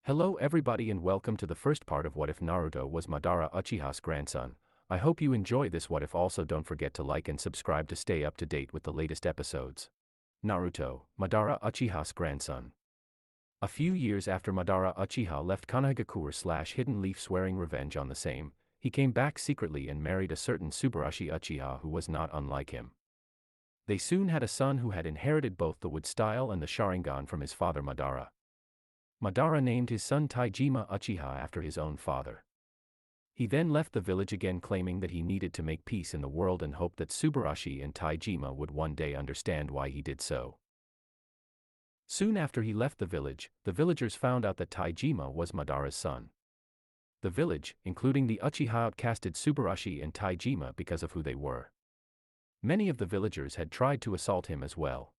Hello everybody and welcome to the first part of What If Naruto was Madara Uchiha's grandson. I hope you enjoy this what if. Also don't forget to like and subscribe to stay up to date with the latest episodes. Naruto, Madara Uchiha's grandson. A few years after Madara Uchiha left Konohagakure/Hidden Leaf swearing revenge on the same, he came back secretly and married a certain Tsubarashi Uchiha who was not unlike him. They soon had a son who had inherited both the wood style and the sharingan from his father Madara. Madara named his son Taijima Uchiha after his own father. He then left the village again, claiming that he needed to make peace in the world and hoped that Tsubarashi and Taijima would one day understand why he did so. Soon after he left the villagers found out that Taijima was Madara's son. The village, including the Uchiha, outcasted Tsubarashi and Taijima because of who they were. Many of the villagers had tried to assault him as well.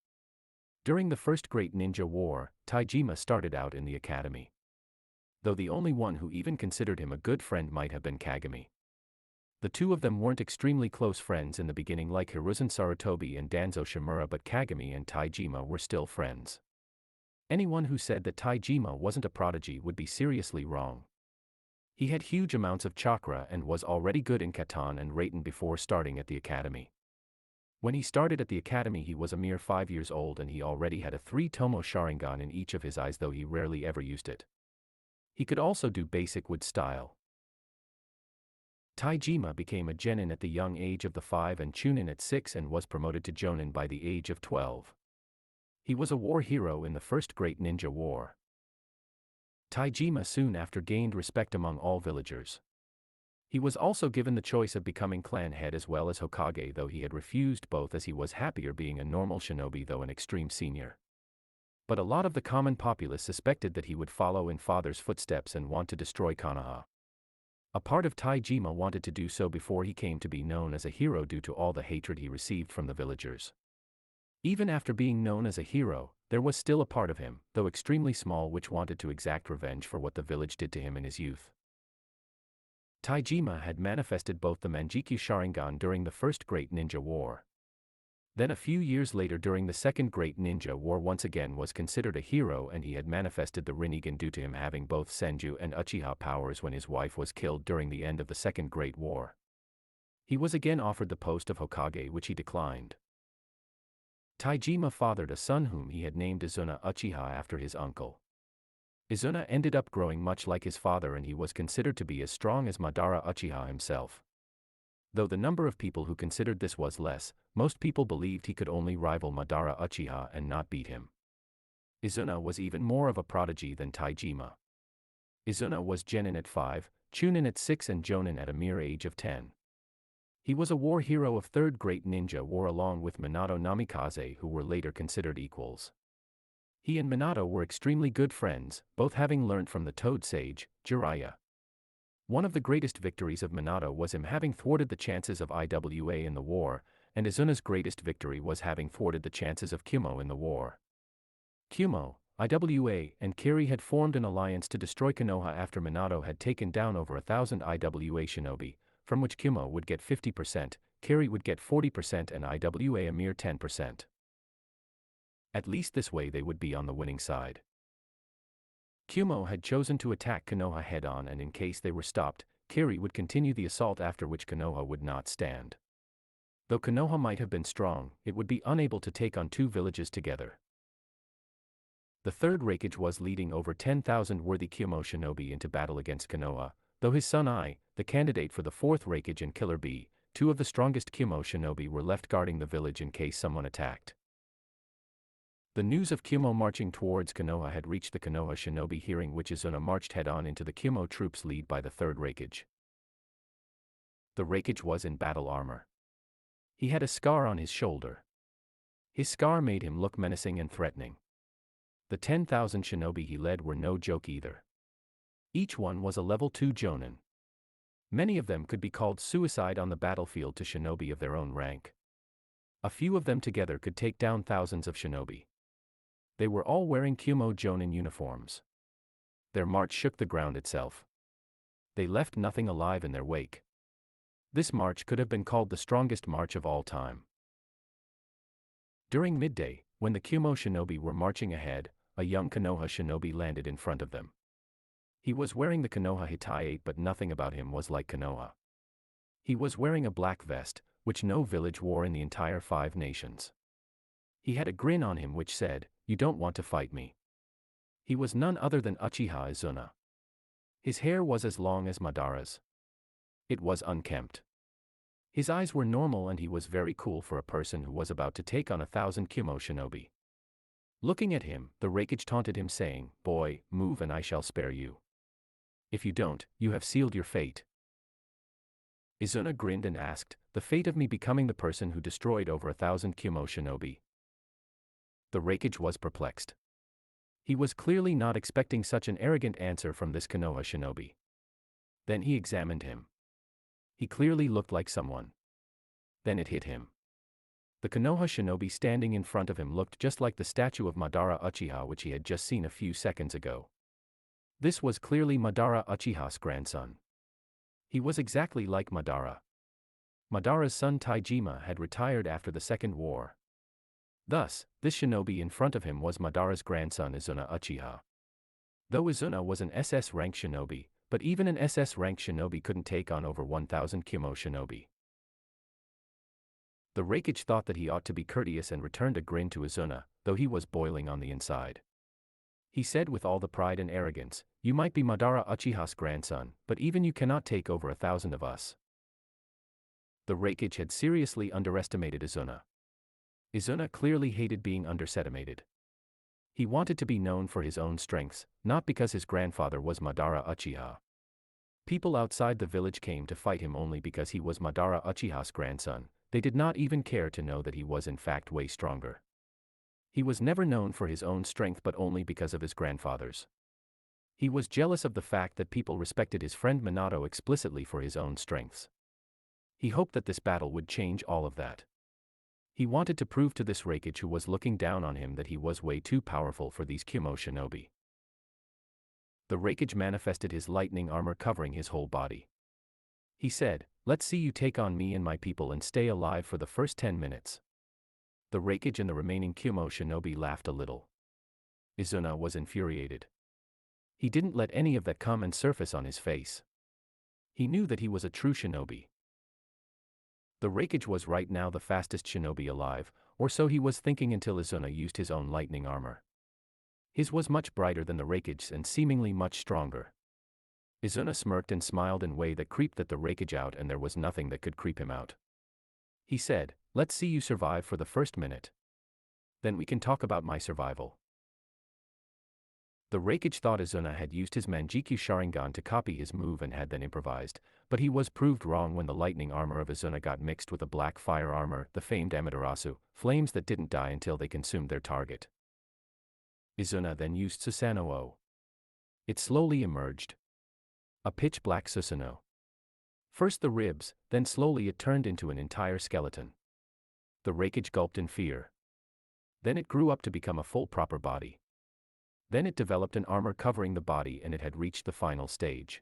During the First Great Ninja War, Taijima started out in the academy. Though the only one who even considered him a good friend might have been Kagami. The two of them weren't extremely close friends in the beginning like Hiruzen Sarutobi and Danzo Shimura, but Kagami and Taijima were still friends. Anyone who said that Taijima wasn't a prodigy would be seriously wrong. He had huge amounts of chakra and was already good in Katan and Raiten before starting at the academy. When he started at the academy he was a mere 5 years old and he already had a 3-tomo sharingan in each of his eyes, though he rarely ever used it. He could also do basic wood style. Taijima became a genin at the young age of 5 and chunin at 6 and was promoted to jonin by the age of 12. He was a war hero in the First Great Ninja War. Taijima soon after gained respect among all villagers. He was also given the choice of becoming clan head as well as Hokage, though he had refused both as he was happier being a normal shinobi though an extreme senior. But a lot of the common populace suspected that he would follow in father's footsteps and want to destroy Konoha. A part of Taijima wanted to do so before he came to be known as a hero due to all the hatred he received from the villagers. Even after being known as a hero, there was still a part of him, though extremely small, which wanted to exact revenge for what the village did to him in his youth. Taijima had manifested both the Manjikyu Sharingan during the First Great Ninja War. Then a few years later during the Second Great Ninja War once again was considered a hero and he had manifested the Rinnegan due to him having both Senju and Uchiha powers when his wife was killed during the end of the Second Great War. He was again offered the post of Hokage, which he declined. Taijima fathered a son whom he had named Izuna Uchiha after his uncle. Izuna ended up growing much like his father and he was considered to be as strong as Madara Uchiha himself. Though the number of people who considered this was less, most people believed he could only rival Madara Uchiha and not beat him. Izuna was even more of a prodigy than Taijima. Izuna was genin at 5, chunin at 6 and jonin at a mere age of 10. He was a war hero of Third Great Ninja War along with Minato Namikaze, who were later considered equals. He and Minato were extremely good friends, both having learnt from the Toad Sage, Jiraiya. One of the greatest victories of Minato was him having thwarted the chances of IWA in the war, and Izuna's greatest victory was having thwarted the chances of Kyumo in the war. Kyumo, IWA, and Kiri had formed an alliance to destroy Konoha after Minato had taken down over 1,000 IWA shinobi, from which Kyumo would get 50%, Kiri would get 40% and IWA a mere 10%. At least this way they would be on the winning side. Kyumo had chosen to attack Konoha head-on and in case they were stopped, Kiri would continue the assault, after which Konoha would not stand. Though Konoha might have been strong, it would be unable to take on two villages together. The third Raikage was leading over 10,000 worthy Kyumo shinobi into battle against Konoha, though his son Ai, the candidate for the fourth Raikage, and Killer Bee, two of the strongest Kyumo shinobi, were left guarding the village in case someone attacked. The news of Kyumo marching towards Konoha had reached the Konoha shinobi, hearing which Izuna marched head-on into the Kyumo troops led by the third Raikage. The Raikage was in battle armor. He had a scar on his shoulder. His scar made him look menacing and threatening. The 10,000 shinobi he led were no joke either. Each one was a level 2 jonin. Many of them could be called suicide on the battlefield to shinobi of their own rank. A few of them together could take down thousands of shinobi. They were all wearing Kyumo jonin uniforms. Their march shook the ground itself. They left nothing alive in their wake. This march could have been called the strongest march of all time. During midday, when the Kyumo shinobi were marching ahead, a young Konoha shinobi landed in front of them. He was wearing the Konoha Hitayate, but nothing about him was like Konoha. He was wearing a black vest, which no village wore in the entire 5 nations. He had a grin on him which said, "You don't want to fight me." He was none other than Uchiha Izuna. His hair was as long as Madara's. It was unkempt. His eyes were normal and he was very cool for a person who was about to take on 1,000 Kimo shinobi. Looking at him, the Raikage taunted him saying, "Boy, move and I shall spare you. If you don't, you have sealed your fate." Izuna grinned and asked, "The fate of me becoming the person who destroyed over 1,000 Kimo shinobi?" The Raikage was perplexed. He was clearly not expecting such an arrogant answer from this Konoha shinobi. Then he examined him. He clearly looked like someone. Then it hit him. The Konoha shinobi standing in front of him looked just like the statue of Madara Uchiha which he had just seen a few seconds ago. This was clearly Madara Uchiha's grandson. He was exactly like Madara. Madara's son Taijima had retired after the Second War. Thus, this shinobi in front of him was Madara's grandson Izuna Uchiha. Though Izuna was an SS rank shinobi, but even an SS rank shinobi couldn't take on over 1,000 Kimo shinobi. The Raikage thought that he ought to be courteous and returned a grin to Izuna, though he was boiling on the inside. He said with all the pride and arrogance, "You might be Madara Uchiha's grandson, but even you cannot take over 1,000 of us." The Raikage had seriously underestimated Izuna. Izuna clearly hated being underestimated. He wanted to be known for his own strengths, not because his grandfather was Madara Uchiha. People outside the village came to fight him only because he was Madara Uchiha's grandson. They did not even care to know that he was in fact way stronger. He was never known for his own strength but only because of his grandfather's. He was jealous of the fact that people respected his friend Minato explicitly for his own strengths. He hoped that this battle would change all of that. He wanted to prove to this Raikage who was looking down on him that he was way too powerful for these Kimo shinobi. The Raikage manifested his lightning armor covering his whole body. He said, "Let's see you take on me and my people and stay alive for the first 10 minutes. The Raikage and the remaining Kimo shinobi laughed a little. Izuna was infuriated. He didn't let any of that come and surface on his face. He knew that he was a true shinobi. The Raikage was right now the fastest shinobi alive, or so he was thinking until Izuna used his own lightning armor. His was much brighter than the Raikage's and seemingly much stronger. Izuna smirked and smiled in a way that creeped the Raikage out, and there was nothing that could creep him out. He said, "Let's see you survive for the first minute. Then we can talk about my survival." The Raikage thought Izuna had used his Manjikyu Sharingan to copy his move and had then improvised, but he was proved wrong when the lightning armor of Izuna got mixed with a black fire armor, the famed Amaterasu, flames that didn't die until they consumed their target. Izuna then used Susanoo. It slowly emerged. A pitch-black Susanoo. First the ribs, then slowly it turned into an entire skeleton. The Raikage gulped in fear. Then it grew up to become a full proper body. Then it developed an armor covering the body and it had reached the final stage.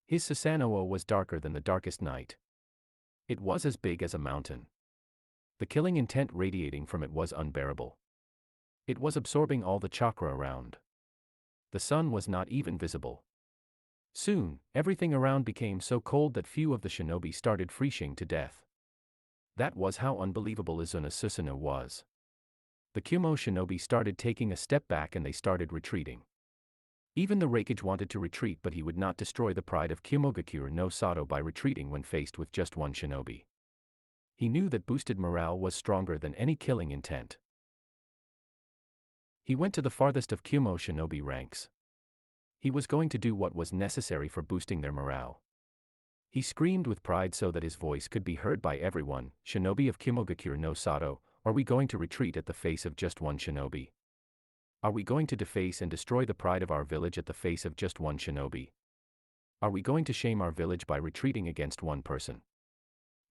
His Susanoo was darker than the darkest night. It was as big as a mountain. The killing intent radiating from it was unbearable. It was absorbing all the chakra around. The sun was not even visible. Soon, everything around became so cold that few of the shinobi started freezing to death. That was how unbelievable Izuna's Susanoo was. The Kimo shinobi started taking a step back and they started retreating. Even the Raikage wanted to retreat, but he would not destroy the pride of Kimogakure no Sato by retreating when faced with just one shinobi. He knew that boosted morale was stronger than any killing intent. He went to the farthest of Kimo shinobi ranks. He was going to do what was necessary for boosting their morale. He screamed with pride so that his voice could be heard by everyone, "Shinobi of Kimogakure no Sato, are we going to retreat at the face of just one shinobi? Are we going to deface and destroy the pride of our village at the face of just one shinobi? Are we going to shame our village by retreating against one person?"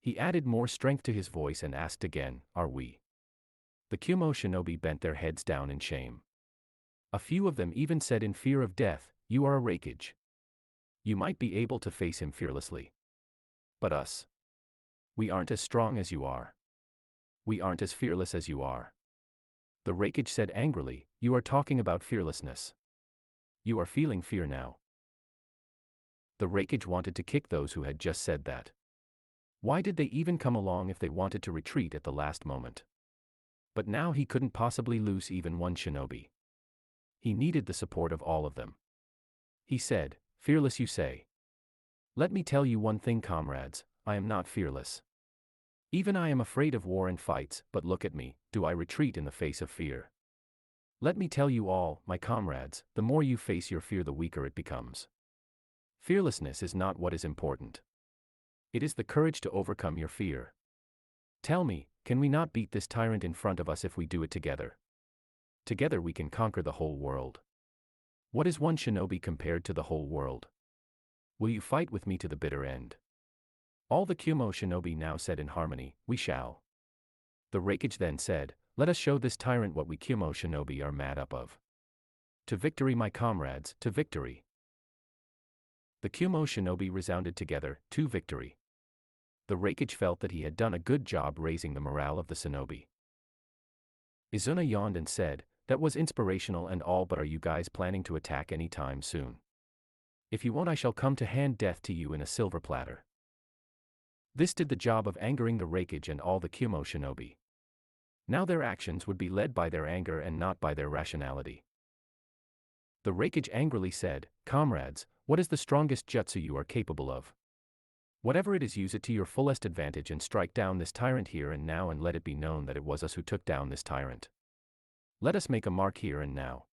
He added more strength to his voice and asked again, "Are we?" The Kimo shinobi bent their heads down in shame. A few of them even said in fear of death, "You are a Raikage. You might be able to face him fearlessly. But us? We aren't as strong as you are. We aren't as fearless as you are." The Raikage said angrily, "You are talking about fearlessness. You are feeling fear now. The Raikage wanted to kick those who had just said that. Why did they even come along if they wanted to retreat at the last moment? But now he couldn't possibly lose even one shinobi. He needed the support of all of them. He said, "Fearless you say? Let me tell you one thing, comrades, I am not fearless. Even I am afraid of war and fights, but look at me, do I retreat in the face of fear? Let me tell you all, my comrades, the more you face your fear the weaker it becomes. Fearlessness is not what is important. It is the courage to overcome your fear. Tell me, can we not beat this tyrant in front of us if we do it together? Together we can conquer the whole world. What is one shinobi compared to the whole world? Will you fight with me to the bitter end?" All the Kyumo shinobi now said in harmony, "We shall." The Raikage then said, "Let us show this tyrant what we Kyumo shinobi are made up of. To victory, my comrades, to victory." The Kyumo shinobi resounded together, "To victory." The Raikage felt that he had done a good job raising the morale of the shinobi. Izuna yawned and said, "That was inspirational and all, but are you guys planning to attack any time soon? If you won't, I shall come to hand death to you in a silver platter." This did the job of angering the Raikage and all the Kyumo shinobi. Now their actions would be led by their anger and not by their rationality. The Raikage angrily said, "Comrades, what is the strongest jutsu you are capable of? Whatever it is, use it to your fullest advantage and strike down this tyrant here and now, and let it be known that it was us who took down this tyrant. Let us make a mark here and now."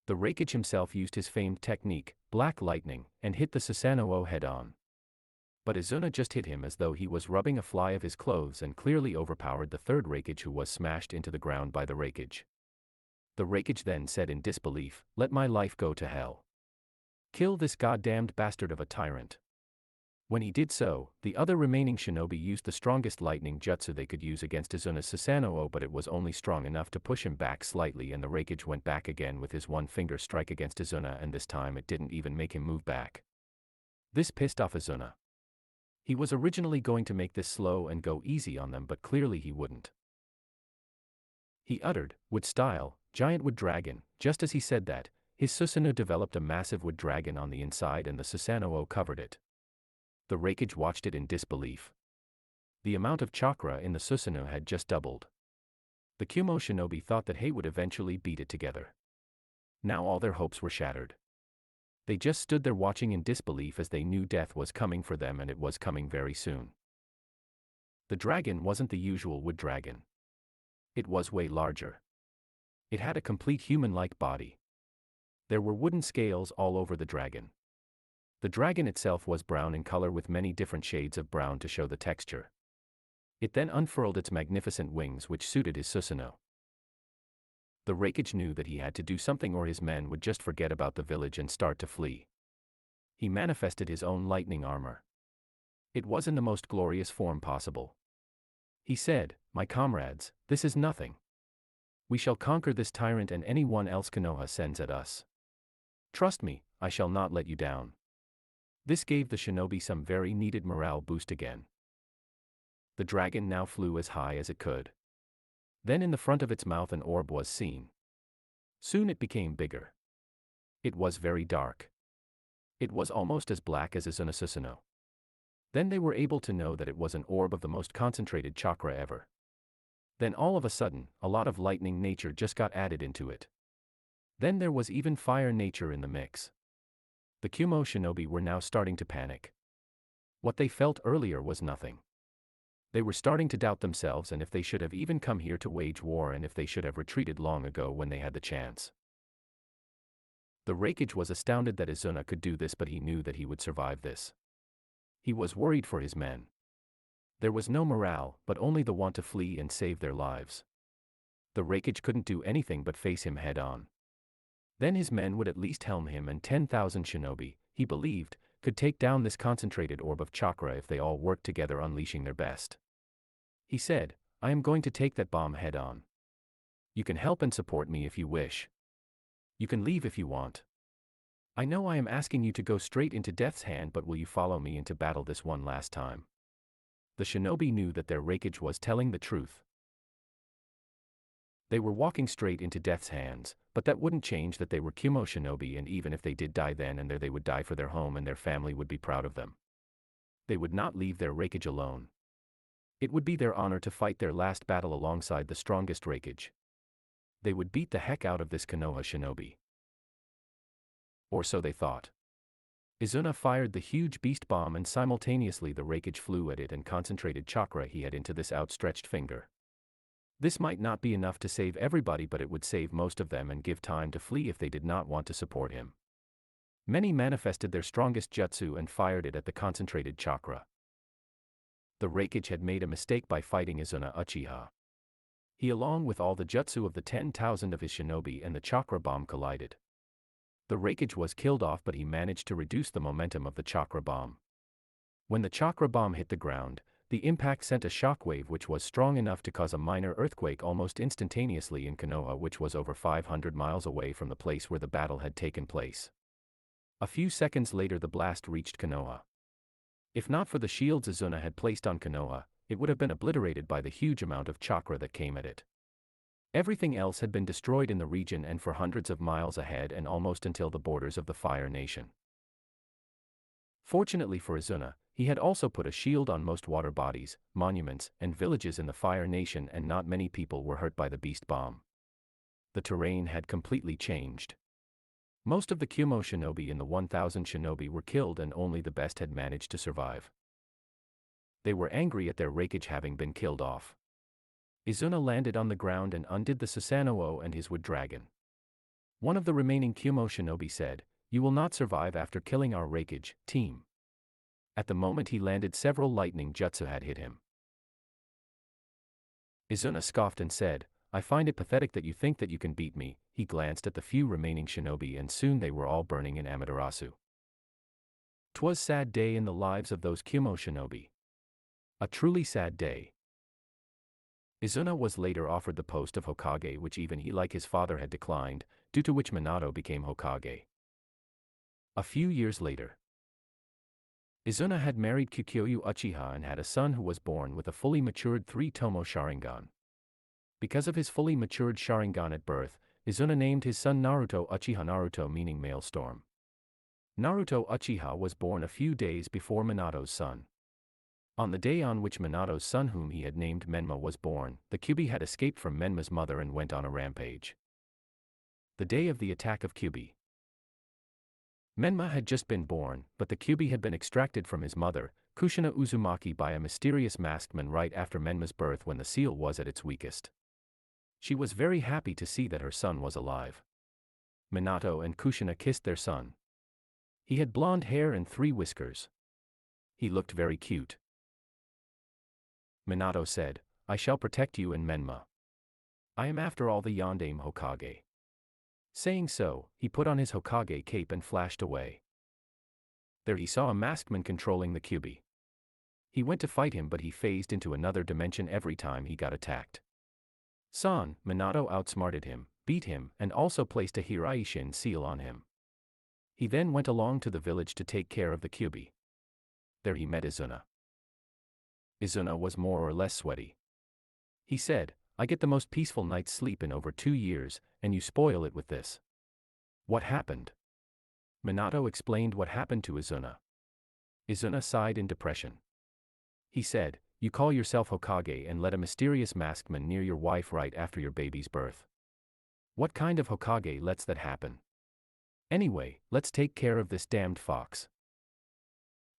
The Raikage himself used his famed technique, Black Lightning, and hit the Susanoo head-on. But Izuna just hit him as though he was rubbing a fly of his clothes and clearly overpowered the third Raikage, who was smashed into the ground by the Raikage. The Raikage then said in disbelief, "Let my life go to hell. Kill this goddamned bastard of a tyrant." When he did so, the other remaining shinobi used the strongest lightning jutsu they could use against Izuna's Susanoo, but it was only strong enough to push him back slightly, and the Raikage went back again with his one-finger strike against Izuna, and this time it didn't even make him move back. This pissed off Izuna. He was originally going to make this slow and go easy on them, but clearly he wouldn't. He uttered, "Wood style, giant wood dragon." Just as he said that, his Susanoo developed a massive wood dragon on the inside and the Susanoo covered it. The Raikage watched it in disbelief. The amount of chakra in the Susanoo had just doubled. The Kyumo shinobi thought that he would eventually beat it together. Now all their hopes were shattered. They just stood there watching in disbelief as they knew death was coming for them, and it was coming very soon. The dragon wasn't the usual wood dragon. It was way larger. It had a complete human-like body. There were wooden scales all over the dragon. The dragon itself was brown in color with many different shades of brown to show the texture. It then unfurled its magnificent wings, which suited his Susanoo. The Raikage knew that he had to do something or his men would just forget about the village and start to flee. He manifested his own lightning armor. It was in the most glorious form possible. He said, "My comrades, this is nothing. We shall conquer this tyrant and anyone else Konoha sends at us. Trust me, I shall not let you down." This gave the shinobi some very needed morale boost again. The dragon now flew as high as it could. Then in the front of its mouth an orb was seen. Soon it became bigger. It was very dark. It was almost as black as Izuna Susanoo. Then they were able to know that it was an orb of the most concentrated chakra ever. Then all of a sudden, a lot of lightning nature just got added into it. Then there was even fire nature in the mix. The Kyumo shinobi were now starting to panic. What they felt earlier was nothing. They were starting to doubt themselves, and if they should have even come here to wage war, and if they should have retreated long ago when they had the chance. The Raikage was astounded that Izuna could do this, but he knew that he would survive this. He was worried for his men. There was no morale, but only the want to flee and save their lives. The Raikage couldn't do anything but face him head-on. Then his men would at least helm him, and 10,000 shinobi, he believed, could take down this concentrated orb of chakra if they all worked together, unleashing their best. He said, "I am going to take that bomb head-on. You can help and support me if you wish. You can leave if you want. I know I am asking you to go straight into death's hand, but will you follow me into battle this one last time?" The shinobi knew that their Raikage was telling the truth. They were walking straight into death's hands, but that wouldn't change that they were Kumo shinobi, and even if they did die then and there, they would die for their home and their family would be proud of them. They would not leave their Raikage alone. It would be their honor to fight their last battle alongside the strongest Raikage. They would beat the heck out of this Konoha shinobi. Or so they thought. Izuna fired the huge beast bomb, and simultaneously the Raikage flew at it and concentrated chakra he had into this outstretched finger. This might not be enough to save everybody, but it would save most of them and give time to flee if they did not want to support him. Many manifested their strongest jutsu and fired it at the concentrated chakra. The Raikage had made a mistake by fighting Izuna Uchiha. He, along with all the jutsu of the 10,000 of his shinobi, and the chakra bomb collided. The Raikage was killed off, but he managed to reduce the momentum of the chakra bomb. When the chakra bomb hit the ground, the impact sent a shockwave which was strong enough to cause a minor earthquake almost instantaneously in Konoha, which was over 500 miles away from the place where the battle had taken place. A few seconds later the blast reached Konoha. If not for the shields Izuna had placed on Konoha, it would have been obliterated by the huge amount of chakra that came at it. Everything else had been destroyed in the region and for hundreds of miles ahead and almost until the borders of the Fire Nation. Fortunately for Izuna, he had also put a shield on most water bodies, monuments, and villages in the Fire Nation, and not many people were hurt by the beast bomb. The terrain had completely changed. Most of the Kumo shinobi in the 1,000 shinobi were killed and only the best had managed to survive. They were angry at their Raikage having been killed off. Izuna landed on the ground and undid the Susanoo and his wood dragon. One of the remaining Kumo shinobi said, "You will not survive after killing our Raikage, team." At the moment he landed, several lightning jutsu had hit him. Izuna scoffed and said, "I find it pathetic that you think that you can beat me." He glanced at the few remaining shinobi and soon they were all burning in Amaterasu. 'Twas sad day in the lives of those Kumo shinobi. A truly sad day. Izuna was later offered the post of Hokage, which even he, like his father, had declined, due to which Minato became Hokage. A few years later, Izuna had married Kikyoyu Uchiha and had a son who was born with a fully matured 3-tomo sharingan. Because of his fully matured sharingan at birth, Izuna named his son Naruto Uchiha, Naruto meaning Maelstrom. Naruto Uchiha was born a few days before Minato's son. On the day on which Minato's son, whom he had named Menma, was born, the Kyuubi had escaped from Menma's mother and went on a rampage. The day of the attack of Kyuubi. Menma had just been born, but the Kyuubi had been extracted from his mother, Kushina Uzumaki, by a mysterious masked man right after Menma's birth when the seal was at its weakest. She was very happy to see that her son was alive. Minato and Kushina kissed their son. He had blonde hair and 3 whiskers. He looked very cute. Minato said, "I shall protect you and Menma. I am after all the Yondaime Hokage." Saying so, he put on his Hokage cape and flashed away. There he saw a masked man controlling the Kyuubi. He went to fight him, but he phased into another dimension every time he got attacked. Minato outsmarted him, beat him, and also placed a Hiraishin seal on him. He then went along to the village to take care of the Kyuubi. There he met Izuna. Izuna was more or less sweaty. He said, "I get the most peaceful night's sleep in over 2 years, and you spoil it with this. What happened?" Minato explained what happened to Izuna. Izuna sighed in depression. He said, "You call yourself Hokage and let a mysterious masked man near your wife right after your baby's birth. What kind of Hokage lets that happen? Anyway, let's take care of this damned fox."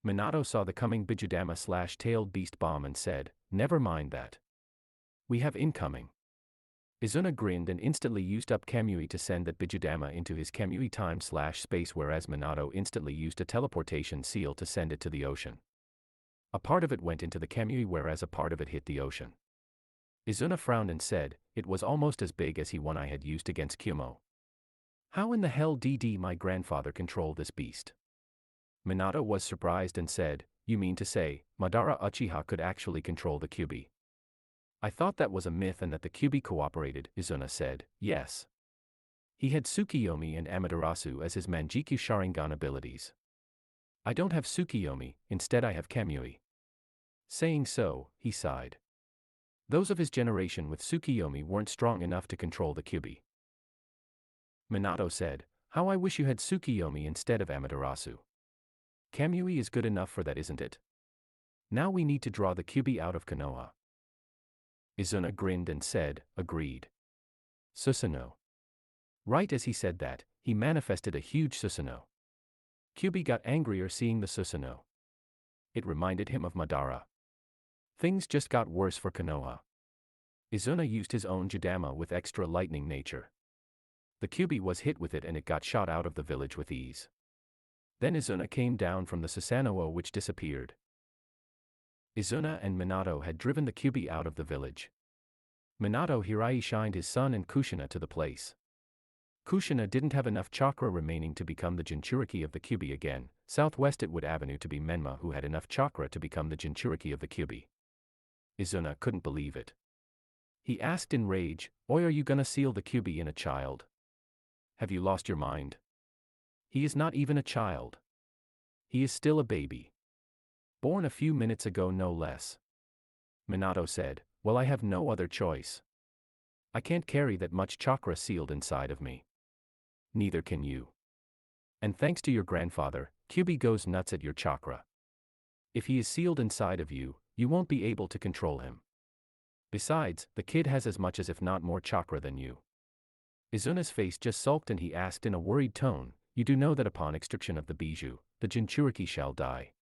Minato saw the coming Bijudama/tailed beast bomb and said, "Never mind that. We have incoming." Izuna grinned and instantly used up Kamui to send that Bijudama into his Kamui time/space, whereas Minato instantly used a teleportation seal to send it to the ocean. A part of it went into the Kamui, whereas a part of it hit the ocean. Izuna frowned and said, "It was almost as big as one I had used against Kumo. How in the hell did my grandfather control this beast?" Minato was surprised and said, "You mean to say, Madara Uchiha could actually control the Kyuubi?" "I thought that was a myth and that the Kyuubi cooperated," Izuna said. "Yes. He had Tsukiyomi and Amaterasu as his Manjikyu Sharingan abilities. I don't have Tsukiyomi, instead I have Kamui." Saying so, he sighed. Those of his generation with Tsukiyomi weren't strong enough to control the Kyuubi. Minato said, "How I wish you had Tsukiyomi instead of Amaterasu. Kamui is good enough for that, isn't it? Now we need to draw the Kyuubi out of Konoha." Izuna grinned and said, "Agreed. Susanoo." Right as he said that, he manifested a huge Susanoo. Kyuubi got angrier seeing the Susanoo. It reminded him of Madara. Things just got worse for Konoha. Izuna used his own Judama with extra lightning nature. The Kyuubi was hit with it and it got shot out of the village with ease. Then Izuna came down from the Susanoo which disappeared. Izuna and Minato had driven the Kyuubi out of the village. Minato Hirai shined his son and Kushina to the place. Kushina didn't have enough chakra remaining to become the Jinchuriki of the Kyuubi again. Southwest it would avenue to be Menma who had enough chakra to become the Jinchuriki of the Kyuubi. Izuna couldn't believe it. He asked in rage, "Oi, are you gonna seal the Kyuubi in a child? Have you lost your mind? He is not even a child. He is still a baby. Born a few minutes ago no less." Minato said, "Well, I have no other choice. I can't carry that much chakra sealed inside of me. Neither can you. And thanks to your grandfather, Kyuubi goes nuts at your chakra. If he is sealed inside of you, you won't be able to control him. Besides, the kid has as much as if not more chakra than you." Izuna's face just sulked and he asked in a worried tone, "You do know that upon extraction of the Bijou, the Jinchuriki shall die.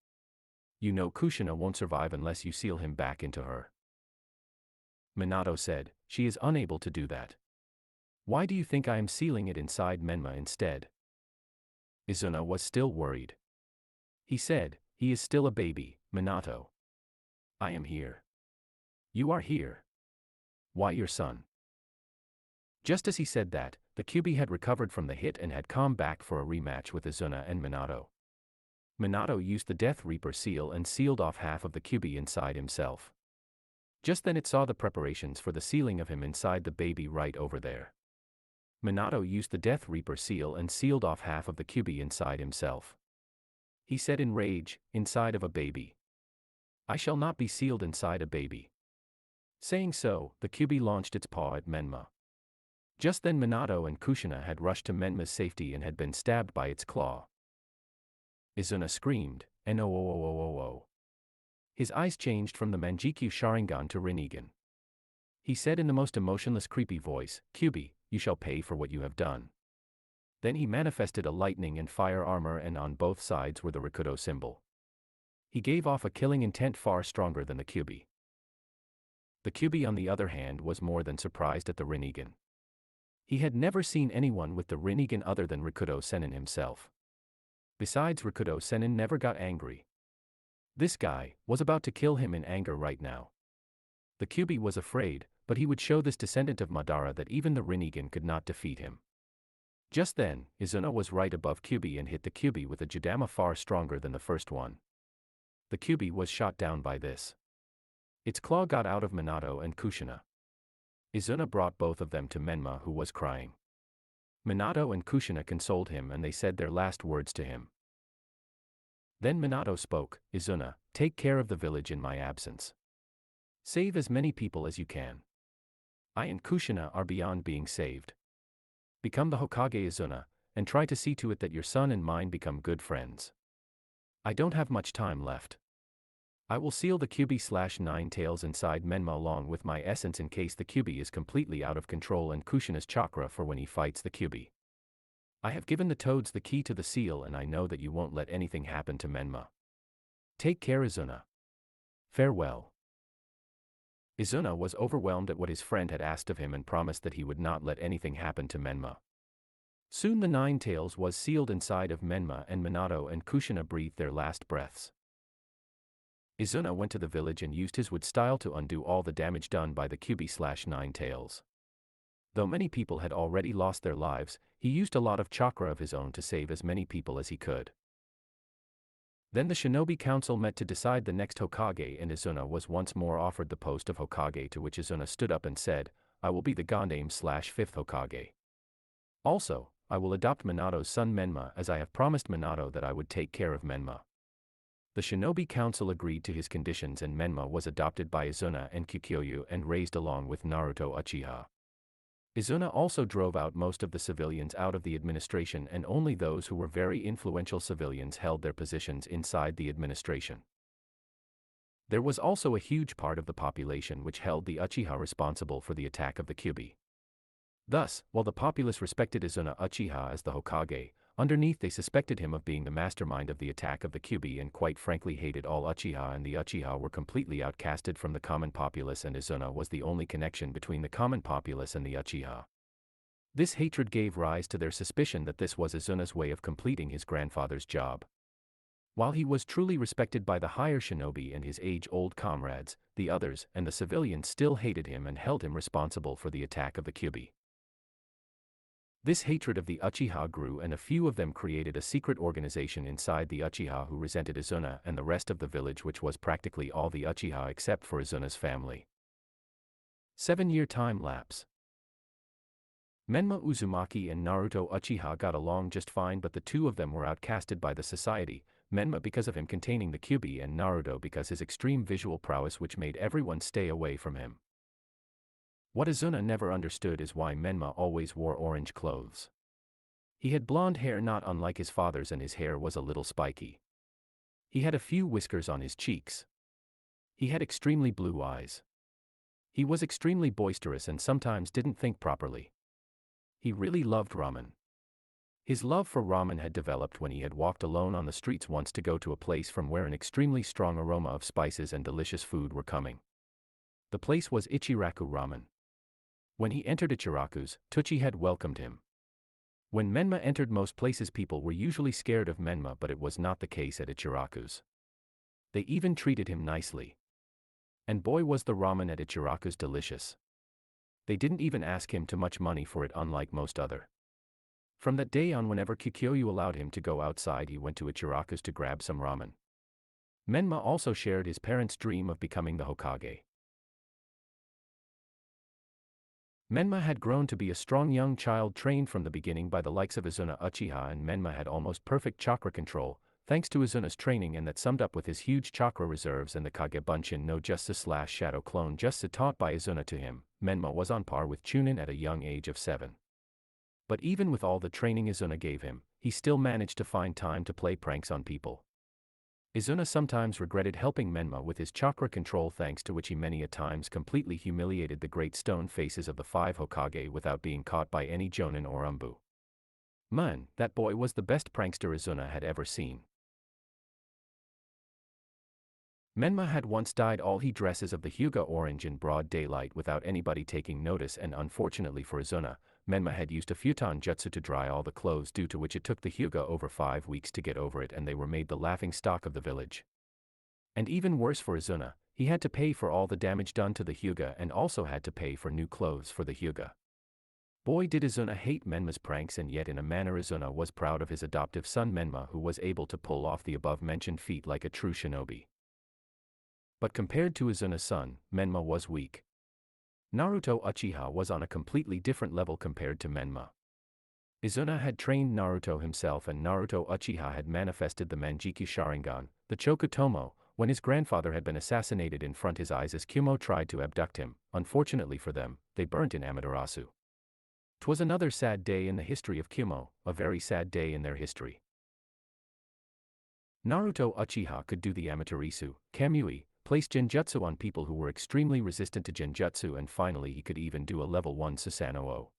You know Kushina won't survive unless you seal him back into her." Minato said, "She is unable to do that. Why do you think I am sealing it inside Menma instead?" Izuna was still worried. He said, "He is still a baby, Minato. I am here. You are here. Why your son?" Just as he said that, the Kyuubi had recovered from the hit and had come back for a rematch with Izuna and Minato. Minato used the Death Reaper seal and sealed off half of the Kyuubi inside himself. Just then it saw the preparations for the sealing of him inside the baby right over there. Minato used the Death Reaper seal and sealed off half of the Kyuubi inside himself. He said in rage, "Inside of a baby. I shall not be sealed inside a baby." Saying so, the Kyuubi launched its paw at Menma. Just then Minato and Kushina had rushed to Menma's safety and had been stabbed by its claw. Izuna screamed, "No!" His eyes changed from the Manjikyu Sharingan to Rinnegan. He said in the most emotionless creepy voice, "Kyuubi, you shall pay for what you have done." Then he manifested a lightning and fire armor and on both sides were the Rikudo symbol. He gave off a killing intent far stronger than the Kyuubi. The Kyuubi on the other hand was more than surprised at the Rinnegan. He had never seen anyone with the Rinnegan other than Rikudo Sennin himself. Besides, Rikudo Sennin never got angry. This guy was about to kill him in anger right now. The Kyuubi was afraid, but he would show this descendant of Madara that even the Rinnegan could not defeat him. Just then, Izuna was right above Kyuubi and hit the Kyuubi with a Judama far stronger than the first one. The Kyuubi was shot down by this. Its claw got out of Minato and Kushina. Izuna brought both of them to Menma who was crying. Minato and Kushina consoled him and they said their last words to him. Then Minato spoke, "Izuna, take care of the village in my absence. Save as many people as you can. I and Kushina are beyond being saved. Become the Hokage Izuna, and try to see to it that your son and mine become good friends. I don't have much time left. I will seal the Kyuubi/Nine Tails inside Menma along with my essence in case the Kyuubi is completely out of control and Kushina's chakra for when he fights the Kyuubi. I have given the toads the key to the seal and I know that you won't let anything happen to Menma. Take care Izuna. Farewell." Izuna was overwhelmed at what his friend had asked of him and promised that he would not let anything happen to Menma. Soon the Nine Tails was sealed inside of Menma and Minato and Kushina breathed their last breaths. Izuna went to the village and used his wood style to undo all the damage done by the Kyuubi/Nine Tails. Though many people had already lost their lives, he used a lot of chakra of his own to save as many people as he could. Then the Shinobi Council met to decide the next Hokage and Izuna was once more offered the post of Hokage to which Izuna stood up and said, "I will be the Gondame/5th Hokage. Also, I will adopt Minato's son Menma as I have promised Minato that I would take care of Menma." The Shinobi Council agreed to his conditions and Menma was adopted by Izuna and Kikyoyu and raised along with Naruto Uchiha. Izuna also drove out most of the civilians out of the administration and only those who were very influential civilians held their positions inside the administration. There was also a huge part of the population which held the Uchiha responsible for the attack of the Kyuubi. Thus, while the populace respected Izuna Uchiha as the Hokage, underneath they suspected him of being the mastermind of the attack of the Kyuubi and quite frankly hated all Uchiha, and the Uchiha were completely outcasted from the common populace and Izuna was the only connection between the common populace and the Uchiha. This hatred gave rise to their suspicion that this was Izuna's way of completing his grandfather's job. While he was truly respected by the higher shinobi and his age-old comrades, the others and the civilians still hated him and held him responsible for the attack of the Kyuubi. This hatred of the Uchiha grew and a few of them created a secret organization inside the Uchiha who resented Izuna and the rest of the village, which was practically all the Uchiha except for Izuna's family. 7-year time lapse. Menma Uzumaki and Naruto Uchiha got along just fine, but the two of them were outcasted by the society, Menma because of him containing the Kyuubi and Naruto because his extreme visual prowess which made everyone stay away from him. What Izuna never understood is why Menma always wore orange clothes. He had blonde hair not unlike his father's and his hair was a little spiky. He had a few whiskers on his cheeks. He had extremely blue eyes. He was extremely boisterous and sometimes didn't think properly. He really loved ramen. His love for ramen had developed when he had walked alone on the streets once to go to a place from where an extremely strong aroma of spices and delicious food were coming. The place was Ichiraku Ramen. When he entered Ichiraku's, Tuchi had welcomed him. When Menma entered most places people were usually scared of Menma, but it was not the case at Ichiraku's. They even treated him nicely. And boy was the ramen at Ichiraku's delicious. They didn't even ask him too much money for it, unlike most other. From that day on, whenever Kikyoyu allowed him to go outside, he went to Ichiraku's to grab some ramen. Menma also shared his parents' dream of becoming the Hokage. Menma had grown to be a strong young child trained from the beginning by the likes of Izuna Uchiha, and Menma had almost perfect chakra control, thanks to Izuna's training, and that summed up with his huge chakra reserves and the Kage Bunshin no Jutsu/Shadow Clone Jutsu taught by Izuna to him. Menma was on par with Chunin at a young age of 7. But even with all the training Izuna gave him, he still managed to find time to play pranks on people. Izuna sometimes regretted helping Menma with his chakra control, thanks to which he many a times completely humiliated the great stone faces of the 5 Hokage without being caught by any Jonin or Umbu. Man, that boy was the best prankster Izuna had ever seen. Menma had once dyed all he dresses of the Hyuga orange in broad daylight without anybody taking notice, and unfortunately for Izuna, Menma had used a futon jutsu to dry all the clothes, due to which it took the Hyuga over 5 weeks to get over it, and they were made the laughing stock of the village. And even worse for Izuna, he had to pay for all the damage done to the Hyuga and also had to pay for new clothes for the Hyuga. Boy did Izuna hate Menma's pranks, and yet in a manner Izuna was proud of his adoptive son Menma, who was able to pull off the above-mentioned feat like a true shinobi. But compared to Izuna's son, Menma was weak. Naruto Uchiha was on a completely different level compared to Menma. Izuna had trained Naruto himself, and Naruto Uchiha had manifested the Manjiki Sharingan, the Chokutomo, when his grandfather had been assassinated in front of his eyes as Kumo tried to abduct him. Unfortunately for them, they burnt in Amaterasu. 'Twas another sad day in the history of Kumo, a very sad day in their history. Naruto Uchiha could do the Amaterasu, Kamui, place genjutsu on people who were extremely resistant to genjutsu, and finally he could even do a level 1 Susanoo.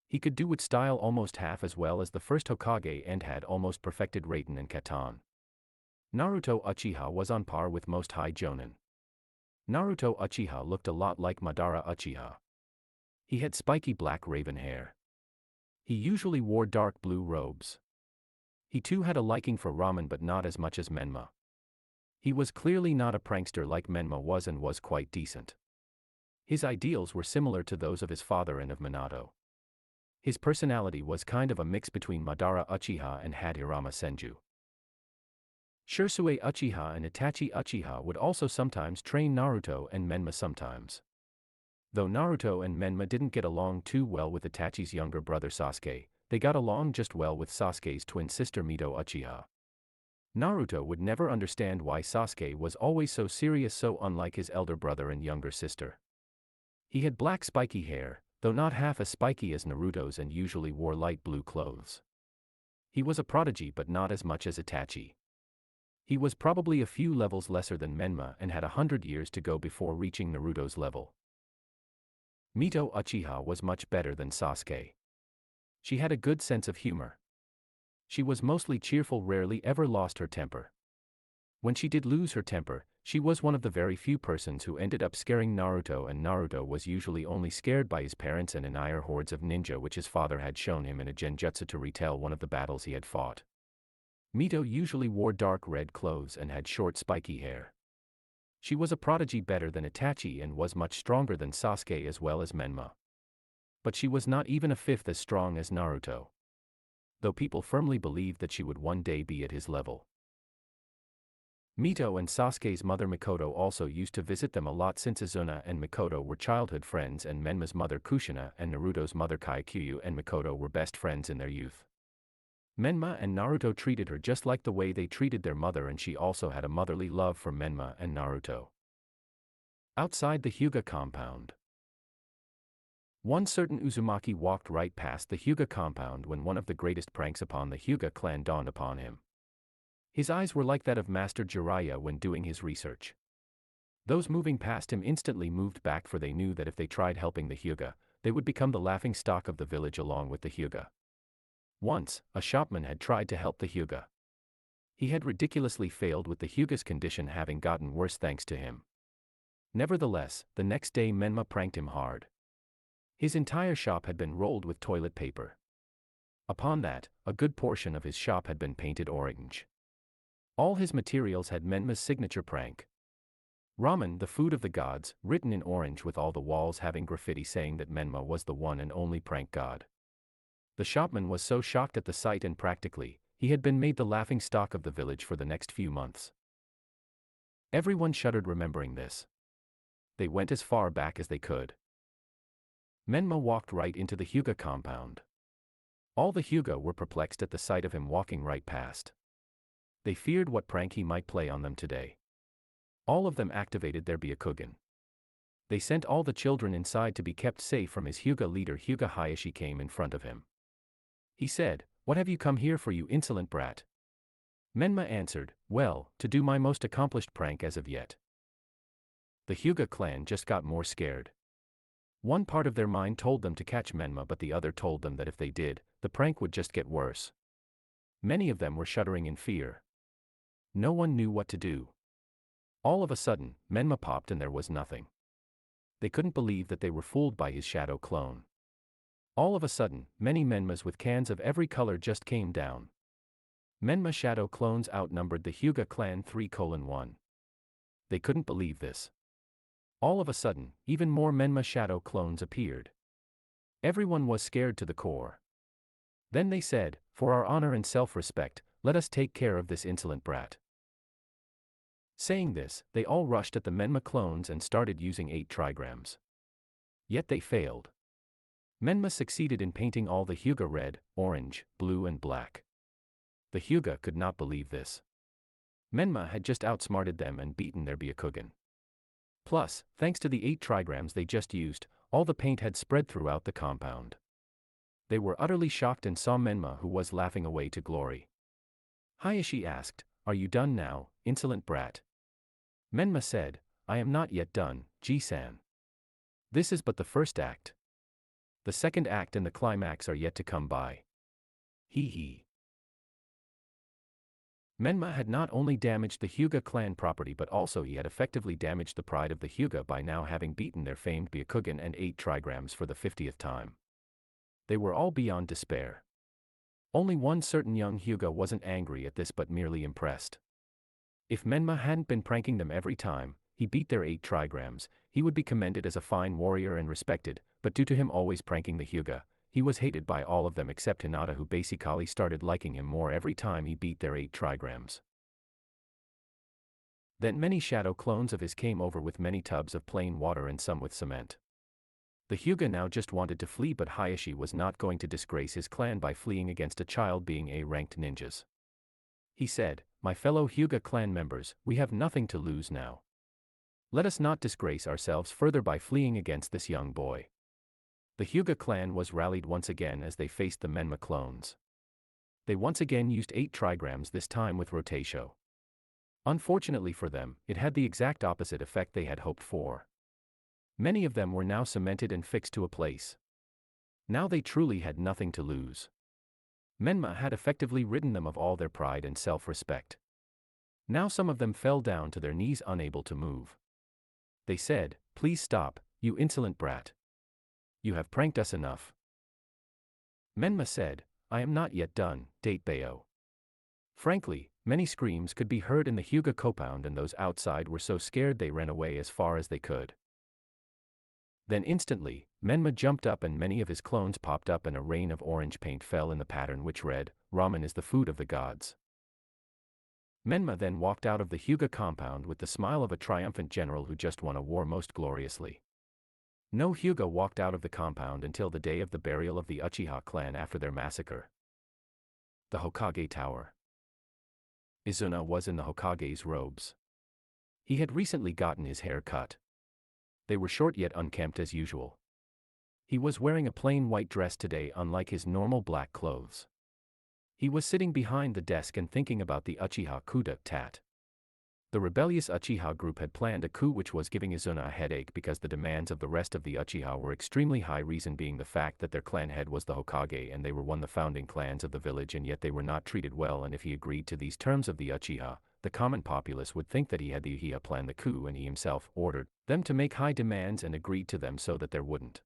He could do it style almost half as well as the first Hokage and had almost perfected Raiden and Katan. Naruto Uchiha was on par with most high jonin. Naruto Uchiha looked a lot like Madara Uchiha. He had spiky black raven hair. He usually wore dark blue robes. He too had a liking for ramen, but not as much as Menma. He was clearly not a prankster like Menma was, and was quite decent. His ideals were similar to those of his father and of Minato. His personality was kind of a mix between Madara Uchiha and Hachirama Senju. Shisui Uchiha and Itachi Uchiha would also sometimes train Naruto and Menma sometimes. Though Naruto and Menma didn't get along too well with Itachi's younger brother Sasuke, they got along just well with Sasuke's twin sister Mito Uchiha. Naruto would never understand why Sasuke was always so serious, so unlike his elder brother and younger sister. He had black spiky hair, though not half as spiky as Naruto's, and usually wore light blue clothes. He was a prodigy but not as much as Itachi. He was probably a few levels lesser than Menma and had 100 years to go before reaching Naruto's level. Mito Uchiha was much better than Sasuke. She had a good sense of humor. She was mostly cheerful, rarely ever lost her temper. When she did lose her temper, she was one of the very few persons who ended up scaring Naruto, and Naruto was usually only scared by his parents and entire hordes of ninja which his father had shown him in a genjutsu to retell one of the battles he had fought. Mito usually wore dark red clothes and had short spiky hair. She was a prodigy better than Itachi and was much stronger than Sasuke as well as Menma. But she was not even a fifth as strong as Naruto, though people firmly believed that she would one day be at his level. Mito and Sasuke's mother Mikoto also used to visit them a lot, since Izuna and Mikoto were childhood friends, and Menma's mother Kushina and Naruto's mother Kaikyu and Mikoto were best friends in their youth. Menma and Naruto treated her just like the way they treated their mother, and she also had a motherly love for Menma and Naruto. Outside the Hyuga compound. One certain Uzumaki walked right past the Hyuga compound when one of the greatest pranks upon the Hyuga clan dawned upon him. His eyes were like that of Master Jiraiya when doing his research. Those moving past him instantly moved back, for they knew that if they tried helping the Hyuga, they would become the laughing stock of the village along with the Hyuga. Once, a shopman had tried to help the Hyuga. He had ridiculously failed, with the Hyuga's condition having gotten worse thanks to him. Nevertheless, the next day Menma pranked him hard. His entire shop had been rolled with toilet paper. Upon that, a good portion of his shop had been painted orange. All his materials had Menma's signature prank. Ramen, the food of the gods, written in orange, with all the walls having graffiti saying that Menma was the one and only prank god. The shopman was so shocked at the sight, and practically, he had been made the laughing stock of the village for the next few months. Everyone shuddered remembering this. They went as far back as they could. Menma walked right into the Hyuga compound. All the Hyuga were perplexed at the sight of him walking right past. They feared what prank he might play on them today. All of them activated their Byakugan. They sent all the children inside to be kept safe from his Hyuga leader. Hyuga Hayashi came in front of him. He said, "What have you come here for, you insolent brat?" Menma answered, "Well, to do my most accomplished prank as of yet." The Hyuga clan just got more scared. One part of their mind told them to catch Menma, but the other told them that if they did, the prank would just get worse. Many of them were shuddering in fear. No one knew what to do. All of a sudden, Menma popped and there was nothing. They couldn't believe that they were fooled by his shadow clone. All of a sudden, many Menmas with cans of every color just came down. Menma shadow clones outnumbered the Hyuga clan 3:1. They couldn't believe this. All of a sudden, even more Menma shadow clones appeared. Everyone was scared to the core. Then they said, "For our honor and self-respect, let us take care of this insolent brat." Saying this, they all rushed at the Menma clones and started using 8 trigrams. Yet they failed. Menma succeeded in painting all the Hyuga red, orange, blue and black. The Hyuga could not believe this. Menma had just outsmarted them and beaten their Byakugan. Plus, thanks to the 8 trigrams they just used, all the paint had spread throughout the compound. They were utterly shocked and saw Menma, who was laughing away to glory. Hayashi asked, "Are you done now, insolent brat?" Menma said, "I am not yet done, Ji-san. This is but the first act. The second act and the climax are yet to come by." Hee. Menma had not only damaged the Hyuga clan property, but also he had effectively damaged the pride of the Hyuga by now having beaten their famed Byakugan and 8 trigrams for the 50th time. They were all beyond despair. Only one certain young Hyuga wasn't angry at this but merely impressed. If Menma hadn't been pranking them every time he beat their 8 trigrams, he would be commended as a fine warrior and respected, but due to him always pranking the Hyuga, he was hated by all of them except Hinata, who basically started liking him more every time he beat their 8 trigrams. Then many shadow clones of his came over with many tubs of plain water and some with cement. The Hyuga now just wanted to flee, but Hayashi was not going to disgrace his clan by fleeing against a child being A-ranked ninjas. He said, "My fellow Hyuga clan members, we have nothing to lose now. Let us not disgrace ourselves further by fleeing against this young boy." The Hyuga clan was rallied once again as they faced the Menma clones. They once again used 8 trigrams, this time with rotatio. Unfortunately for them, it had the exact opposite effect they had hoped for. Many of them were now cemented and fixed to a place. Now they truly had nothing to lose. Menma had effectively ridden them of all their pride and self-respect. Now some of them fell down to their knees, unable to move. They said, "Please stop, you insolent brat. You have pranked us enough." Menma said, "I am not yet done, Datebao." Frankly, many screams could be heard in the Hyuga compound, and those outside were so scared they ran away as far as they could. Then instantly, Menma jumped up and many of his clones popped up and a rain of orange paint fell in the pattern which read, "Ramen is the food of the gods." Menma then walked out of the Hyuga compound with the smile of a triumphant general who just won a war most gloriously. No Hyuga walked out of the compound until the day of the burial of the Uchiha clan after their massacre. The Hokage Tower. Izuna was in the Hokage's robes. He had recently gotten his hair cut. They were short yet unkempt as usual. He was wearing a plain white dress today, unlike his normal black clothes. He was sitting behind the desk and thinking about the Uchiha coup d'etat. The rebellious Uchiha group had planned a coup which was giving Izuna a headache because the demands of the rest of the Uchiha were extremely high, reason being the fact that their clan head was the Hokage and they were one of the founding clans of the village, and yet they were not treated well, and if he agreed to these terms of the Uchiha, the common populace would think that he had the Uchiha plan the coup, and he himself ordered them to make high demands and agreed to them so that there wouldn't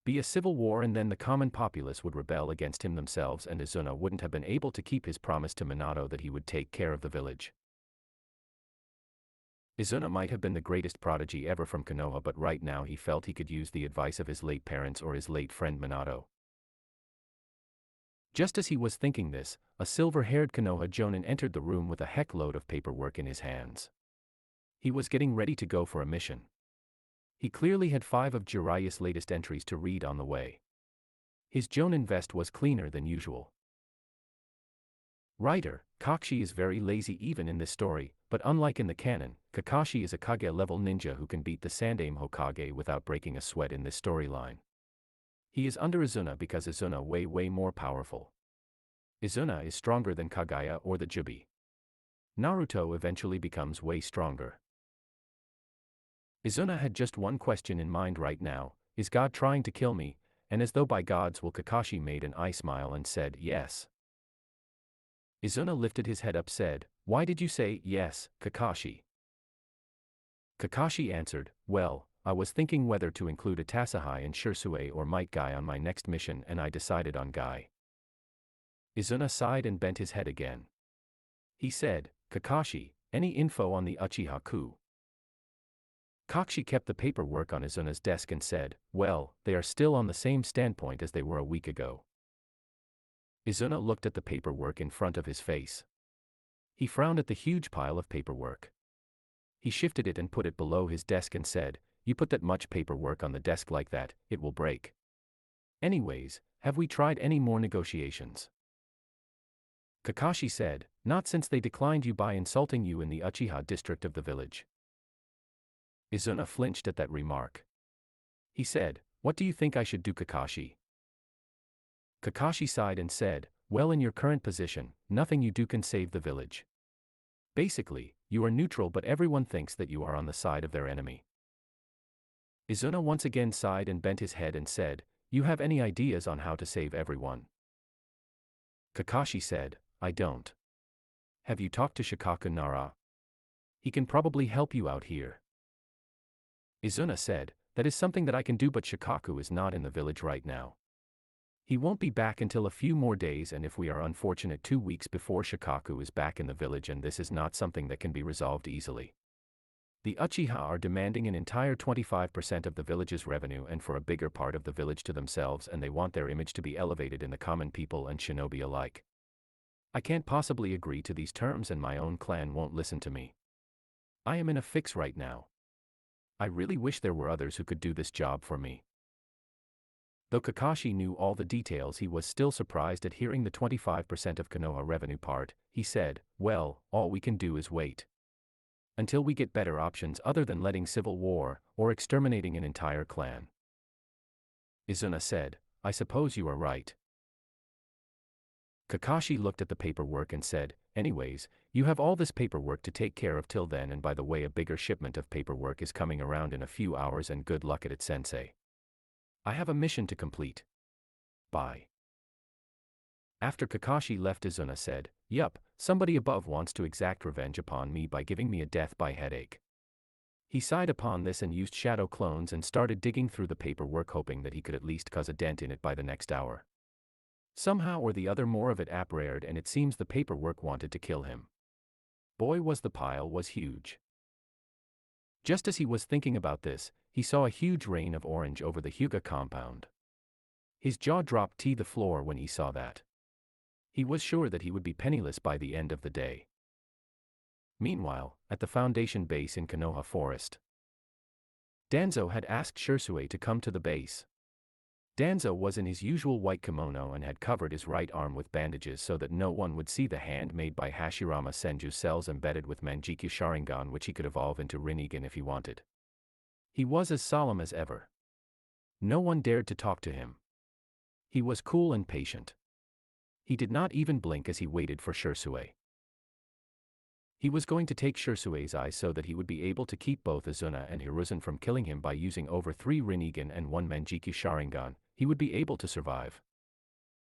be a civil war, and then the common populace would rebel against him themselves, and Izuna wouldn't have been able to keep his promise to Minato that he would take care of the village. Izuna might have been the greatest prodigy ever from Konoha, but right now he felt he could use the advice of his late parents or his late friend Minato. Just as he was thinking this, a silver-haired Konoha Jonin entered the room with a heckload of paperwork in his hands. He was getting ready to go for a mission. He clearly had 5 of Jiraiya's latest entries to read on the way. His Jonin vest was cleaner than usual. Writer, Kakashi is very lazy even in this story, but unlike in the canon, Kakashi is a Kage-level ninja who can beat the Sandaime Hokage without breaking a sweat in this storyline. He is under Izuna because Izuna way more powerful. Izuna is stronger than Kaguya or the Jubi. Naruto eventually becomes way stronger. Izuna had just one question in mind right now: is God trying to kill me? And as though by God's will, Kakashi made an eye smile and said yes. Izuna lifted his head up, said, "Why did you say yes, Kakashi?" Kakashi answered, "Well, I was thinking whether to include Atasahai and Shursue or Might Guy on my next mission, and I decided on Guy." Izuna sighed and bent his head again. He said, "Kakashi, any info on the Uchiha coup?" Kakashi kept the paperwork on Izuna's desk and said, "Well, they are still on the same standpoint as they were a week ago." Izuna looked at the paperwork in front of his face. He frowned at the huge pile of paperwork. He shifted it and put it below his desk and said, "You put that much paperwork on the desk like that, it will break. Anyways, have we tried any more negotiations?" Kakashi said, "Not since they declined you by insulting you in the Uchiha district of the village." Izuna flinched at that remark. He said, "What do you think I should do, Kakashi?" Kakashi sighed and said, "Well, in your current position, nothing you do can save the village. Basically, you are neutral, but everyone thinks that you are on the side of their enemy." Izuna once again sighed and bent his head and said, "You have any ideas on how to save everyone?" Kakashi said, "I don't. Have you talked to Shikaku Nara? He can probably help you out here." Izuna said, "That is something that I can do, but Shikaku is not in the village right now. He won't be back until a few more days, and if we are unfortunate, 2 weeks before Shikaku is back in the village, and this is not something that can be resolved easily. The Uchiha are demanding an entire 25% of the village's revenue and for a bigger part of the village to themselves, and they want their image to be elevated in the common people and shinobi alike. I can't possibly agree to these terms, and my own clan won't listen to me. I am in a fix right now. I really wish there were others who could do this job for me." Though Kakashi knew all the details, he was still surprised at hearing the 25% of Konoha revenue part. He said, well, all we can do is wait until we get better options other than letting civil war, or exterminating an entire clan. Izuna said, I suppose you are right. Kakashi looked at the paperwork and said, anyways, you have all this paperwork to take care of till then, and by the way, a bigger shipment of paperwork is coming around in a few hours, and good luck at it, sensei. I have a mission to complete. Bye. After Kakashi left, Izuna said, yup, somebody above wants to exact revenge upon me by giving me a death by headache. He sighed upon this and used shadow clones and started digging through the paperwork, hoping that he could at least cause a dent in it by the next hour. Somehow or the other more of it appeared, and it seems the paperwork wanted to kill him. Boy, was the pile was huge. Just as he was thinking about this, he saw a huge rain of orange over the Hyuga compound. His jaw dropped to the floor when he saw that. He was sure that he would be penniless by the end of the day. Meanwhile, at the Foundation base in Konoha Forest, Danzo had asked Shisui to come to the base. Danzo was in his usual white kimono and had covered his right arm with bandages so that no one would see the hand made by Hashirama Senju cells embedded with Manjiki Sharingan, which he could evolve into Rinnegan if he wanted. He was as solemn as ever. No one dared to talk to him. He was cool and patient. He did not even blink as he waited for Shisui. He was going to take Shisui's eyes so that he would be able to keep both Izuna and Hiruzen from killing him by using over 3 Rinnegan and 1 Manjiki Sharingan. He would be able to survive.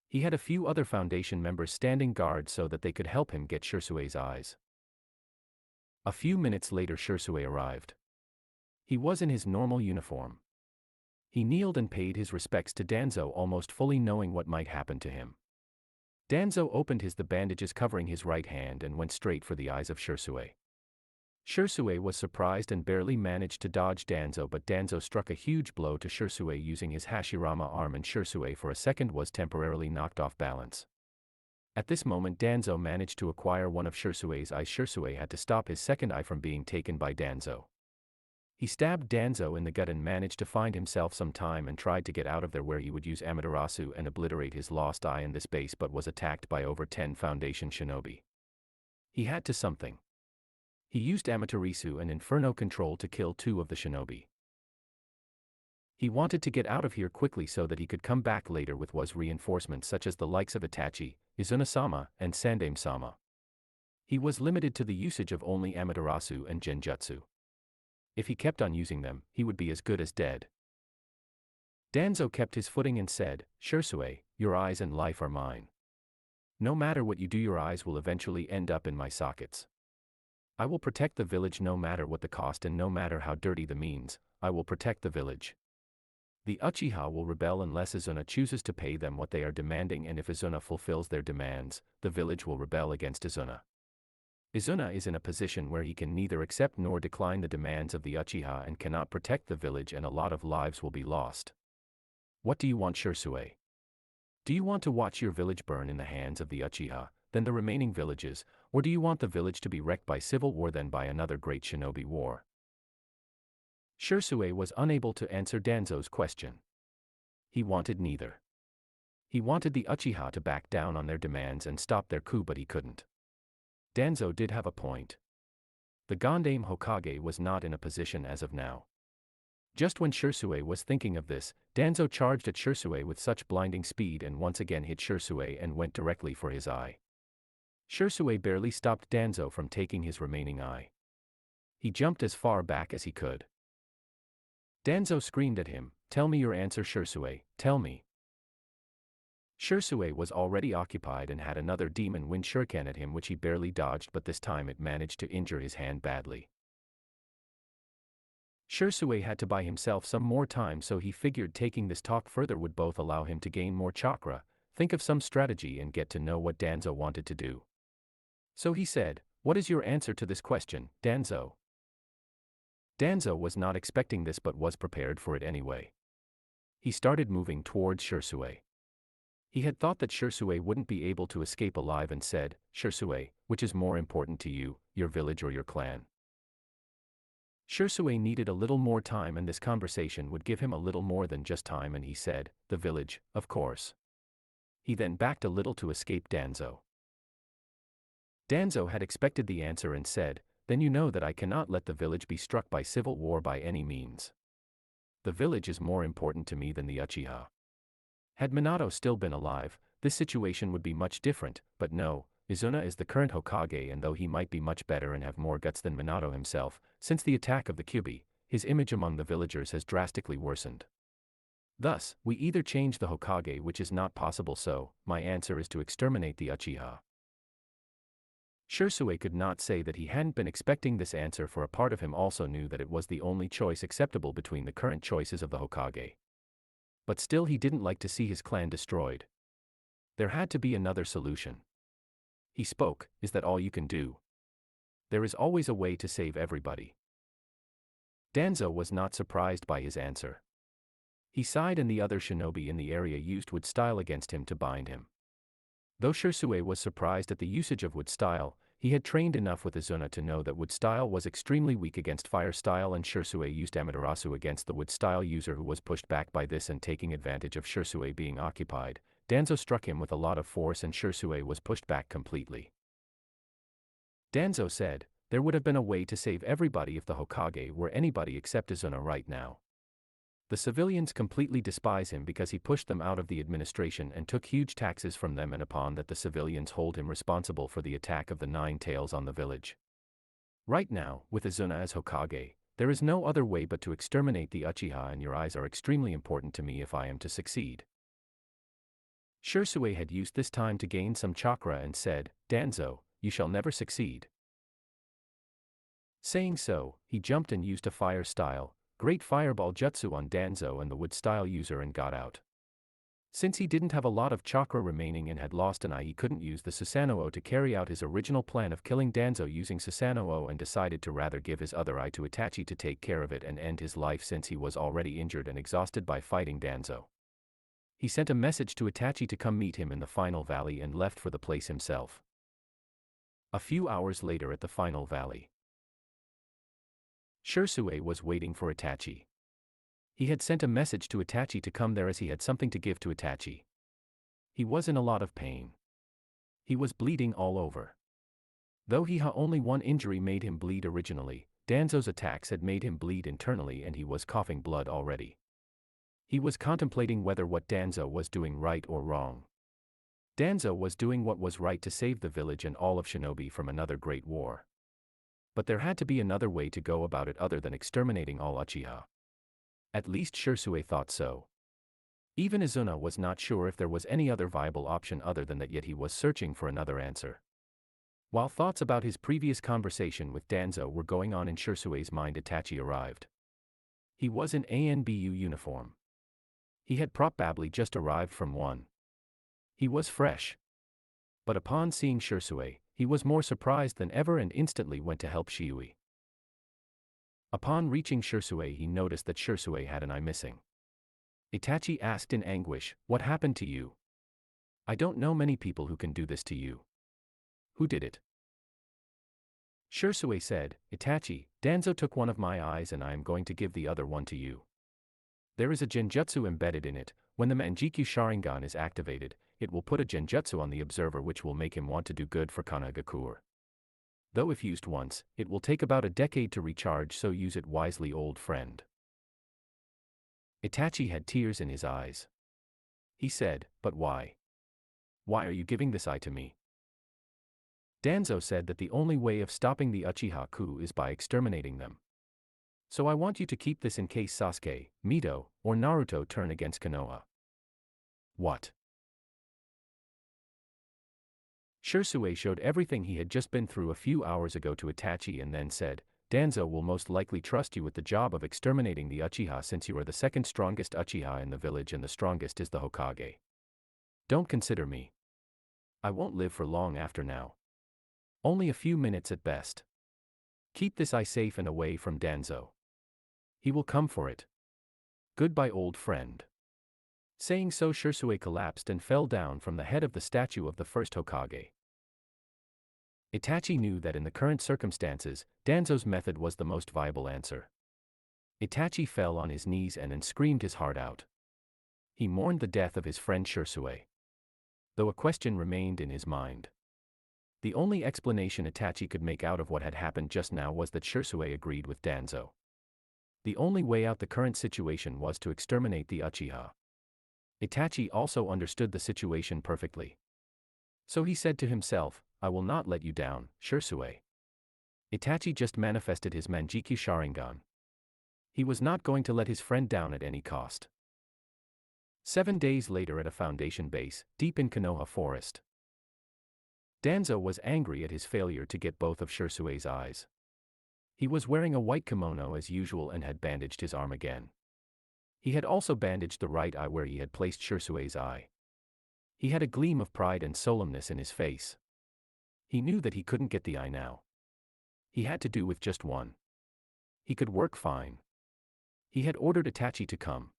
He had a few other Foundation members standing guard so that they could help him get Shisui's eyes. A few minutes later, Shisui arrived. He was in his normal uniform. He kneeled and paid his respects to Danzo, almost fully knowing what might happen to him. Danzo opened the bandages covering his right hand and went straight for the eyes of Shisui. Shisui was surprised and barely managed to dodge Danzo, but Danzo struck a huge blow to Shisui using his Hashirama arm, and Shisui for a second was temporarily knocked off balance. At this moment, Danzo managed to acquire one of Shisui's eyes. Shisui had to stop his second eye from being taken by Danzo. He stabbed Danzo in the gut and managed to find himself some time and tried to get out of there, where he would use Amaterasu and obliterate his lost eye in this base, but was attacked by over 10 Foundation shinobi. He had to something. He used Amaterasu and Inferno Control to kill 2 of the shinobi. He wanted to get out of here quickly so that he could come back later with reinforcements such as the likes of Itachi, Izuna-sama, and Sandaime-sama. He was limited to the usage of only Amaterasu and Genjutsu. If he kept on using them, he would be as good as dead. Danzo kept his footing and said, Shisui, your eyes and life are mine. No matter what you do, your eyes will eventually end up in my sockets. I will protect the village no matter what the cost, and no matter how dirty the means, I will protect the village. The Uchiha will rebel unless Izuna chooses to pay them what they are demanding, and if Izuna fulfills their demands, the village will rebel against Izuna. Izuna is in a position where he can neither accept nor decline the demands of the Uchiha and cannot protect the village, and a lot of lives will be lost. What do you want, Shisui? Do you want to watch your village burn in the hands of the Uchiha, then the remaining villages, or do you want the village to be wrecked by civil war, then by another great shinobi war? Shisui was unable to answer Danzo's question. He wanted neither. He wanted the Uchiha to back down on their demands and stop their coup, but he couldn't. Danzo did have a point. The Gondame Hokage was not in a position as of now. Just when Shisui was thinking of this, Danzo charged at Shisui with such blinding speed and once again hit Shisui and went directly for his eye. Shisui barely stopped Danzo from taking his remaining eye. He jumped as far back as he could. Danzo screamed at him, "Tell me your answer, Shisui, tell me." Shisui was already occupied and had another demon wind shuriken at him, which he barely dodged, but this time it managed to injure his hand badly. Shisui had to buy himself some more time, so he figured taking this talk further would both allow him to gain more chakra, think of some strategy, and get to know what Danzo wanted to do. So he said, "What is your answer to this question, Danzo?" Danzo was not expecting this but was prepared for it anyway. He started moving towards Shisui. He had thought that Shisui wouldn't be able to escape alive and said, "Shisui, which is more important to you, your village or your clan?" Shisui needed a little more time, and this conversation would give him a little more than just time, and he said, "The village, of course." He then backed a little to escape Danzo. Danzo had expected the answer and said, "Then you know that I cannot let the village be struck by civil war by any means. The village is more important to me than the Uchiha." Had Minato still been alive, this situation would be much different, but no, Izuna is the current Hokage, and though he might be much better and have more guts than Minato himself, since the attack of the Kyuubi, his image among the villagers has drastically worsened. Thus, we either change the Hokage, which is not possible, so my answer is to exterminate the Uchiha. Shisui could not say that he hadn't been expecting this answer, for a part of him also knew that it was the only choice acceptable between the current choices of the Hokage. But still, he didn't like to see his clan destroyed. There had to be another solution. He spoke, "Is that all you can do? There is always a way to save everybody." Danzo was not surprised by his answer. He sighed, and the other shinobi in the area used wood style against him to bind him. Though Shisui was surprised at the usage of wood style, he had trained enough with Izuna to know that wood style was extremely weak against fire style, and Shisui used Amaterasu against the wood style user, who was pushed back by this, and taking advantage of Shisui being occupied, Danzo struck him with a lot of force and Shisui was pushed back completely. Danzo said, "There would have been a way to save everybody if the Hokage were anybody except Izuna right now. The civilians completely despise him because he pushed them out of the administration and took huge taxes from them, and upon that the civilians hold him responsible for the attack of the 9 tails on the village. Right now, with Izuna as Hokage, there is no other way but to exterminate the Uchiha, and your eyes are extremely important to me if I am to succeed." Shisui had used this time to gain some chakra and said, "Danzo, you shall never succeed." Saying so, he jumped and used a fire style, great fireball jutsu on Danzo and the wood style user and got out. Since he didn't have a lot of chakra remaining and had lost an eye, he couldn't use the Susanoo to carry out his original plan of killing Danzo using Susanoo, and decided to rather give his other eye to Itachi to take care of it and end his life, since he was already injured and exhausted by fighting Danzo. He sent a message to Itachi to come meet him in the final valley and left for the place himself. A few hours later at the final valley, Shisui was waiting for Itachi. He had sent a message to Itachi to come there as he had something to give to Itachi. He was in a lot of pain. He was bleeding all over. Though he had only one injury made him bleed originally, Danzo's attacks had made him bleed internally and he was coughing blood already. He was contemplating whether what Danzo was doing right or wrong. Danzo was doing what was right to save the village and all of Shinobi from another great war. But there had to be another way to go about it other than exterminating all Uchiha. At least Shisui thought so. Even Izuna was not sure if there was any other viable option other than that, yet he was searching for another answer. While thoughts about his previous conversation with Danzo were going on in Shisui's mind, Itachi arrived. He was in ANBU uniform. He had probably just arrived from one. He was fresh. But upon seeing Shisui, he was more surprised than ever and instantly went to help Shiui. Upon reaching Shisui, he noticed that Shisui had an eye missing. Itachi asked in anguish, "What happened to you? I don't know many people who can do this to you. Who did it?" Shisui said, "Itachi, Danzo took one of my eyes and I am going to give the other one to you. There is a genjutsu embedded in it. When the Manjikyu Sharingan is activated, it will put a genjutsu on the observer which will make him want to do good for Konohagakure. Though if used once, it will take about a decade to recharge, so use it wisely, old friend." Itachi had tears in his eyes. He said, "But why? Why are you giving this eye to me?" Danzo said that the only way of stopping the Uchiha coup is by exterminating them. "So I want you to keep this in case Sasuke, Mito, or Naruto turn against Konoha." "What?" Shisui showed everything he had just been through a few hours ago to Itachi and then said, "Danzo will most likely trust you with the job of exterminating the Uchiha, since you are the second strongest Uchiha in the village and the strongest is the Hokage. Don't consider me. I won't live for long after now. Only a few minutes at best. Keep this eye safe and away from Danzo. He will come for it. Goodbye, old friend." Saying so, Shisui collapsed and fell down from the head of the statue of the first Hokage. Itachi knew that in the current circumstances, Danzo's method was the most viable answer. Itachi fell on his knees and screamed his heart out. He mourned the death of his friend Sasuke. Though a question remained in his mind. The only explanation Itachi could make out of what had happened just now was that Sasuke agreed with Danzo. The only way out the current situation was to exterminate the Uchiha. Itachi also understood the situation perfectly. So he said to himself, I will not let you down, Sasuke. Itachi just manifested his Manjiki Sharingan. He was not going to let his friend down at any cost. 7 days later at a foundation base, deep in Konoha Forest. Danzo was angry at his failure to get both of Sasuke's eyes. He was wearing a white kimono as usual and had bandaged his arm again. He had also bandaged the right eye where he had placed Sasuke's eye. He had a gleam of pride and solemnness in his face. He knew that he couldn't get the eye now. He had to do with just one. He could work fine. He had ordered Itachi to come.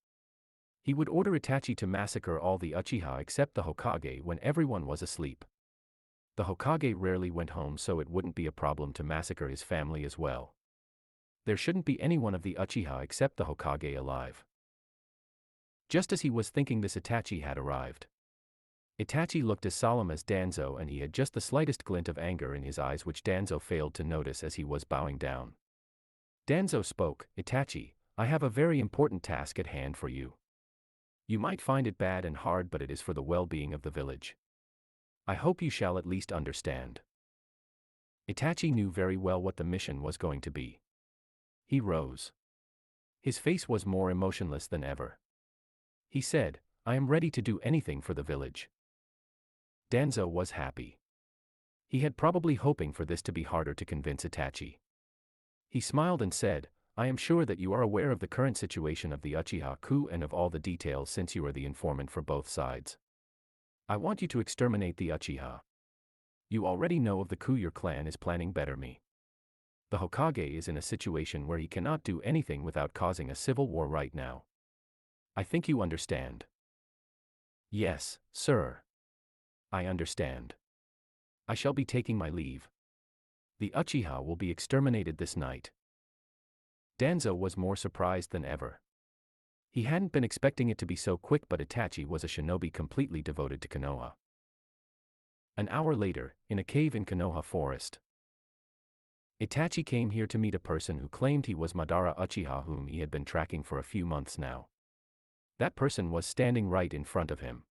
He would order Itachi to massacre all the Uchiha except the Hokage when everyone was asleep. The Hokage rarely went home, so it wouldn't be a problem to massacre his family as well. There shouldn't be anyone of the Uchiha except the Hokage alive. Just as he was thinking this, Itachi had arrived. Itachi looked as solemn as Danzo and he had just the slightest glint of anger in his eyes which Danzo failed to notice as he was bowing down. Danzo spoke, Itachi, I have a very important task at hand for you. You might find it bad and hard, but it is for the well-being of the village. I hope you shall at least understand. Itachi knew very well what the mission was going to be. He rose. His face was more emotionless than ever. He said, I am ready to do anything for the village. Danzo was happy. He had probably hoping for this to be harder to convince Itachi. He smiled and said, I am sure that you are aware of the current situation of the Uchiha coup and of all the details since you are the informant for both sides. I want you to exterminate the Uchiha. You already know of the coup your clan is planning. Better me. The Hokage is in a situation where he cannot do anything without causing a civil war right now. I think you understand. Yes, sir. I understand. I shall be taking my leave. The Uchiha will be exterminated this night. Danzo was more surprised than ever. He hadn't been expecting it to be so quick, but Itachi was a shinobi completely devoted to Konoha. An hour later, in a cave in Konoha Forest. Itachi came here to meet a person who claimed he was Madara Uchiha, whom he had been tracking for a few months now. That person was standing right in front of him.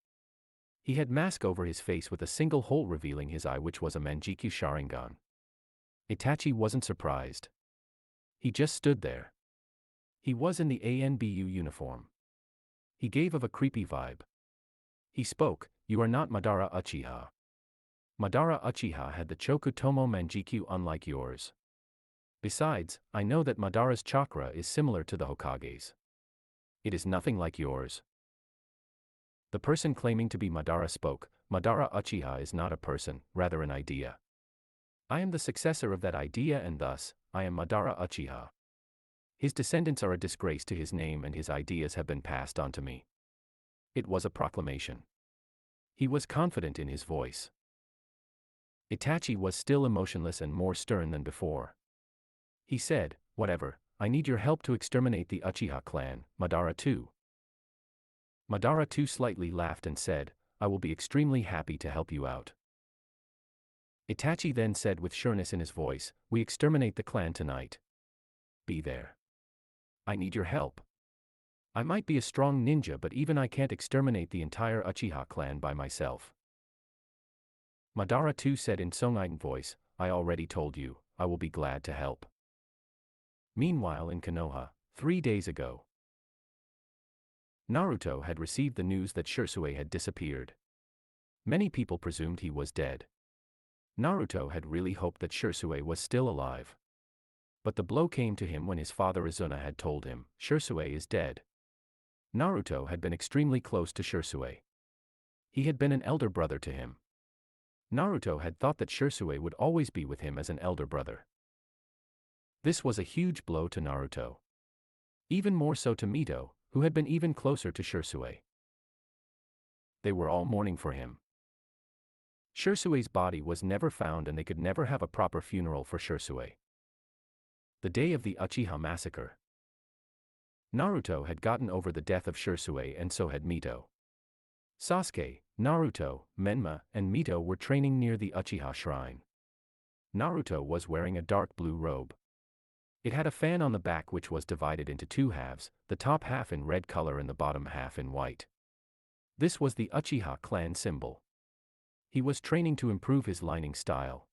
He had mask over his face with a single hole revealing his eye, which was a Manjiki Sharingan. Itachi wasn't surprised. He just stood there. He was in the ANBU uniform. He gave of a creepy vibe. He spoke, you are not Madara Uchiha. Madara Uchiha had the Chokutomo Manjikyu unlike yours. Besides, I know that Madara's chakra is similar to the Hokage's. It is nothing like yours. The person claiming to be Madara spoke, Madara Uchiha is not a person, rather an idea. I am the successor of that idea and thus, I am Madara Uchiha. His descendants are a disgrace to his name and his ideas have been passed on to me. It was a proclamation. He was confident in his voice. Itachi was still emotionless and more stern than before. He said, whatever, I need your help to exterminate the Uchiha clan, Madara too. Madara too slightly laughed and said, I will be extremely happy to help you out. Itachi then said with sureness in his voice, we exterminate the clan tonight. Be there. I need your help. I might be a strong ninja, but even I can't exterminate the entire Uchiha clan by myself. Madara too said in Songaiden voice, I already told you, I will be glad to help. Meanwhile in Konoha, 3 days ago. Naruto had received the news that Sasuke had disappeared. Many people presumed he was dead. Naruto had really hoped that Sasuke was still alive. But the blow came to him when his father Izuna had told him, Sasuke is dead. Naruto had been extremely close to Sasuke. He had been an elder brother to him. Naruto had thought that Sasuke would always be with him as an elder brother. This was a huge blow to Naruto. Even more so to Mito, who had been even closer to Sasuke. They were all mourning for him. Shirsue's body was never found and they could never have a proper funeral for Shirsue. The day of the Uchiha massacre. Naruto had gotten over the death of Shirsue and so had Mito. Sasuke, Naruto, Menma, and Mito were training near the Uchiha shrine. Naruto was wearing a dark blue robe. It had a fan on the back which was divided into two halves, the top half in red color and the bottom half in white. This was the Uchiha clan symbol. He was training to improve his lining style.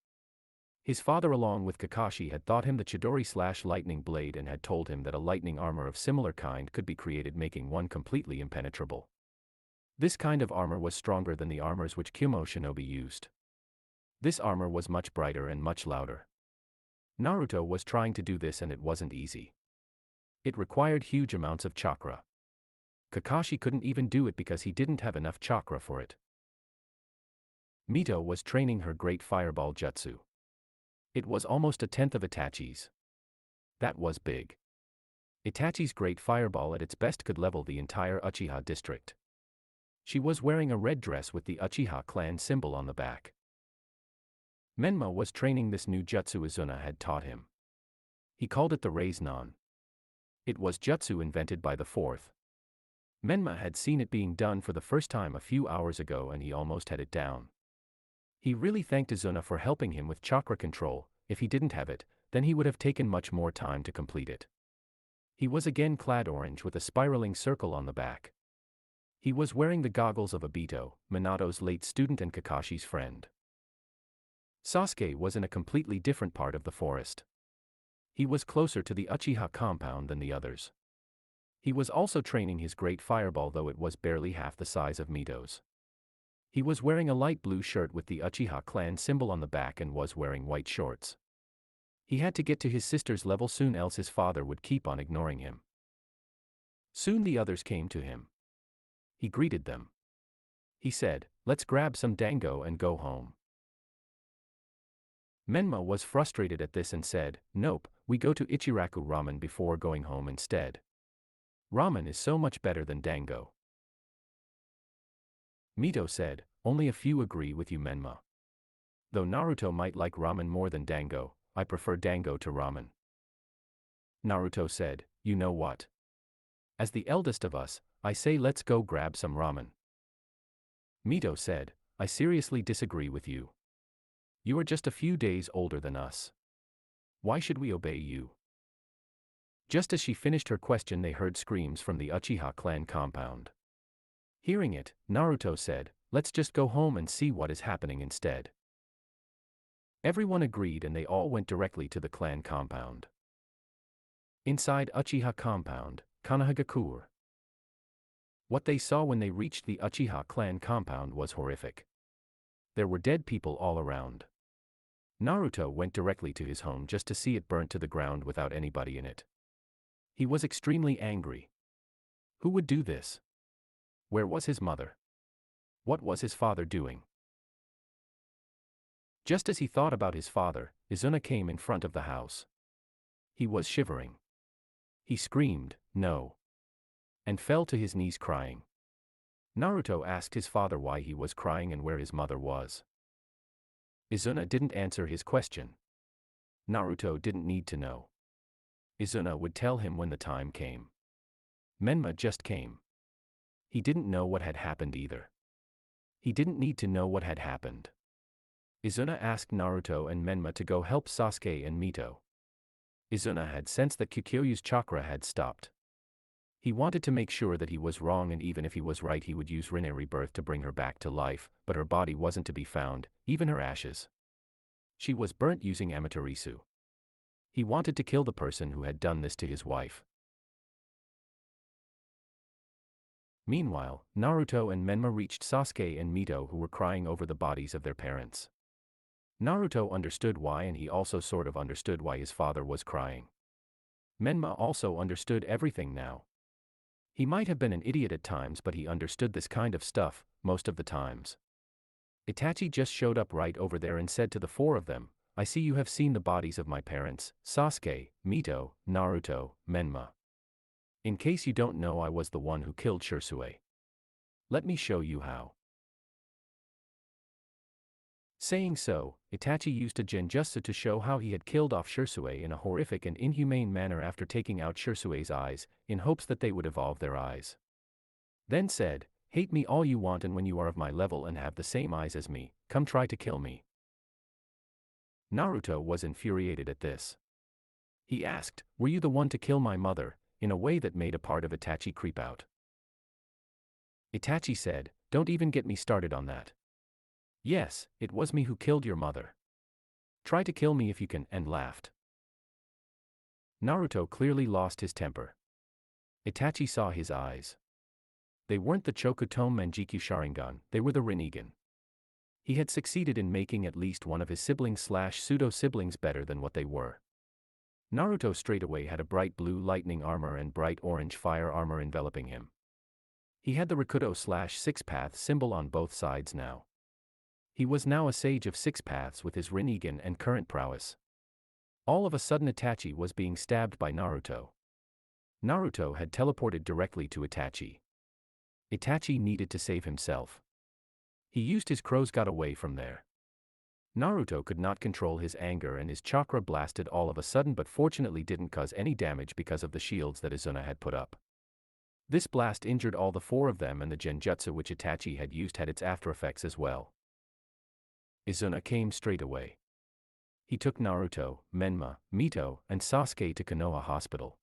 His father along with Kakashi had taught him the Chidori/lightning blade and had told him that a lightning armor of similar kind could be created, making one completely impenetrable. This kind of armor was stronger than the armors which Kyumo shinobi used. This armor was much brighter and much louder. Naruto was trying to do this and it wasn't easy. It required huge amounts of chakra. Kakashi couldn't even do it because he didn't have enough chakra for it. Mito was training her great fireball jutsu. It was almost a tenth of Itachi's. That was big. Itachi's great fireball at its best could level the entire Uchiha district. She was wearing a red dress with the Uchiha clan symbol on the back. Menma was training this new jutsu Izuna had taught him. He called it the Raise-Non. It was jutsu invented by the fourth. Menma had seen it being done for the first time a few hours ago and he almost had it down. He really thanked Izuna for helping him with chakra control. If he didn't have it, then he would have taken much more time to complete it. He was again clad orange with a spiraling circle on the back. He was wearing the goggles of Obito, Minato's late student and Kakashi's friend. Sasuke was in a completely different part of the forest. He was closer to the Uchiha compound than the others. He was also training his great fireball, though it was barely half the size of Mito's. He was wearing a light blue shirt with the Uchiha clan symbol on the back and was wearing white shorts. He had to get to his sister's level soon, else his father would keep on ignoring him. Soon the others came to him. He greeted them. He said, "Let's grab some dango and go home." Menma was frustrated at this and said, "Nope, we go to Ichiraku ramen before going home instead. Ramen is so much better than dango." Mito said, "Only a few agree with you, Menma. Though Naruto might like ramen more than dango, I prefer dango to ramen." Naruto said, "You know what? As the eldest of us, I say let's go grab some ramen." Mito said, "I seriously disagree with you. You are just a few days older than us. Why should we obey you?" Just as she finished her question, they heard screams from the Uchiha clan compound. Hearing it, Naruto said, "Let's just go home and see what is happening instead." Everyone agreed and they all went directly to the clan compound. Inside Uchiha compound, Konohagakure. What they saw when they reached the Uchiha clan compound was horrific. There were dead people all around. Naruto went directly to his home just to see it burnt to the ground without anybody in it. He was extremely angry. Who would do this? Where was his mother? What was his father doing? Just as he thought about his father, Izuna came in front of the house. He was shivering. He screamed, "No!" and fell to his knees crying. Naruto asked his father why he was crying and where his mother was. Izuna didn't answer his question. Naruto didn't need to know. Izuna would tell him when the time came. Menma just came. He didn't know what had happened either. He didn't need to know what had happened. Izuna asked Naruto and Menma to go help Sasuke and Mito. Izuna had sensed that Kikyoyu's chakra had stopped. He wanted to make sure that he was wrong, and even if he was right he would use Rinne rebirth to bring her back to life, but her body wasn't to be found, even her ashes. She was burnt using Amaterasu. He wanted to kill the person who had done this to his wife. Meanwhile, Naruto and Menma reached Sasuke and Mito, who were crying over the bodies of their parents. Naruto understood why, and he also sort of understood why his father was crying. Menma also understood everything now. He might have been an idiot at times, but he understood this kind of stuff, most of the times. Itachi just showed up right over there and said to the four of them, "I see you have seen the bodies of my parents, Sasuke, Mito, Naruto, Menma. In case you don't know, I was the one who killed Shirsue. Let me show you how." Saying so, Itachi used a genjutsu to show how he had killed off Shisui in a horrific and inhumane manner after taking out Shisui's eyes, in hopes that they would evolve their eyes. Then said, "Hate me all you want, and when you are of my level and have the same eyes as me, come try to kill me." Naruto was infuriated at this. He asked, "Were you the one to kill my mother?" in a way that made a part of Itachi creep out. Itachi said, "Don't even get me started on that. Yes, it was me who killed your mother. Try to kill me if you can," and laughed. Naruto clearly lost his temper. Itachi saw his eyes. They weren't the Chokutome Manjikyu Sharingan, they were the Rinnegan. He had succeeded in making at least one of his siblings/pseudo-siblings better than what they were. Naruto straightaway had a bright blue lightning armor and bright orange fire armor enveloping him. He had the Rakuto/Six Paths symbol on both sides now. He was now a sage of six paths with his Rinnegan and current prowess. All of a sudden Itachi was being stabbed by Naruto. Naruto had teleported directly to Itachi. Itachi needed to save himself. He used his crows got away from there. Naruto could not control his anger and his chakra blasted all of a sudden, but fortunately didn't cause any damage because of the shields that Izuna had put up. This blast injured all the four of them, and the genjutsu which Itachi had used had its after effects as well. Izuna came straight away. He took Naruto, Menma, Mito, and Sasuke to Konoha Hospital.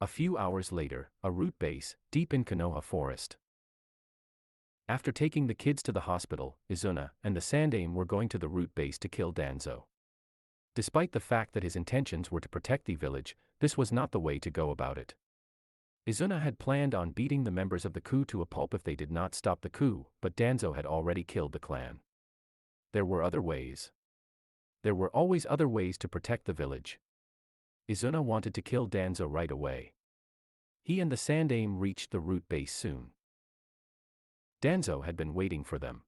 A few hours later, a root base, deep in Konoha Forest. After taking the kids to the hospital, Izuna and the Sandaime were going to the root base to kill Danzo. Despite the fact that his intentions were to protect the village, this was not the way to go about it. Izuna had planned on beating the members of the coup to a pulp if they did not stop the coup, but Danzo had already killed the clan. There were other ways. There were always other ways to protect the village. Izuna wanted to kill Danzo right away. He and the Sandaime reached the root base soon. Danzo had been waiting for them.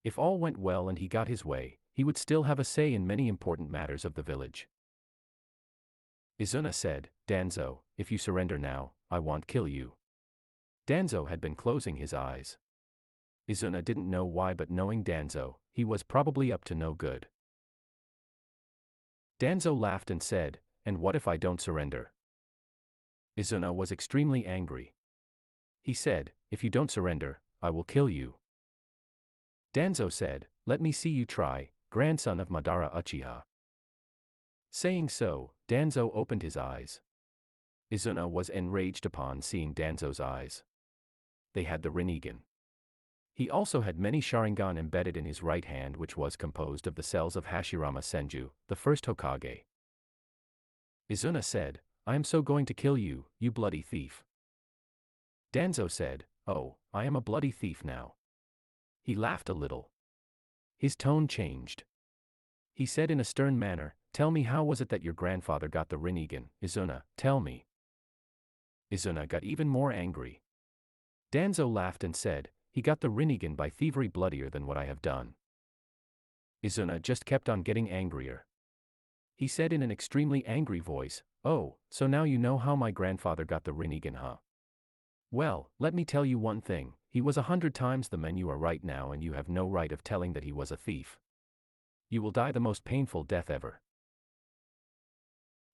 If all went well and he got his way, he would still have a say in many important matters of the village. Izuna said, "Danzo, if you surrender now, I won't kill you." Danzo had been closing his eyes. Izuna didn't know why, but knowing Danzo, he was probably up to no good. Danzo laughed and said, "And what if I don't surrender?" Izuna was extremely angry. He said, "If you don't surrender, I will kill you." Danzo said, "Let me see you try, grandson of Madara Uchiha." Saying so, Danzo opened his eyes. Izuna was enraged upon seeing Danzo's eyes. They had the Rinnegan. He also had many Sharingan embedded in his right hand, which was composed of the cells of Hashirama Senju, the first Hokage. Izuna said, "I am so going to kill you, you bloody thief." Danzo said, "Oh, I am a bloody thief now." He laughed a little. His tone changed. He said in a stern manner, "Tell me, how was it that your grandfather got the Rinnegan, Izuna, tell me." Izuna got even more angry. Danzo laughed and said, "He got the Rinnegan by thievery bloodier than what I have done." Izuna just kept on getting angrier. He said in an extremely angry voice, "Oh, so now you know how my grandfather got the Rinnegan, huh? Well, let me tell you one thing, he was 100 times the man you are right now, and you have no right of telling that he was a thief. You will die the most painful death ever."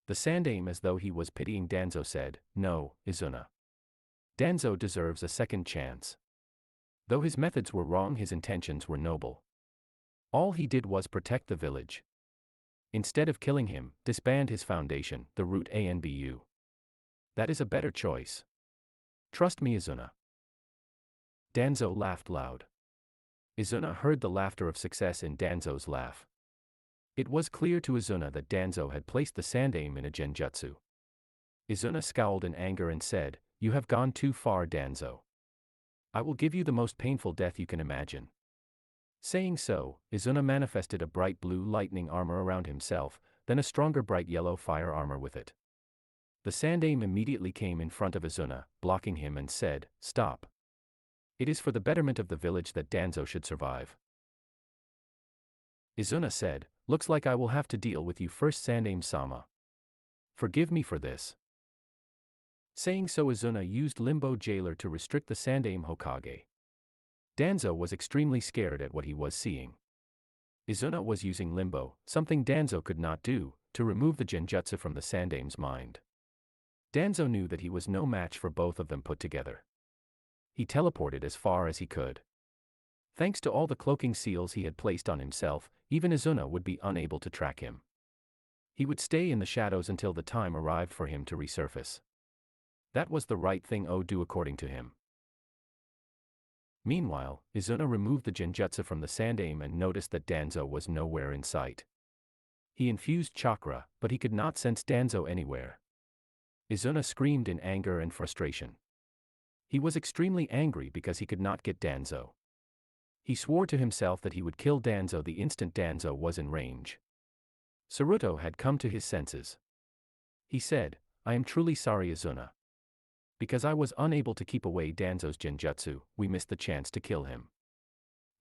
The Sandaime, as though he was pitying Danzo, said, "No, Izuna. Danzo deserves a second chance. Though his methods were wrong, his intentions were noble. All he did was protect the village. Instead of killing him, disband his foundation, the Root ANBU. That is a better choice. Trust me, Izuna." Danzo laughed loud. Izuna heard the laughter of success in Danzo's laugh. It was clear to Izuna that Danzo had placed the Sandaime in a genjutsu. Izuna scowled in anger and said, "You have gone too far, Danzo. I will give you the most painful death you can imagine." Saying so, Izuna manifested a bright blue lightning armor around himself, then a stronger bright yellow fire armor with it. The Sandaime immediately came in front of Izuna, blocking him, and said, "Stop. It is for the betterment of the village that Danzo should survive." Izuna said, "Looks like I will have to deal with you first, Sandaime-sama. Forgive me for this." Saying so, Izuna used Limbo Jailer to restrict the Sandaime Hokage. Danzo was extremely scared at what he was seeing. Izuna was using limbo, something Danzo could not do, to remove the genjutsu from the Sandame's mind. Danzo knew that he was no match for both of them put together. He teleported as far as he could. Thanks to all the cloaking seals he had placed on himself, even Izuna would be unable to track him. He would stay in the shadows until the time arrived for him to resurface. That was the right thing to do according to him. Meanwhile, Izuna removed the genjutsu from the Sandame and noticed that Danzo was nowhere in sight. He infused chakra, but he could not sense Danzo anywhere. Izuna screamed in anger and frustration. He was extremely angry because he could not get Danzo. He swore to himself that he would kill Danzo the instant Danzo was in range. Naruto had come to his senses. He said, "I am truly sorry, Izuna. Because I was unable to keep away Danzo's genjutsu, we missed the chance to kill him.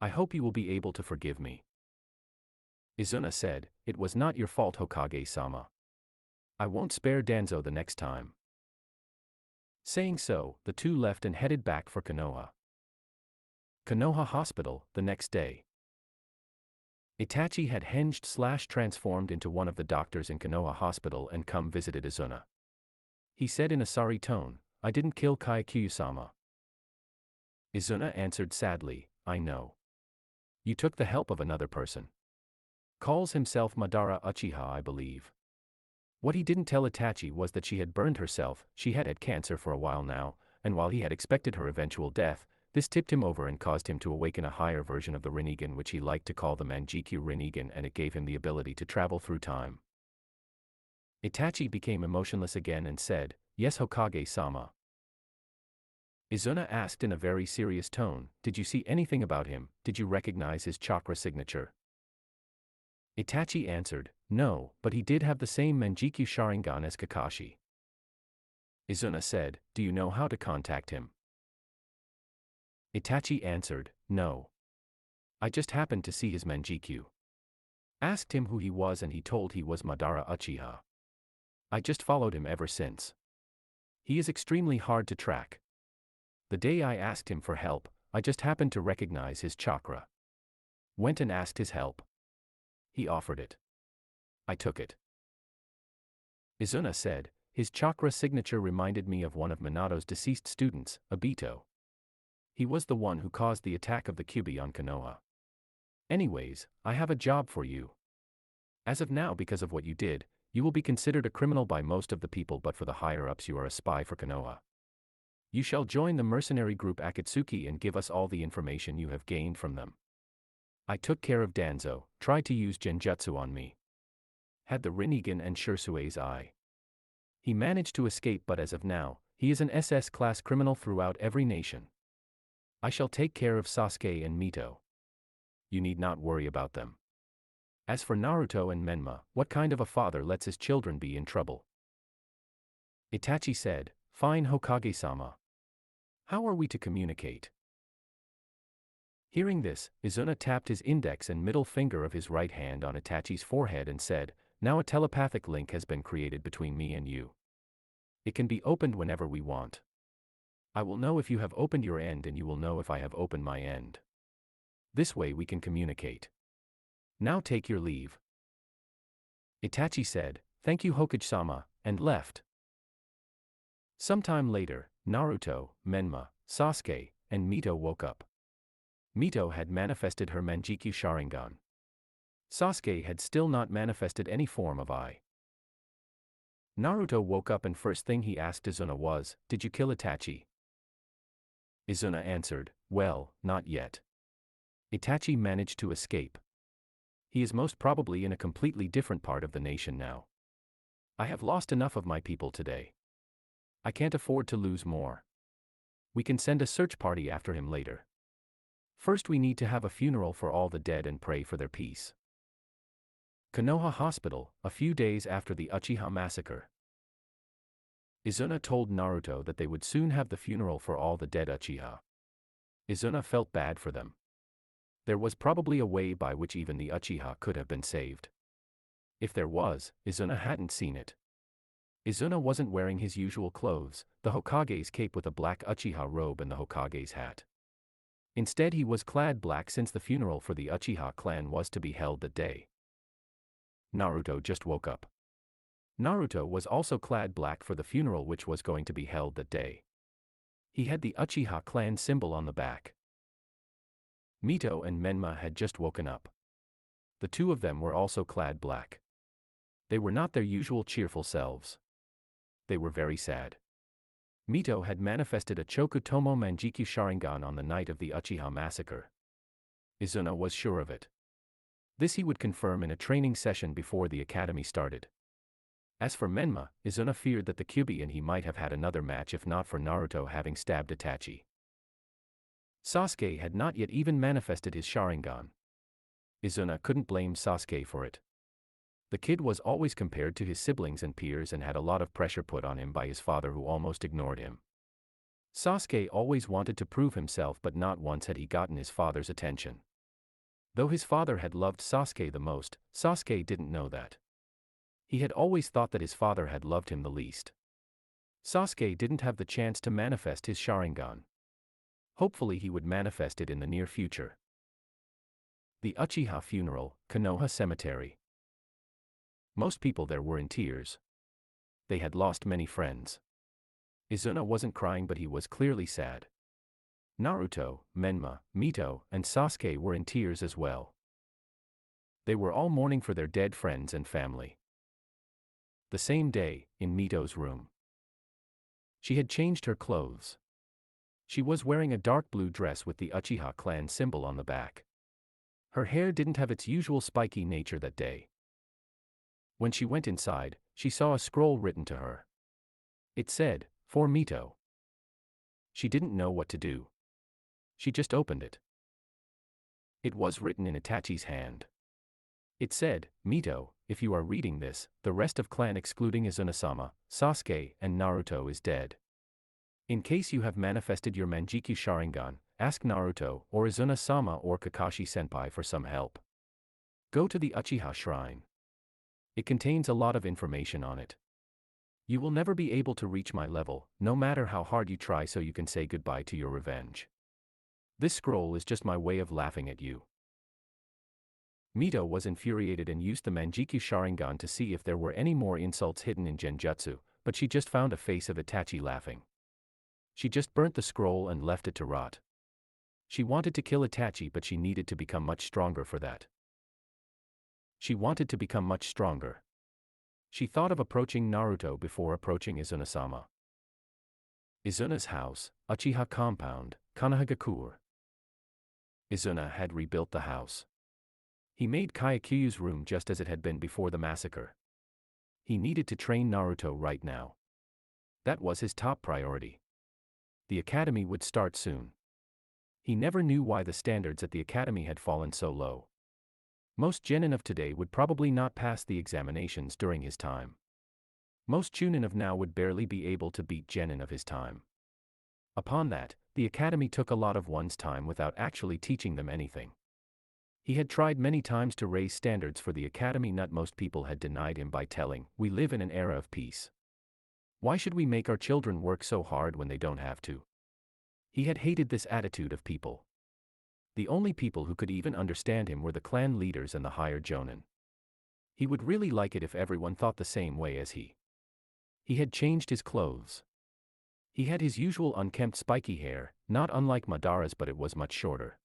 I hope you will be able to forgive me." Izuna said, "It was not your fault, Hokage-sama. I won't spare Danzo the next time." Saying so, the two left and headed back for Konoha. Konoha Hospital, the next day. Itachi had henged/transformed into one of the doctors in Konoha Hospital and come visited Izuna. He said in a sorry tone, "I didn't kill Kyakuyu-sama." Izuna answered sadly, "I know. You took the help of another person. Calls himself Madara Uchiha, I believe." What he didn't tell Itachi was that she had burned herself. She had cancer for a while now, and while he had expected her eventual death, this tipped him over and caused him to awaken a higher version of the Rinnegan, which he liked to call the Manjikyu Rinnegan, and it gave him the ability to travel through time. Itachi became emotionless again and said, "Yes, Hokage-sama." Izuna asked in a very serious tone, "Did you see anything about him? Did you recognize his chakra signature?" Itachi answered, "No, but he did have the same Manjikyu sharingan as Kakashi." Izuna said, "Do you know how to contact him?" Itachi answered, "No. I just happened to see his Manjikyu. Asked him who he was and he told he was Madara Uchiha. I just followed him ever since. He is extremely hard to track. The day I asked him for help, I just happened to recognize his chakra. Went and asked his help. He offered it. I took it." Izuna said, "His chakra signature reminded me of one of Minato's deceased students, Obito. He was the one who caused the attack of the Kyuubi on Konoha. Anyways, I have a job for you. As of now, because of what you did, you will be considered a criminal by most of the people, but for the higher-ups you are a spy for Konoha. You shall join the mercenary group Akatsuki and give us all the information you have gained from them. I took care of Danzo, tried to use genjutsu on me. Had the Rinnegan and Shursue's eye. He managed to escape, but as of now, he is an SS-class criminal throughout every nation. I shall take care of Sasuke and Mito. You need not worry about them. As for Naruto and Menma, what kind of a father lets his children be in trouble?" Itachi said, "Fine, Hokage-sama. How are we to communicate?" Hearing this, Izuna tapped his index and middle finger of his right hand on Itachi's forehead and said, "Now a telepathic link has been created between me and you. It can be opened whenever we want. I will know if you have opened your end and you will know if I have opened my end. This way we can communicate. Now take your leave." Itachi said, "Thank you, Hokage-sama," and left. Sometime later, Naruto, Menma, Sasuke, and Mito woke up. Mito had manifested her Manjikyu Sharingan. Sasuke had still not manifested any form of eye. Naruto woke up and first thing he asked Izuna was, "Did you kill Itachi?" Izuna answered, "Well, not yet. Itachi managed to escape. He is most probably in a completely different part of the nation now. I have lost enough of my people today. I can't afford to lose more. We can send a search party after him later. First we need to have a funeral for all the dead and pray for their peace." Konoha Hospital, a few days after the Uchiha massacre. Izuna told Naruto that they would soon have the funeral for all the dead Uchiha. Izuna felt bad for them. There was probably a way by which even the Uchiha could have been saved. If there was, Izuna hadn't seen it. Izuna wasn't wearing his usual clothes, the Hokage's cape with a black Uchiha robe and the Hokage's hat. Instead he was clad black since the funeral for the Uchiha clan was to be held that day. Naruto just woke up. Naruto was also clad black for the funeral which was going to be held that day. He had the Uchiha clan symbol on the back. Mito and Menma had just woken up. The two of them were also clad black. They were not their usual cheerful selves. They were very sad. Mito had manifested a Chokutomo Manjikyu Sharingan on the night of the Uchiha massacre. Izuna was sure of it. This he would confirm in a training session before the academy started. As for Menma, Izuna feared that the Kyuubi and he might have had another match if not for Naruto having stabbed Itachi. Sasuke had not yet even manifested his Sharingan. Izuna couldn't blame Sasuke for it. The kid was always compared to his siblings and peers and had a lot of pressure put on him by his father who almost ignored him. Sasuke always wanted to prove himself but not once had he gotten his father's attention. Though his father had loved Sasuke the most, Sasuke didn't know that. He had always thought that his father had loved him the least. Sasuke didn't have the chance to manifest his Sharingan. Hopefully he would manifest it in the near future. The Uchiha funeral, Konoha Cemetery. Most people there were in tears. They had lost many friends. Izuna wasn't crying but he was clearly sad. Naruto, Menma, Mito, and Sasuke were in tears as well. They were all mourning for their dead friends and family. The same day, in Mito's room. She had changed her clothes. She was wearing a dark blue dress with the Uchiha clan symbol on the back. Her hair didn't have its usual spiky nature that day. When she went inside, she saw a scroll written to her. It said, "For Mito." She didn't know what to do. She just opened it. It was written in Itachi's hand. It said, "Mito, if you are reading this, the rest of clan excluding Izuna-sama, Sasuke, and Naruto is dead. In case you have manifested your Manjikyu Sharingan, ask Naruto or Izuna-sama or Kakashi-senpai for some help. Go to the Uchiha shrine. It contains a lot of information on it. You will never be able to reach my level, no matter how hard you try, so you can say goodbye to your revenge. This scroll is just my way of laughing at you." Mito was infuriated and used the Manjikyu Sharingan to see if there were any more insults hidden in Genjutsu, but she just found a face of Itachi laughing. She just burnt the scroll and left it to rot. She wanted to kill Itachi but she needed to become much stronger for that. She wanted to become much stronger. She thought of approaching Naruto before approaching Izuna-sama. Izuna's house, Uchiha compound, Konohagakure. Izuna had rebuilt the house. He made Kayakuyu's room just as it had been before the massacre. He needed to train Naruto right now. That was his top priority. The academy would start soon. He never knew why the standards at the academy had fallen so low. Most genin of today would probably not pass the examinations during his time. Most chunin of now would barely be able to beat genin of his time. Upon that, the academy took a lot of one's time without actually teaching them anything. He had tried many times to raise standards for the academy. Not most people had denied him by telling, "We live in an era of peace. Why should we make our children work so hard when they don't have to?" He had hated this attitude of people. The only people who could even understand him were the clan leaders and the higher jonin. He would really like it if everyone thought the same way as he. He had changed his clothes. He had his usual unkempt spiky hair, not unlike Madara's, but it was much shorter.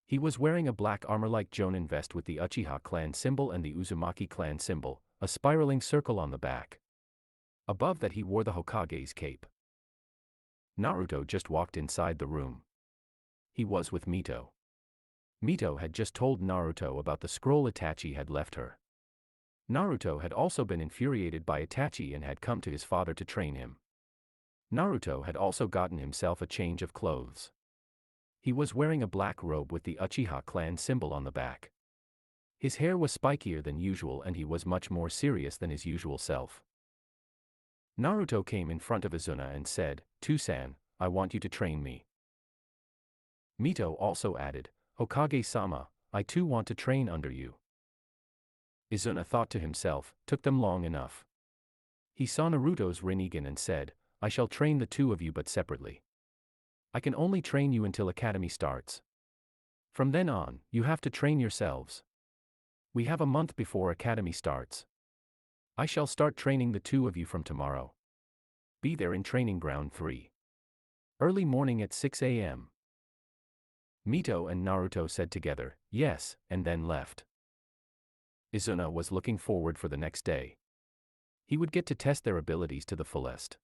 He was wearing a black armor-like jonin vest with the Uchiha clan symbol and the Uzumaki clan symbol, a spiraling circle on the back. Above that he wore the Hokage's cape. Naruto just walked inside the room. He was with Mito. Mito had just told Naruto about the scroll Itachi had left her. Naruto had also been infuriated by Itachi and had come to his father to train him. Naruto had also gotten himself a change of clothes. He was wearing a black robe with the Uchiha clan symbol on the back. His hair was spikier than usual and he was much more serious than his usual self. Naruto came in front of Izuna and said, "Tusan, I want you to train me." Mito also added, "Hokage-sama, I too want to train under you." Izuna thought to himself, took them long enough. He saw Naruto's Rinnegan and said, "I shall train the two of you but separately." I can only train you until academy starts. From then on, you have to train yourselves. We have a month before academy starts. I shall start training the two of you from tomorrow. Be there in training ground 3. Early morning at 6 a.m. Mito and Naruto said together, yes, and then left. Izuna was looking forward for the next day. He would get to test their abilities to the fullest.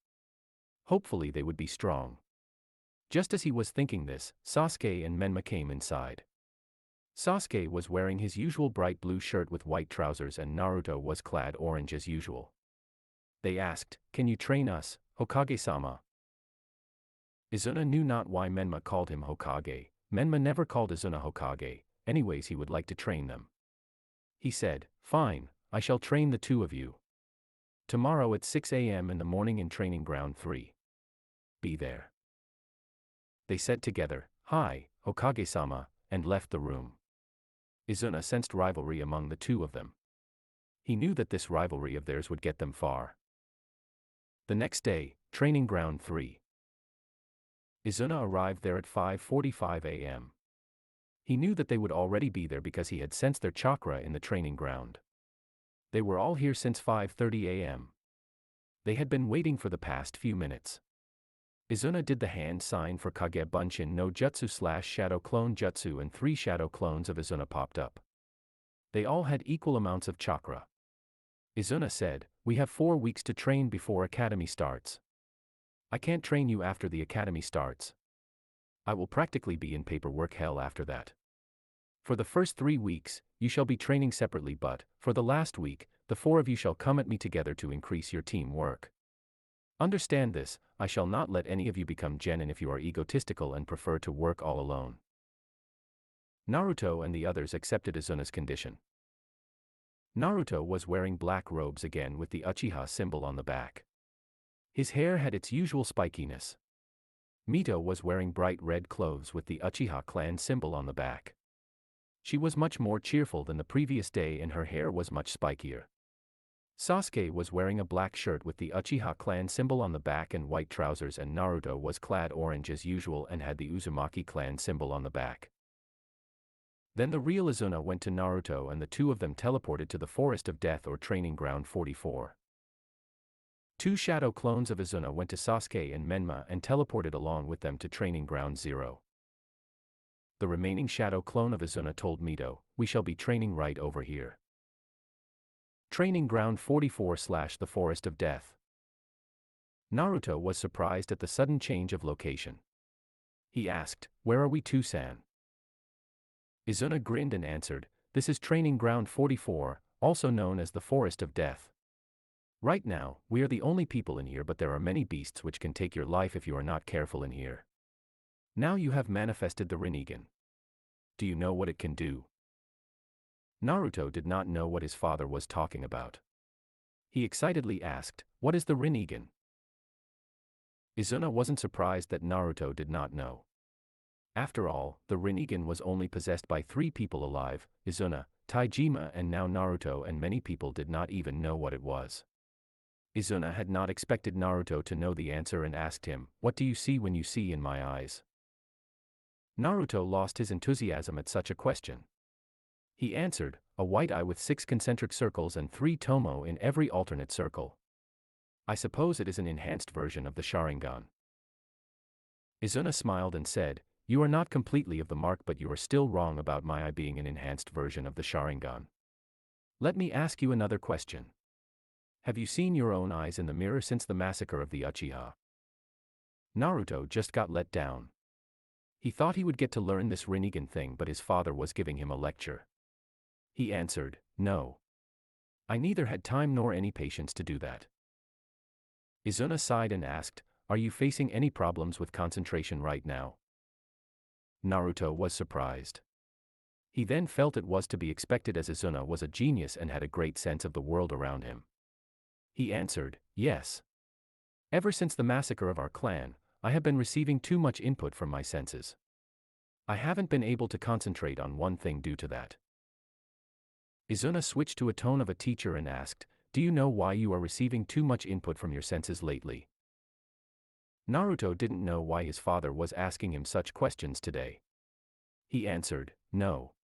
Hopefully they would be strong. Just as he was thinking this, Sasuke and Menma came inside. Sasuke was wearing his usual bright blue shirt with white trousers and Naruto was clad orange as usual. They asked, "Can you train us, Hokage-sama?" Izuna knew not why Menma called him Hokage. Menma never called Izuna Hokage, anyways he would like to train them. He said, "Fine, I shall train the two of you. Tomorrow at 6 a.m. in the morning in training ground 3. Be there." They said together, "Hi, Hokage-sama," and left the room. Izuna sensed rivalry among the two of them. He knew that this rivalry of theirs would get them far. The next day, training ground 3. Izuna arrived there at 5:45 a.m. He knew that they would already be there because he had sensed their chakra in the training ground. They were all here since 5:30 a.m. They had been waiting for the past few minutes. Izuna did the hand sign for Kage Bunshin no Jutsu / Shadow Clone Jutsu and 3 shadow clones of Izuna popped up. They all had equal amounts of chakra. Izuna said, "We have 4 weeks to train before academy starts. I can't train you after the academy starts. I will practically be in paperwork hell after that. For the first 3 weeks, you shall be training separately but, for the last week, the 4 of you shall come at me together to increase your teamwork. Understand this, I shall not let any of you become genin if you are egotistical and prefer to work all alone." Naruto and the others accepted Izuna's condition. Naruto was wearing black robes again with the Uchiha symbol on the back. His hair had its usual spikiness. Mito was wearing bright red clothes with the Uchiha clan symbol on the back. She was much more cheerful than the previous day and her hair was much spikier. Sasuke was wearing a black shirt with the Uchiha clan symbol on the back and white trousers and Naruto was clad orange as usual and had the Uzumaki clan symbol on the back. Then the real Izuna went to Naruto and the two of them teleported to the Forest of Death or Training Ground 44. 2 shadow clones of Izuna went to Sasuke and Menma and teleported along with them to Training Ground 0. The remaining shadow clone of Izuna told Mito, "We shall be training right over here. Training Ground 44 / the Forest of Death." Naruto was surprised at the sudden change of location. He asked, "Where are we to, San?" Izuna grinned and answered, "This is Training Ground 44, also known as the Forest of Death. Right now, we are the only people in here but there are many beasts which can take your life if you are not careful in here. Now you have manifested the Rinnegan. Do you know what it can do?" Naruto did not know what his father was talking about. He excitedly asked, "What is the Rinnegan?" Izuna wasn't surprised that Naruto did not know. After all, the Rinnegan was only possessed by 3 people alive, Izuna, Taijima and now Naruto and many people did not even know what it was. Izuna had not expected Naruto to know the answer and asked him, "What do you see when you see in my eyes?" Naruto lost his enthusiasm at such a question. He answered, "A white eye with 6 concentric circles and 3 tomo in every alternate circle. I suppose it is an enhanced version of the sharingan." Izuna smiled and said, "You are not completely of the mark but you are still wrong about my eye being an enhanced version of the sharingan. Let me ask you another question. Have you seen your own eyes in the mirror since the massacre of the Uchiha?" Naruto just got let down. He thought he would get to learn this Rinnegan thing but his father was giving him a lecture. He answered, "No. I neither had time nor any patience to do that." Izuna sighed and asked, "Are you facing any problems with concentration right now?" Naruto was surprised. He then felt it was to be expected as Izuna was a genius and had a great sense of the world around him. He answered, "Yes. Ever since the massacre of our clan, I have been receiving too much input from my senses. I haven't been able to concentrate on one thing due to that." Izuna switched to a tone of a teacher and asked, "Do you know why you are receiving too much input from your senses lately?" Naruto didn't know why his father was asking him such questions today. He answered, "No.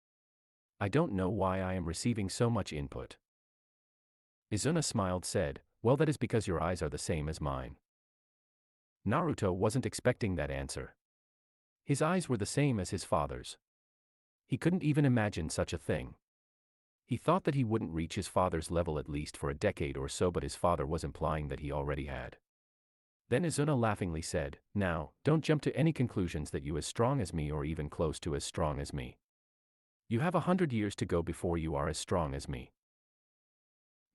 I don't know why I am receiving so much input." Izuna smiled said, "Well, that is because your eyes are the same as mine." Naruto wasn't expecting that answer. His eyes were the same as his father's. He couldn't even imagine such a thing. He thought that he wouldn't reach his father's level at least for a decade or so, but his father was implying that he already had. Then Izuna laughingly said, "Now, don't jump to any conclusions that you as strong as me or even close to as strong as me. You have 100 years to go before you are as strong as me."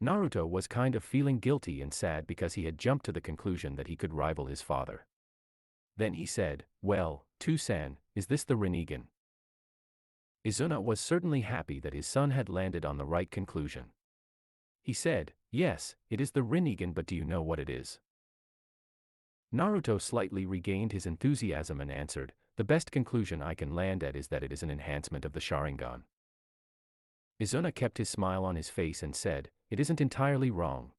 Naruto was kind of feeling guilty and sad because he had jumped to the conclusion that he could rival his father. Then he said, "Well, Two-san, is this the Rinnegan?" Izuna was certainly happy that his son had landed on the right conclusion. He said, "Yes, it is the Rinnegan, but do you know what it is?" Naruto slightly regained his enthusiasm and answered, "The best conclusion I can land at is that it is an enhancement of the sharingan." Izuna kept his smile on his face and said, "It isn't entirely wrong.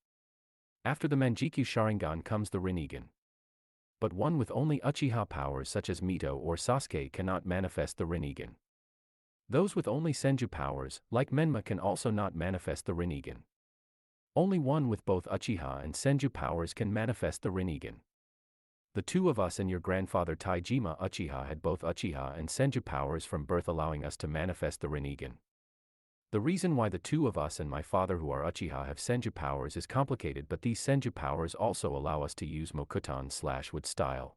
After the Manjikyu Sharingan comes the Rinnegan. But one with only Uchiha powers such as Mito or Sasuke cannot manifest the Rinnegan. Those with only Senju powers, like Menma, can also not manifest the Rinnegan. Only one with both Uchiha and Senju powers can manifest the Rinnegan. The two of us and your grandfather Taijima Uchiha had both Uchiha and Senju powers from birth, allowing us to manifest the Rinnegan. The reason why the two of us and my father who are Uchiha have Senju powers is complicated, but these Senju powers also allow us to use Mokuton/Wood style.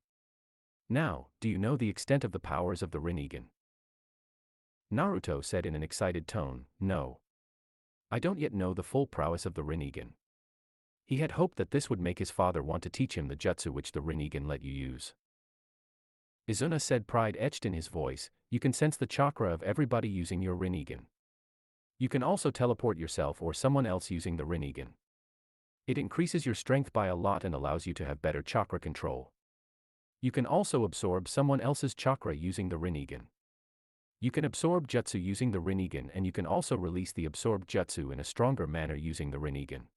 Now, do you know the extent of the powers of the Rinnegan?" Naruto said in an excited tone, "No. I don't yet know the full prowess of the Rinnegan." He had hoped that this would make his father want to teach him the jutsu which the Rinnegan let you use. Izuna said, pride etched in his voice, "You can sense the chakra of everybody using your Rinnegan. You can also teleport yourself or someone else using the Rinnegan. It increases your strength by a lot and allows you to have better chakra control. You can also absorb someone else's chakra using the Rinnegan. You can absorb jutsu using the Rinnegan, and you can also release the absorbed jutsu in a stronger manner using the Rinnegan.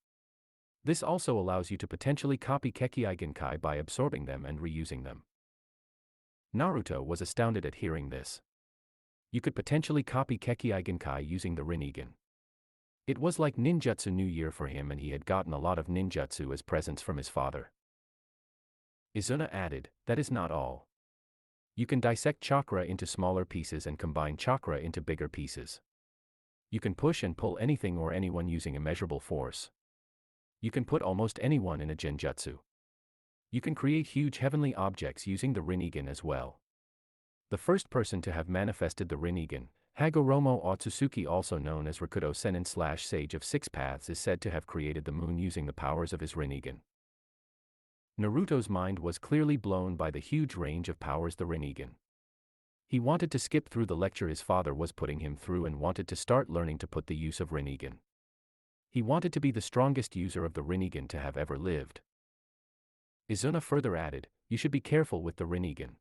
This also allows you to potentially copy Kekkei Genkai by absorbing them and reusing them." Naruto was astounded at hearing this. You could potentially copy Kekkei Genkai using the Rinnegan. It was like ninjutsu New Year for him, and he had gotten a lot of ninjutsu as presents from his father. Izuna added, "That is not all. You can dissect chakra into smaller pieces and combine chakra into bigger pieces. You can push and pull anything or anyone using immeasurable force. You can put almost anyone in a genjutsu. You can create huge heavenly objects using the Rinnegan as well." The first person to have manifested the Rinnegan, Hagoromo Otsutsuki, also known as Rakuto Sennin/Sage of Six Paths, is said to have created the moon using the powers of his Rinnegan. Naruto's mind was clearly blown by the huge range of powers the Rinnegan. He wanted to skip through the lecture his father was putting him through and wanted to start learning to put the use of Rinnegan. He wanted to be the strongest user of the Rinnegan to have ever lived. Izuna further added, "You should be careful with the Rinnegan.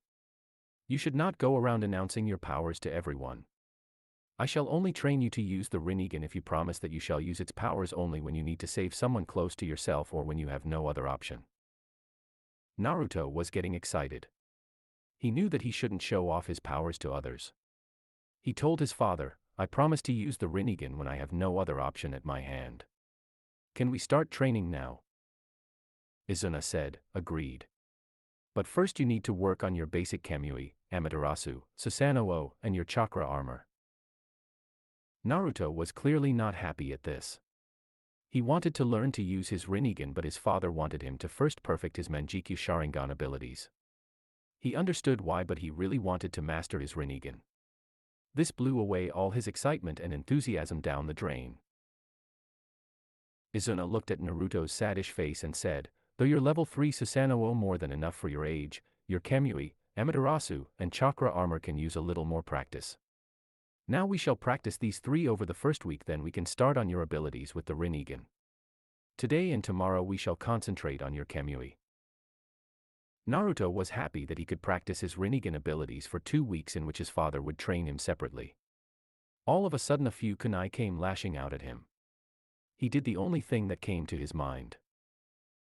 You should not go around announcing your powers to everyone. I shall only train you to use the Rinnegan if you promise that you shall use its powers only when you need to save someone close to yourself or when you have no other option." Naruto was getting excited. He knew that he shouldn't show off his powers to others. He told his father, "I promise to use the Rinnegan when I have no other option at my hand. Can we start training now?" Izuna said, "Agreed. But first you need to work on your basic Kamui, Amaterasu, Susanoo, and your chakra armor." Naruto was clearly not happy at this. He wanted to learn to use his Rinnegan, but his father wanted him to first perfect his Manjikyu Sharingan abilities. He understood why, but he really wanted to master his Rinnegan. This blew away all his excitement and enthusiasm down the drain. Izuna looked at Naruto's saddish face and said, "Though your level 3 Susanoo more than enough for your age, your Kamui, Amaterasu, and chakra armor can use a little more practice. Now we shall practice these 3 over the first week, then we can start on your abilities with the Rinnegan. Today and tomorrow we shall concentrate on your Kamui." Naruto was happy that he could practice his Rinnegan abilities for 2 weeks in which his father would train him separately. All of a sudden a few kunai came lashing out at him. He did the only thing that came to his mind.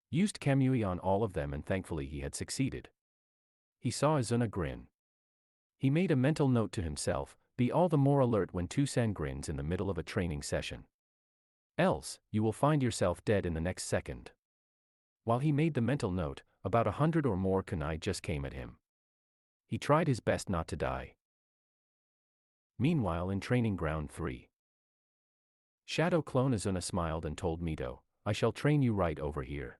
Used Kamui on all of them, and thankfully he had succeeded. He saw Izuna grin. He made a mental note to himself, be all the more alert when Tusan grins in the middle of a training session. Else, you will find yourself dead in the next second. While he made the mental note, about 100 or more kunai just came at him. He tried his best not to die. Meanwhile in Training Ground 3. Shadow Clone Izuna smiled and told Mito, I shall train you right over here.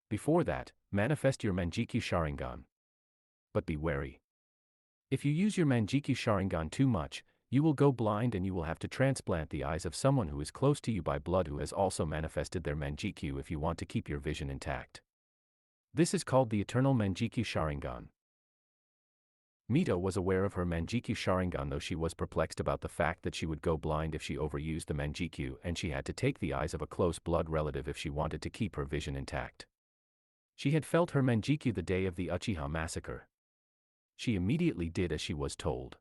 Before that, manifest your Manjiki Sharingan. But be wary. If you use your Manjiki Sharingan too much, you will go blind and you will have to transplant the eyes of someone who is close to you by blood who has also manifested their Manjiki if you want to keep your vision intact. This is called the Eternal Manjiki Sharingan. Mito was aware of her Manjiki Sharingan, though she was perplexed about the fact that she would go blind if she overused the Manjiki and she had to take the eyes of a close blood relative if she wanted to keep her vision intact. She had felt her Manjiki the day of the Uchiha massacre. She immediately did as she was told.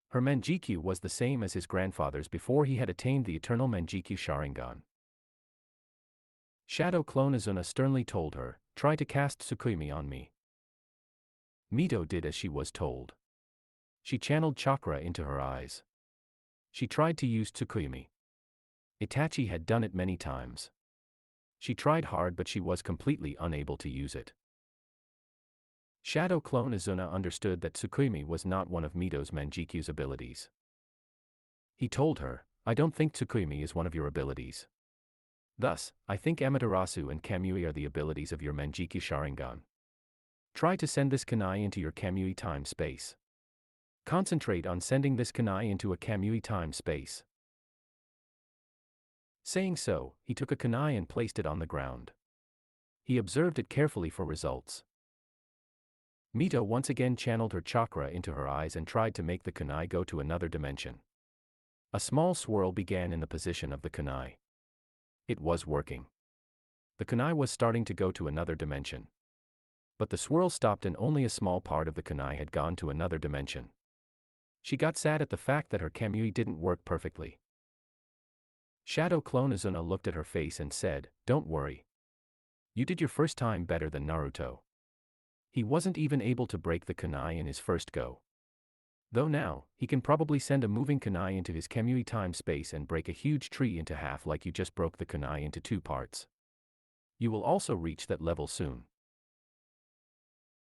Her Manjiki was the same as his grandfather's before he had attained the Eternal Manjiki Sharingan. Shadow Clone Izuna sternly told her, try to cast Tsukimi on me. Mito did as she was told. She channeled chakra into her eyes. She tried to use Tsukimi. Itachi had done it many times. She tried hard but she was completely unable to use it. Shadow Clone Izuna understood that Tsukimi was not one of Mito's Manjiku's abilities. He told her, I don't think Tsukimi is one of your abilities. Thus, I think Amaterasu and Kamui are the abilities of your Manjiki Sharingan. Try to send this kunai into your Kamui time-space. Concentrate on sending this kunai into a Kamui time-space. Saying so, he took a kunai and placed it on the ground. He observed it carefully for results. Mito once again channeled her chakra into her eyes and tried to make the kunai go to another dimension. A small swirl began in the position of the kunai. It was working. The kunai was starting to go to another dimension. But the swirl stopped and only a small part of the kunai had gone to another dimension. She got sad at the fact that her Kamui didn't work perfectly. Shadow Clone Izuna looked at her face and said, don't worry. You did your first time better than Naruto. He wasn't even able to break the kunai in his first go. Though now, he can probably send a moving kunai into his Kamui time-space and break a huge tree into half like you just broke the kunai into 2 parts. You will also reach that level soon.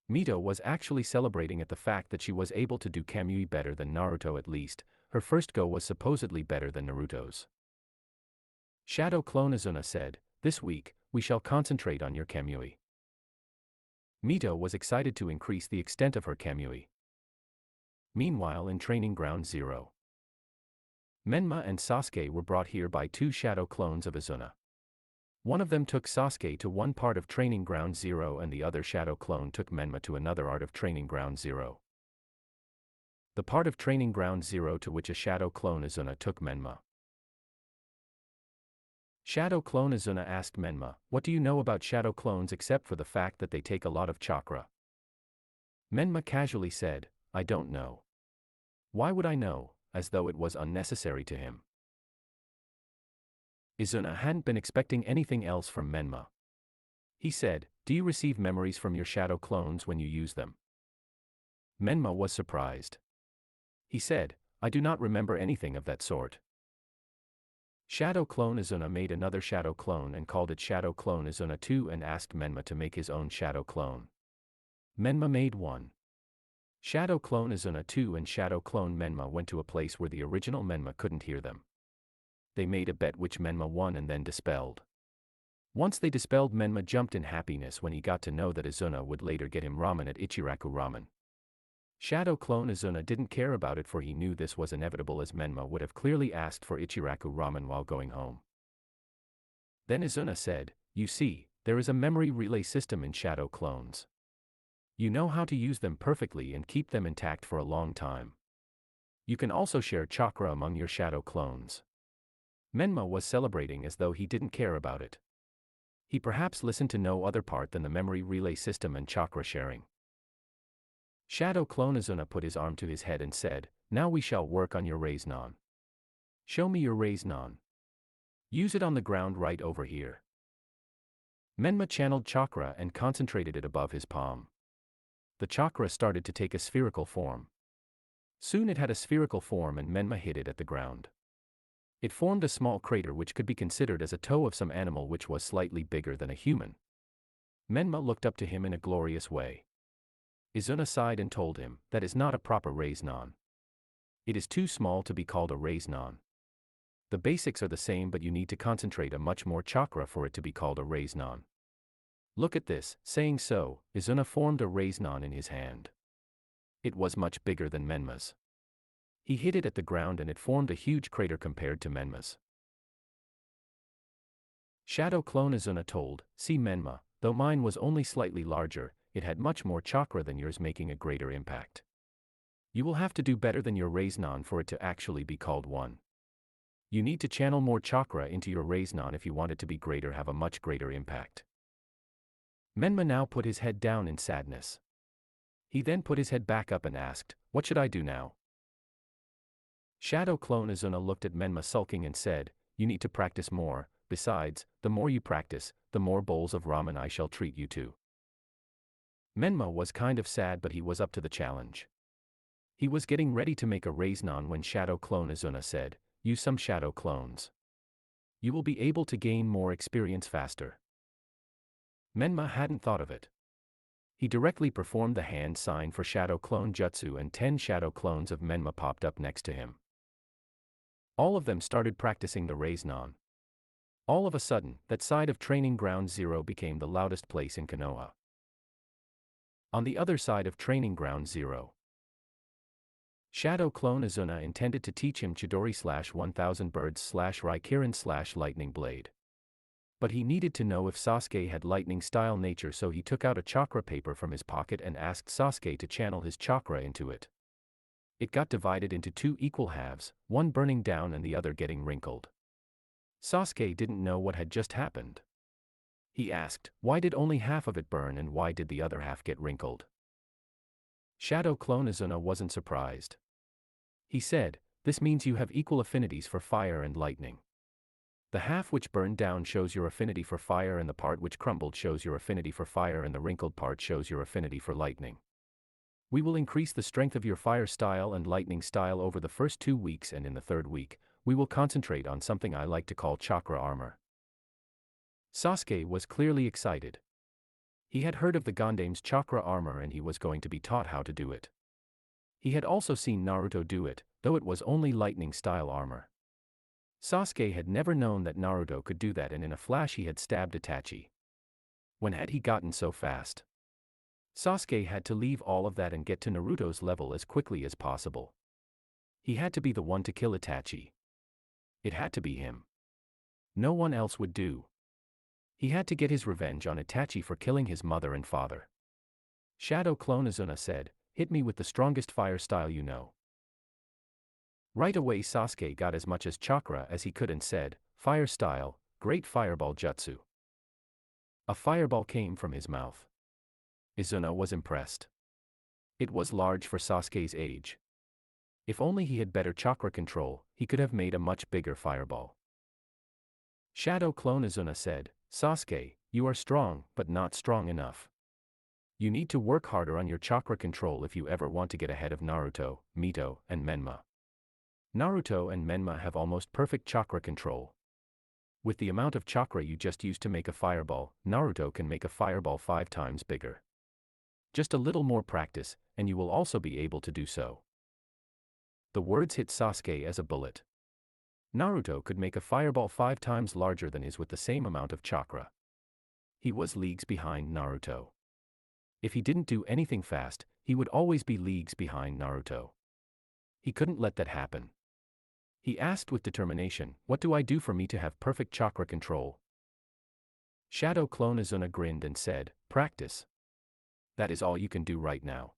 Mito was actually celebrating at the fact that she was able to do Kamui better than Naruto. At least, her first go was supposedly better than Naruto's. Shadow Clone Izuna said, this week, we shall concentrate on your Kamui. Mito was excited to increase the extent of her Kamui. Meanwhile in Training Ground 0. Menma and Sasuke were brought here by 2 shadow clones of Izuna. One of them took Sasuke to one part of Training Ground 0 and the other shadow clone took Menma to another part of Training Ground 0. The part of Training Ground 0 to which a shadow clone Izuna took Menma. Shadow Clone Izuna asked Menma, what do you know about shadow clones except for the fact that they take a lot of chakra? Menma casually said, I don't know. Why would I know, as though it was unnecessary to him. Izuna hadn't been expecting anything else from Menma. He said, do you receive memories from your shadow clones when you use them? Menma was surprised. He said, I do not remember anything of that sort. Shadow Clone Izuna made another shadow clone and called it Shadow Clone Izuna 2 and asked Menma to make his own shadow clone. Menma made one. Shadow Clone Izuna 2 and Shadow Clone Menma went to a place where the original Menma couldn't hear them. They made a bet which Menma won and then dispelled. Once they dispelled, Menma jumped in happiness when he got to know that Izuna would later get him ramen at Ichiraku Ramen. Shadow Clone Izuna didn't care about it for he knew this was inevitable as Menma would have clearly asked for Ichiraku Ramen while going home. Then Izuna said, you see, there is a memory relay system in shadow clones. You know how to use them perfectly and keep them intact for a long time. You can also share chakra among your shadow clones. Menma was celebrating as though he didn't care about it. He perhaps listened to no other part than the memory relay system and chakra sharing. Shadow Clone Izuna put his arm to his head and said, now we shall work on your Raiznan. Show me your Raiznan. Use it on the ground right over here. Menma channeled chakra and concentrated it above his palm. The chakra started to take a spherical form. Soon it had a spherical form and Menma hit it at the ground. It formed a small crater which could be considered as a toe of some animal which was slightly bigger than a human. Menma looked up to him in a glorious way. Izuna sighed and told him, that is not a proper Rinnegan. It is too small to be called a Rinnegan. The basics are the same but you need to concentrate a much more chakra for it to be called a Rinnegan. Look at this. Saying so, Izuna formed a Rinnegan in his hand. It was much bigger than Menma's. He hit it at the ground and it formed a huge crater compared to Menma's. Shadow clone Izuna told, see Menma, though mine was only slightly larger, it had much more chakra than yours, making a greater impact. You will have to do better than your Rinnegan for it to actually be called one. You need to channel more chakra into your Rinnegan if you want it to be greater, have a much greater impact. Menma now put his head down in sadness. He then put his head back up and asked, what should I do now? Shadow clone Izuna looked at Menma sulking and said, you need to practice more, besides, the more you practice, the more bowls of ramen I shall treat you to. Menma was kind of sad but he was up to the challenge. He was getting ready to make a Rinnegan when Shadow clone Izuna said, use some shadow clones. You will be able to gain more experience faster. Menma hadn't thought of it. He directly performed the hand sign for shadow clone jutsu and 10 shadow clones of Menma popped up next to him. All of them started practicing the Rinnegan. All of a sudden, that side of Training Ground Zero became the loudest place in Konoha. On the other side of Training Ground Zero, Shadow clone Izuna intended to teach him Chidori/1000 birds/Raikirin/lightning blade. But he needed to know if Sasuke had lightning-style nature, so he took out a chakra paper from his pocket and asked Sasuke to channel his chakra into it. It got divided into 2 equal halves, one burning down and the other getting wrinkled. Sasuke didn't know what had just happened. He asked, why did only half of it burn and why did the other half get wrinkled? Shadow clone Izuna wasn't surprised. He said, this means you have equal affinities for fire and lightning. The half which burned down shows your affinity for fire and the part which crumbled shows your affinity for fire and the wrinkled part shows your affinity for lightning. We will increase the strength of your fire style and lightning style over the first 2 weeks, and in the 3rd week, we will concentrate on something I like to call chakra armor. Sasuke was clearly excited. He had heard of the Gandame's chakra armor and he was going to be taught how to do it. He had also seen Naruto do it, though it was only lightning style armor. Sasuke had never known that Naruto could do that, and in a flash he had stabbed Itachi. When had he gotten so fast? Sasuke had to leave all of that and get to Naruto's level as quickly as possible. He had to be the one to kill Itachi. It had to be him. No one else would do. He had to get his revenge on Itachi for killing his mother and father. Shadow clone Izuna said, hit me with the strongest fire style you know. Right away Sasuke got as much as chakra as he could and said, fire style, great fireball jutsu. A fireball came from his mouth. Izuna was impressed. It was large for Sasuke's age. If only he had better chakra control, he could have made a much bigger fireball. Shadow clone Izuna said, Sasuke, you are strong, but not strong enough. You need to work harder on your chakra control if you ever want to get ahead of Naruto, Mito, and Menma. Naruto and Menma have almost perfect chakra control. With the amount of chakra you just used to make a fireball, Naruto can make a fireball 5 times bigger. Just a little more practice, and you will also be able to do so. The words hit Sasuke as a bullet. Naruto could make a fireball 5 times larger than his with the same amount of chakra. He was leagues behind Naruto. If he didn't do anything fast, he would always be leagues behind Naruto. He couldn't let that happen. He asked with determination, what do I do for me to have perfect chakra control? Shadow clone Izuna grinned and said, practice. That is all you can do right now.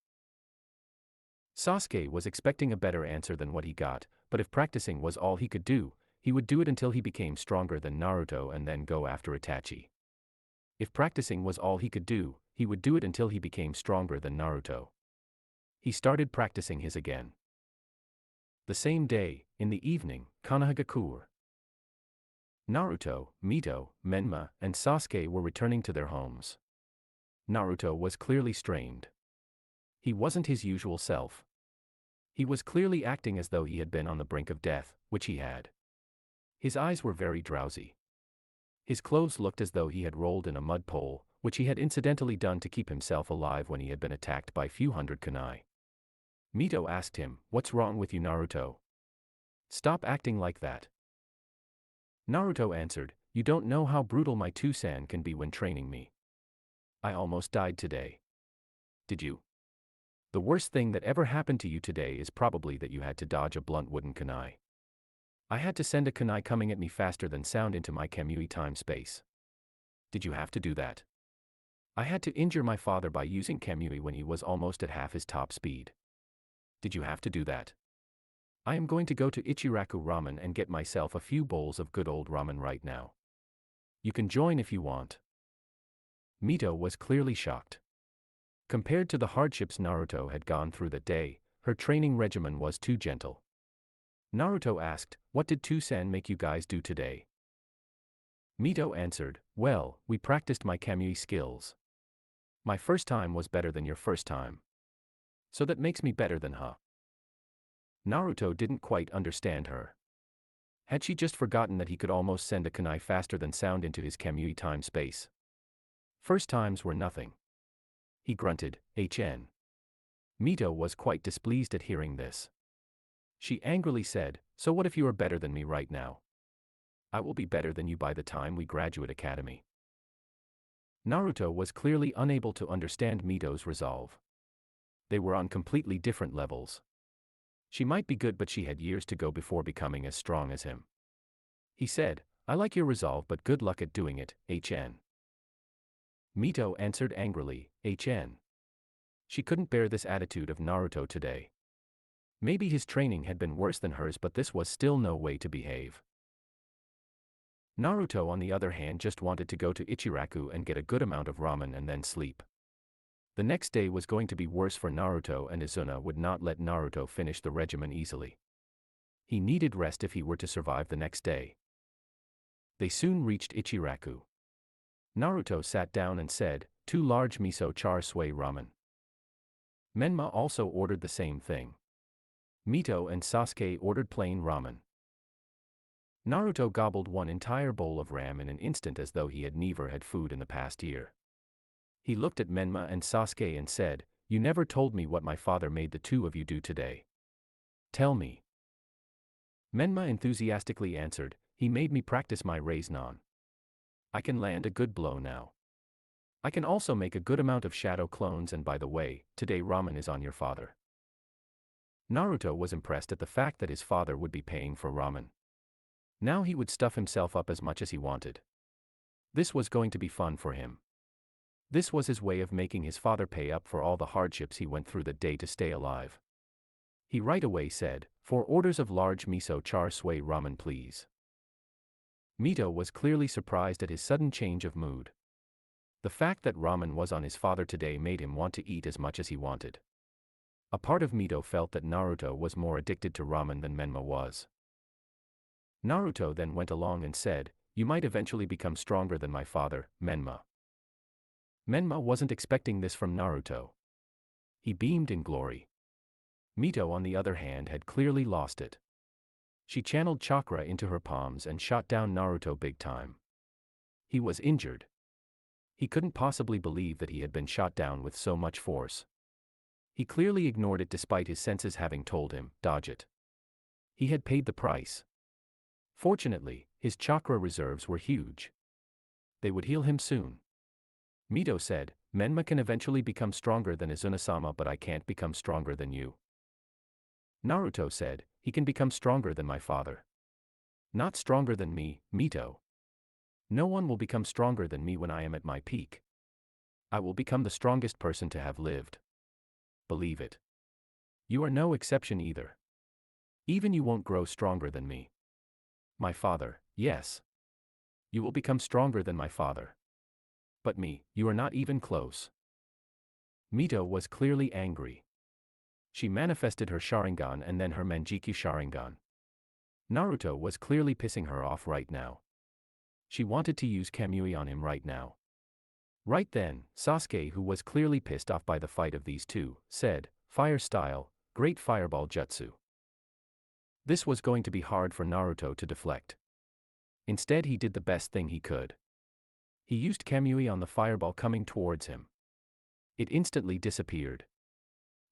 Sasuke was expecting a better answer than what he got, but if practicing was all he could do, he would do it until he became stronger than Naruto and then go after Itachi. If practicing was all he could do, he would do it until he became stronger than Naruto. He started practicing his again. The same day, in the evening, Konohagakure. Naruto, Mito, Menma, and Sasuke were returning to their homes. Naruto was clearly strained. He wasn't his usual self. He was clearly acting as though he had been on the brink of death, which he had. His eyes were very drowsy. His clothes looked as though he had rolled in a mud pole, which he had incidentally done to keep himself alive when he had been attacked by few hundred kunai. Mito asked him, "What's wrong with you, Naruto? Stop acting like that." Naruto answered, "You don't know how brutal my Tusan can be when training me. I almost died today. Did you? The worst thing that ever happened to you today is probably that you had to dodge a blunt wooden kunai. I had to send a kunai coming at me faster than sound into my Kamui time-space. Did you have to do that? I had to injure my father by using Kamui when he was almost at half his top speed. Did you have to do that? I am going to go to Ichiraku Ramen and get myself a few bowls of good old ramen right now. You can join if you want." Mito was clearly shocked. Compared to the hardships Naruto had gone through that day, her training regimen was too gentle. Naruto asked, "What did Tusan make you guys do today?" Mito answered, "Well, we practiced my Kamui skills. My first time was better than your first time. So that makes me better than her." Naruto didn't quite understand her. Had she just forgotten that he could almost send a kunai faster than sound into his Kamui time-space? First times were nothing. He grunted, "HN." Mito was quite displeased at hearing this. She angrily said, "So what if you are better than me right now? I will be better than you by the time we graduate academy." Naruto was clearly unable to understand Mito's resolve. They were on completely different levels. She might be good, but she had years to go before becoming as strong as him. He said, "I like your resolve, but good luck at doing it, HN." Mito answered angrily, "HN." She couldn't bear this attitude of Naruto today. Maybe his training had been worse than hers, but this was still no way to behave. Naruto, on the other hand, just wanted to go to Ichiraku and get a good amount of ramen and then sleep. The next day was going to be worse for Naruto, and Izuna would not let Naruto finish the regimen easily. He needed rest if he were to survive the next day. They soon reached Ichiraku. Naruto sat down and said, "2 large miso char siu ramen." Menma also ordered the same thing. Mito and Sasuke ordered plain ramen. Naruto gobbled one entire bowl of ram in an instant as though he had never had food in the past year. He looked at Menma and Sasuke and said, "You never told me what my father made the two of you do today. Tell me." Menma enthusiastically answered, "He made me practice my Rasengan. I can land a good blow now. I can also make a good amount of shadow clones, and by the way, today ramen is on your father." Naruto was impressed at the fact that his father would be paying for ramen. Now he would stuff himself up as much as he wanted. This was going to be fun for him. This was his way of making his father pay up for all the hardships he went through that day to stay alive. He right away said, "4 orders of large miso char siu ramen, please." Mito was clearly surprised at his sudden change of mood. The fact that ramen was on his father today made him want to eat as much as he wanted. A part of Mito felt that Naruto was more addicted to ramen than Menma was. Naruto then went along and said, "You might eventually become stronger than my father, Menma." Menma wasn't expecting this from Naruto. He beamed in glory. Mito, on the other hand, had clearly lost it. She channeled chakra into her palms and shot down Naruto big time. He was injured. He couldn't possibly believe that he had been shot down with so much force. He clearly ignored it despite his senses having told him, "Dodge it." He had paid the price. Fortunately, his chakra reserves were huge. They would heal him soon. Mito said, "Menma can eventually become stronger than Izuna-sama, but I can't become stronger than you." Naruto said, "He can become stronger than my father. Not stronger than me, Mito. No one will become stronger than me when I am at my peak. I will become the strongest person to have lived. Believe it. You are no exception either. Even you won't grow stronger than me. My father, yes. You will become stronger than my father. But me, you are not even close." Mito was clearly angry. She manifested her Sharingan and then her Manjiki Sharingan. Naruto was clearly pissing her off right now. She wanted to use Kamui on him right now. Right then, Sasuke, who was clearly pissed off by the fight of these two, said, "Fire style, great fireball jutsu." This was going to be hard for Naruto to deflect. Instead, he did the best thing he could. He used Kamui on the fireball coming towards him. It instantly disappeared.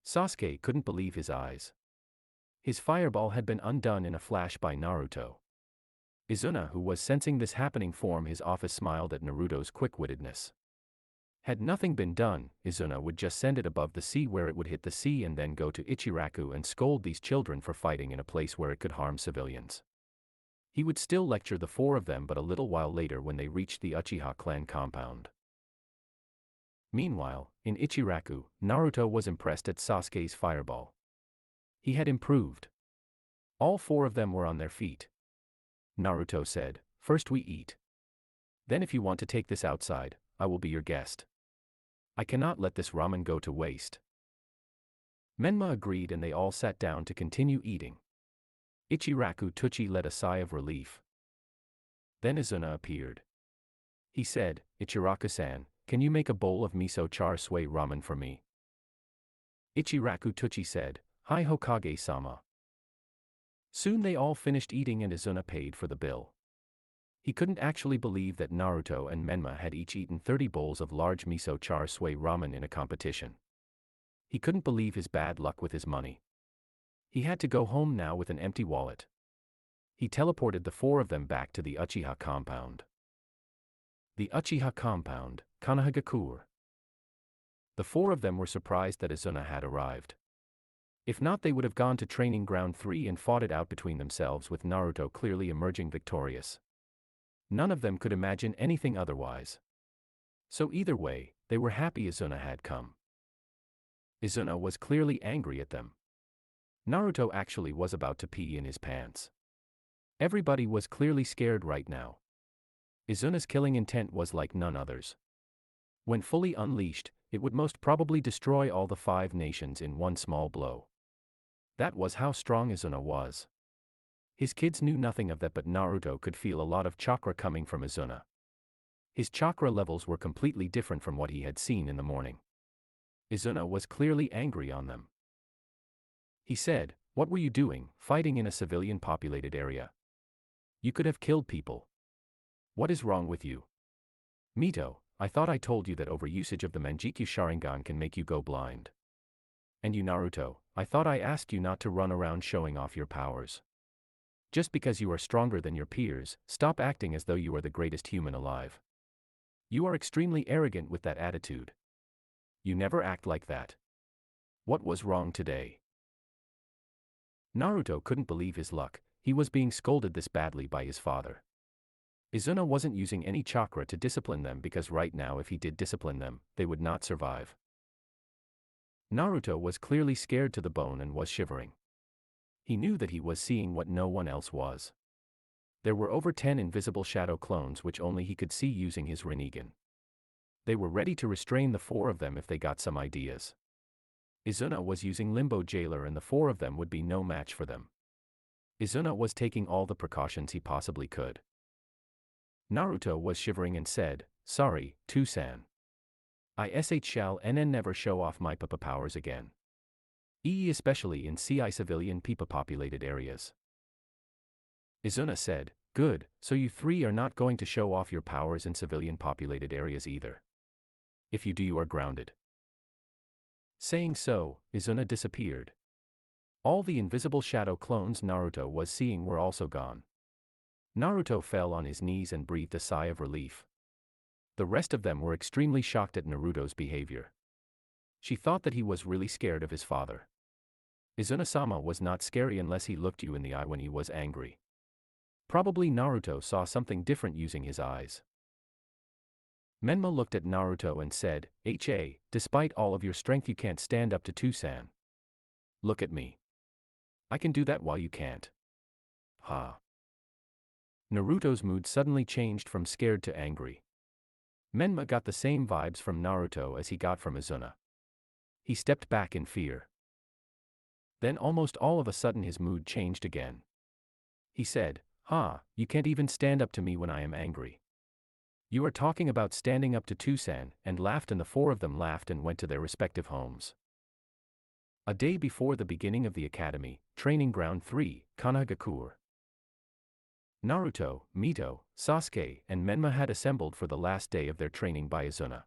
Sasuke couldn't believe his eyes. His fireball had been undone in a flash by Naruto. Izuna, who was sensing this happening from his office, smiled at Naruto's quick-wittedness. Had nothing been done, Izuna would just send it above the sea where it would hit the sea and then go to Ichiraku and scold these children for fighting in a place where it could harm civilians. He would still lecture the four of them, but a little while later when they reached the Uchiha clan compound. Meanwhile, in Ichiraku, Naruto was impressed at Sasuke's fireball. He had improved. All four of them were on their feet. Naruto said, "First we eat. Then if you want to take this outside, I will be your guest. I cannot let this ramen go to waste." Menma agreed and they all sat down to continue eating. Ichiraku Tuchi let a sigh of relief. Then Izuna appeared. He said, "Ichiraku-san, can you make a bowl of miso char siu ramen for me?" Ichiraku Tuchi said, "Hi Hokage-sama." Soon they all finished eating and Izuna paid for the bill. He couldn't actually believe that Naruto and Menma had each eaten 30 bowls of large miso char siu ramen in a competition. He couldn't believe his bad luck with his money. He had to go home now with an empty wallet. He teleported the four of them back to the Uchiha compound. The Uchiha compound, Konohagakure. The four of them were surprised that Izuna had arrived. If not, they would have gone to Training Ground 3 and fought it out between themselves, with Naruto clearly emerging victorious. None of them could imagine anything otherwise. So either way, they were happy Izuna had come. Izuna was clearly angry at them. Naruto actually was about to pee in his pants. Everybody was clearly scared right now. Izuna's killing intent was like none others. When fully unleashed, it would most probably destroy all the 5 nations in one small blow. That was how strong Izuna was. His kids knew nothing of that, but Naruto could feel a lot of chakra coming from Izuna. His chakra levels were completely different from what he had seen in the morning. Izuna was clearly angry on them. He said, "What were you doing, fighting in a civilian-populated area? You could have killed people. What is wrong with you? Mito, I thought I told you that overusage of the Manjikyu Sharingan can make you go blind. And you Naruto, I thought I asked you not to run around showing off your powers. Just because you are stronger than your peers, stop acting as though you are the greatest human alive. You are extremely arrogant with that attitude. You never act like that. What was wrong today?" Naruto couldn't believe his luck. He was being scolded this badly by his father. Izuna wasn't using any chakra to discipline them, because right now if he did discipline them, they would not survive. Naruto was clearly scared to the bone and was shivering. He knew that he was seeing what no one else was. There were over 10 invisible shadow clones which only he could see using his Rinnegan. They were ready to restrain the 4 of them if they got some ideas. Izuna was using Limbo Jailer and the 4 of them would be no match for them. Izuna was taking all the precautions he possibly could. Naruto was shivering and said, "Sorry, Two-san. I shall never show off my papa powers again. Especially in CI civilian people-populated areas." Izuna said, "Good, so you 3 are not going to show off your powers in civilian-populated areas either. If you do, you are grounded." Saying so, Izuna disappeared. All the invisible shadow clones Naruto was seeing were also gone. Naruto fell on his knees and breathed a sigh of relief. The rest of them were extremely shocked at Naruto's behavior. She thought that he was really scared of his father. Izuna-sama was not scary unless he looked you in the eye when he was angry. Probably Naruto saw something different using his eyes. Menma looked at Naruto and said, "Despite all of your strength you can't stand up to Two-san. Look at me. I can do that while you can't." Ha. Naruto's mood suddenly changed from scared to angry. Menma got the same vibes from Naruto as he got from Izuna. He stepped back in fear. Then almost all of a sudden his mood changed again. He said, "Ha, you can't even stand up to me when I am angry. You are talking about standing up to Tucson, and laughed, and the four of them laughed and went to their respective homes. A day before the beginning of the academy, Training Ground 3, Kanagakur. Naruto, Mito, Sasuke, and Menma had assembled for the last day of their training by Izuna.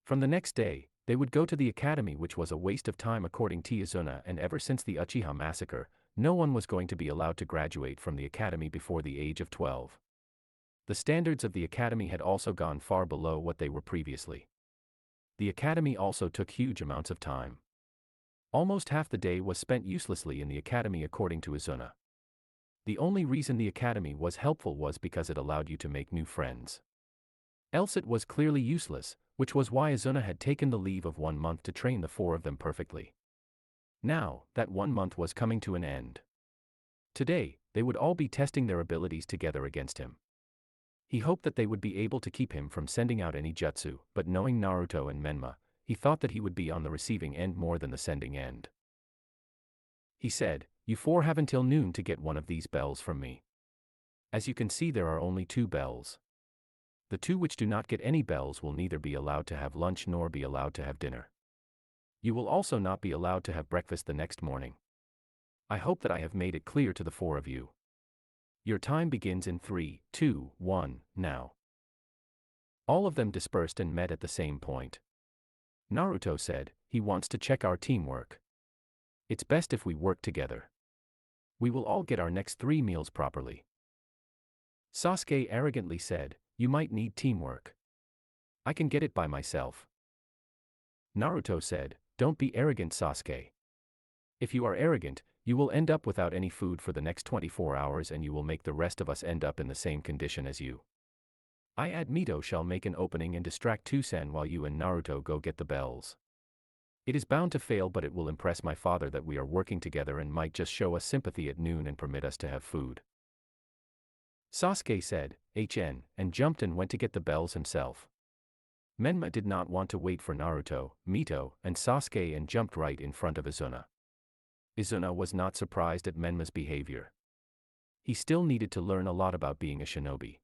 From the next day, they would go to the academy, which was a waste of time according to Izuna, and ever since the Uchiha massacre, no one was going to be allowed to graduate from the academy before the age of 12. The standards of the academy had also gone far below what they were previously. The academy also took huge amounts of time. Almost half the day was spent uselessly in the academy according to Izuna. The only reason the academy was helpful was because it allowed you to make new friends. Else it was clearly useless, which was why Izuna had taken the leave of 1 month to train the four of them perfectly. Now, that 1 month was coming to an end. Today, they would all be testing their abilities together against him. He hoped that they would be able to keep him from sending out any jutsu, but knowing Naruto and Menma, he thought that he would be on the receiving end more than the sending end. He said, "You four have until noon to get one of these bells from me. As you can see, there are only 2 bells. The 2 which do not get any bells will neither be allowed to have lunch nor be allowed to have dinner. You will also not be allowed to have breakfast the next morning. I hope that I have made it clear to the 4 of you. Your time begins in 3, 2, 1, now." All of them dispersed and met at the same point. Naruto said, "He wants to check our teamwork. It's best if we work together. We will all get our next 3 meals properly." Sasuke arrogantly said, "You might need teamwork. I can get it by myself." Naruto said, "Don't be arrogant, Sasuke. If you are arrogant, you will end up without any food for the next 24 hours, and you will make the rest of us end up in the same condition as you. Mito shall make an opening and distract Tucson while you and Naruto go get the bells. It is bound to fail, but it will impress my father that we are working together and might just show us sympathy at noon and permit us to have food." Sasuke said, "HN," and jumped and went to get the bells himself. Menma did not want to wait for Naruto, Mito, and Sasuke and jumped right in front of Izuna. Izuna was not surprised at Menma's behavior. He still needed to learn a lot about being a shinobi.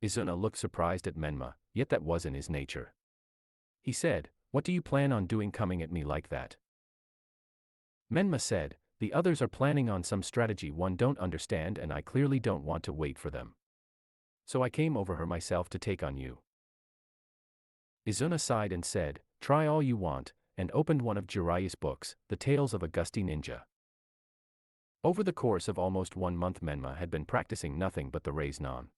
Izuna looked surprised at Menma, yet that was in his nature. He said, "What do you plan on doing coming at me like that?" Menma said, "The others are planning on some strategy one don't understand, and I clearly don't want to wait for them. So I came over here myself to take on you." Izuna sighed and said, "Try all you want," and opened one of Jiraiya's books, The Tales of a Gusty Ninja. Over the course of almost 1 month, Menma had been practicing nothing but the Rasengan.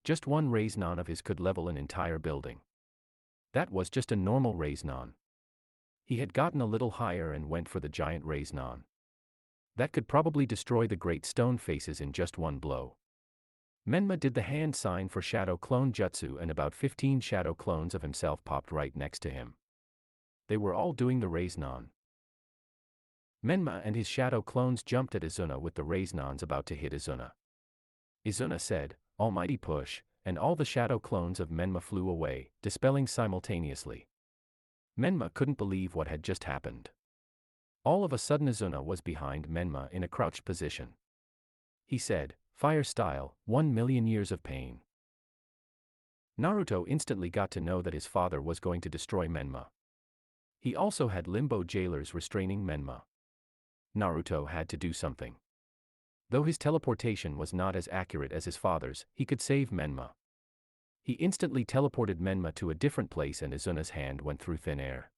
Just one Rasengan of his could level an entire building. That was just a normal Rasengan. He had gotten a little higher and went for the giant Rasengan. That could probably destroy the great stone faces in just one blow. Menma did the hand sign for Shadow Clone Jutsu, and about 15 shadow clones of himself popped right next to him. They were all doing the Rasengan. Menma and his shadow clones jumped at Izuna with the Rasengan's about to hit Izuna. Izuna said, "Almighty push," and all the shadow clones of Menma flew away, dispelling simultaneously. Menma couldn't believe what had just happened. All of a sudden Izuna was behind Menma in a crouched position. He said, "Fire style, 1,000,000 years of pain." Naruto instantly got to know that his father was going to destroy Menma. He also had limbo jailers restraining Menma. Naruto had to do something. Though his teleportation was not as accurate as his father's, he could save Menma. He instantly teleported Menma to a different place, and Izuna's hand went through thin air.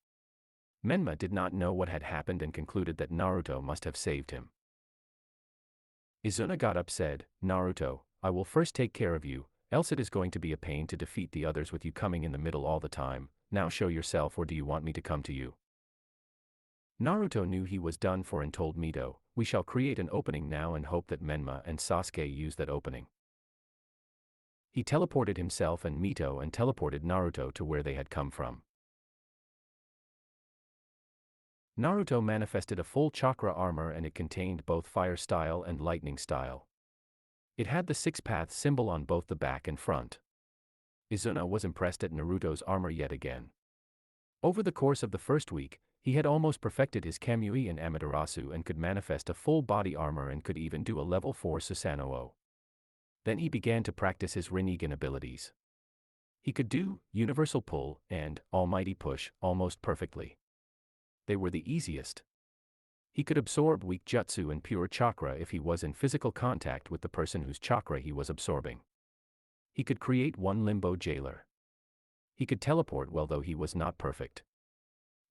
Menma did not know what had happened and concluded that Naruto must have saved him. Izuna got up, said, "Naruto, I will first take care of you, else it is going to be a pain to defeat the others with you coming in the middle all the time. Now show yourself, or do you want me to come to you?" Naruto knew he was done for and told Mito, "We shall create an opening now and hope that Menma and Sasuke use that opening." He teleported himself and Mito and teleported Naruto to where they had come from. Naruto manifested a full chakra armor, and it contained both fire style and lightning style. It had the 6-path symbol on both the back and front. Izuna was impressed at Naruto's armor yet again. Over the course of the first week, he had almost perfected his Kamui and Amaterasu and could manifest a full body armor and could even do a level 4 Susanoo. Then he began to practice his Rinnegan abilities. He could do Universal Pull and Almighty Push almost perfectly. They were the easiest. He could absorb weak jutsu and pure chakra if he was in physical contact with the person whose chakra he was absorbing. He could create one limbo jailer. He could teleport well, though he was not perfect.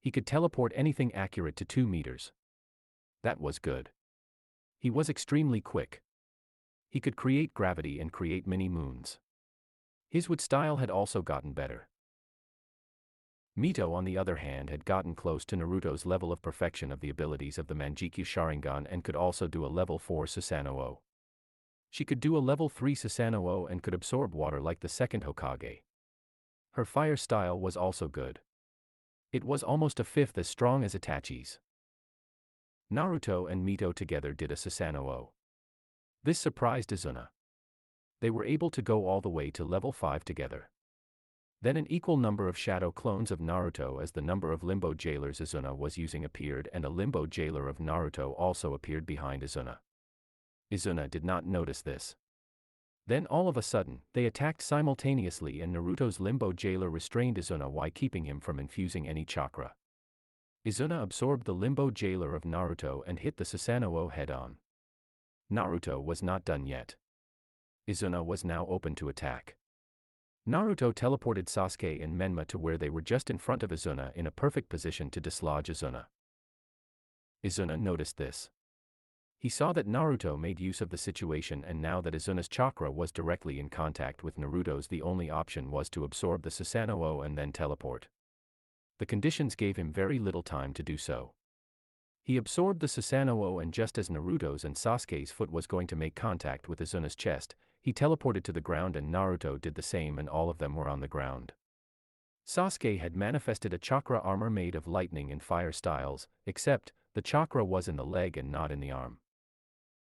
He could teleport anything accurate to 2 meters. That was good. He was extremely quick. He could create gravity and create mini moons. His wood style had also gotten better. Mito, on the other hand, had gotten close to Naruto's level of perfection of the abilities of the Manjiki Sharingan and could also do a level 4 Susanoo. She could do a level 3 Susanoo and could absorb water like the second Hokage. Her fire style was also good. It was almost a fifth as strong as Itachi's. Naruto and Mito together did a Susanoo. This surprised Izuna. They were able to go all the way to level 5 together. Then an equal number of shadow clones of Naruto as the number of limbo jailers Izuna was using appeared, and a limbo jailer of Naruto also appeared behind Izuna. Izuna did not notice this. Then all of a sudden, they attacked simultaneously and Naruto's limbo jailer restrained Izuna while keeping him from infusing any chakra. Izuna absorbed the limbo jailer of Naruto and hit the Susanoo head-on. Naruto was not done yet. Izuna was now open to attack. Naruto teleported Sasuke and Menma to where they were just in front of Izuna in a perfect position to dislodge Izuna. Izuna noticed this. He saw that Naruto made use of the situation, and now that Izuna's chakra was directly in contact with Naruto's, the only option was to absorb the Susanoo and then teleport. The conditions gave him very little time to do so. He absorbed the Susanoo, and just as Naruto's and Sasuke's foot was going to make contact with Izuna's chest, he teleported to the ground and Naruto did the same, and all of them were on the ground. Sasuke had manifested a chakra armor made of lightning and fire styles, except the chakra was in the leg and not in the arm.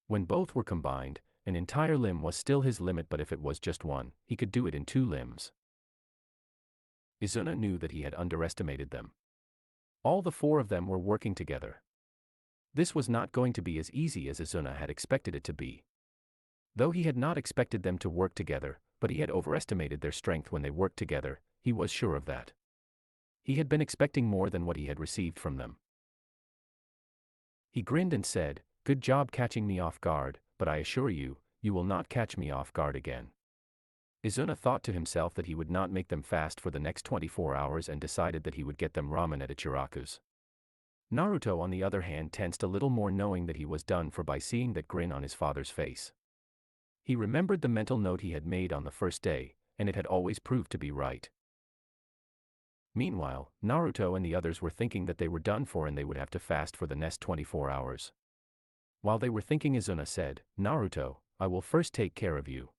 When both were combined, an entire limb was still his limit, but if it was just one, he could do it in 2 limbs. Izuna knew that he had underestimated them. All the 4 of them were working together. This was not going to be as easy as Izuna had expected it to be. Though he had not expected them to work together, but he had overestimated their strength when they worked together, he was sure of that. He had been expecting more than what he had received from them. He grinned and said, "Good job catching me off guard, but I assure you, you will not catch me off guard again." Izuna thought to himself that he would not make them fast for the next 24 hours and decided that he would get them ramen at Ichiraku's. Naruto, on the other hand, tensed a little more, knowing that he was done for by seeing that grin on his father's face. He remembered the mental note he had made on the first day, and it had always proved to be right. Meanwhile, Naruto and the others were thinking that they were done for and they would have to fast for the next 24 hours. While they were thinking, Izuna said, "Naruto, I will first take care of you.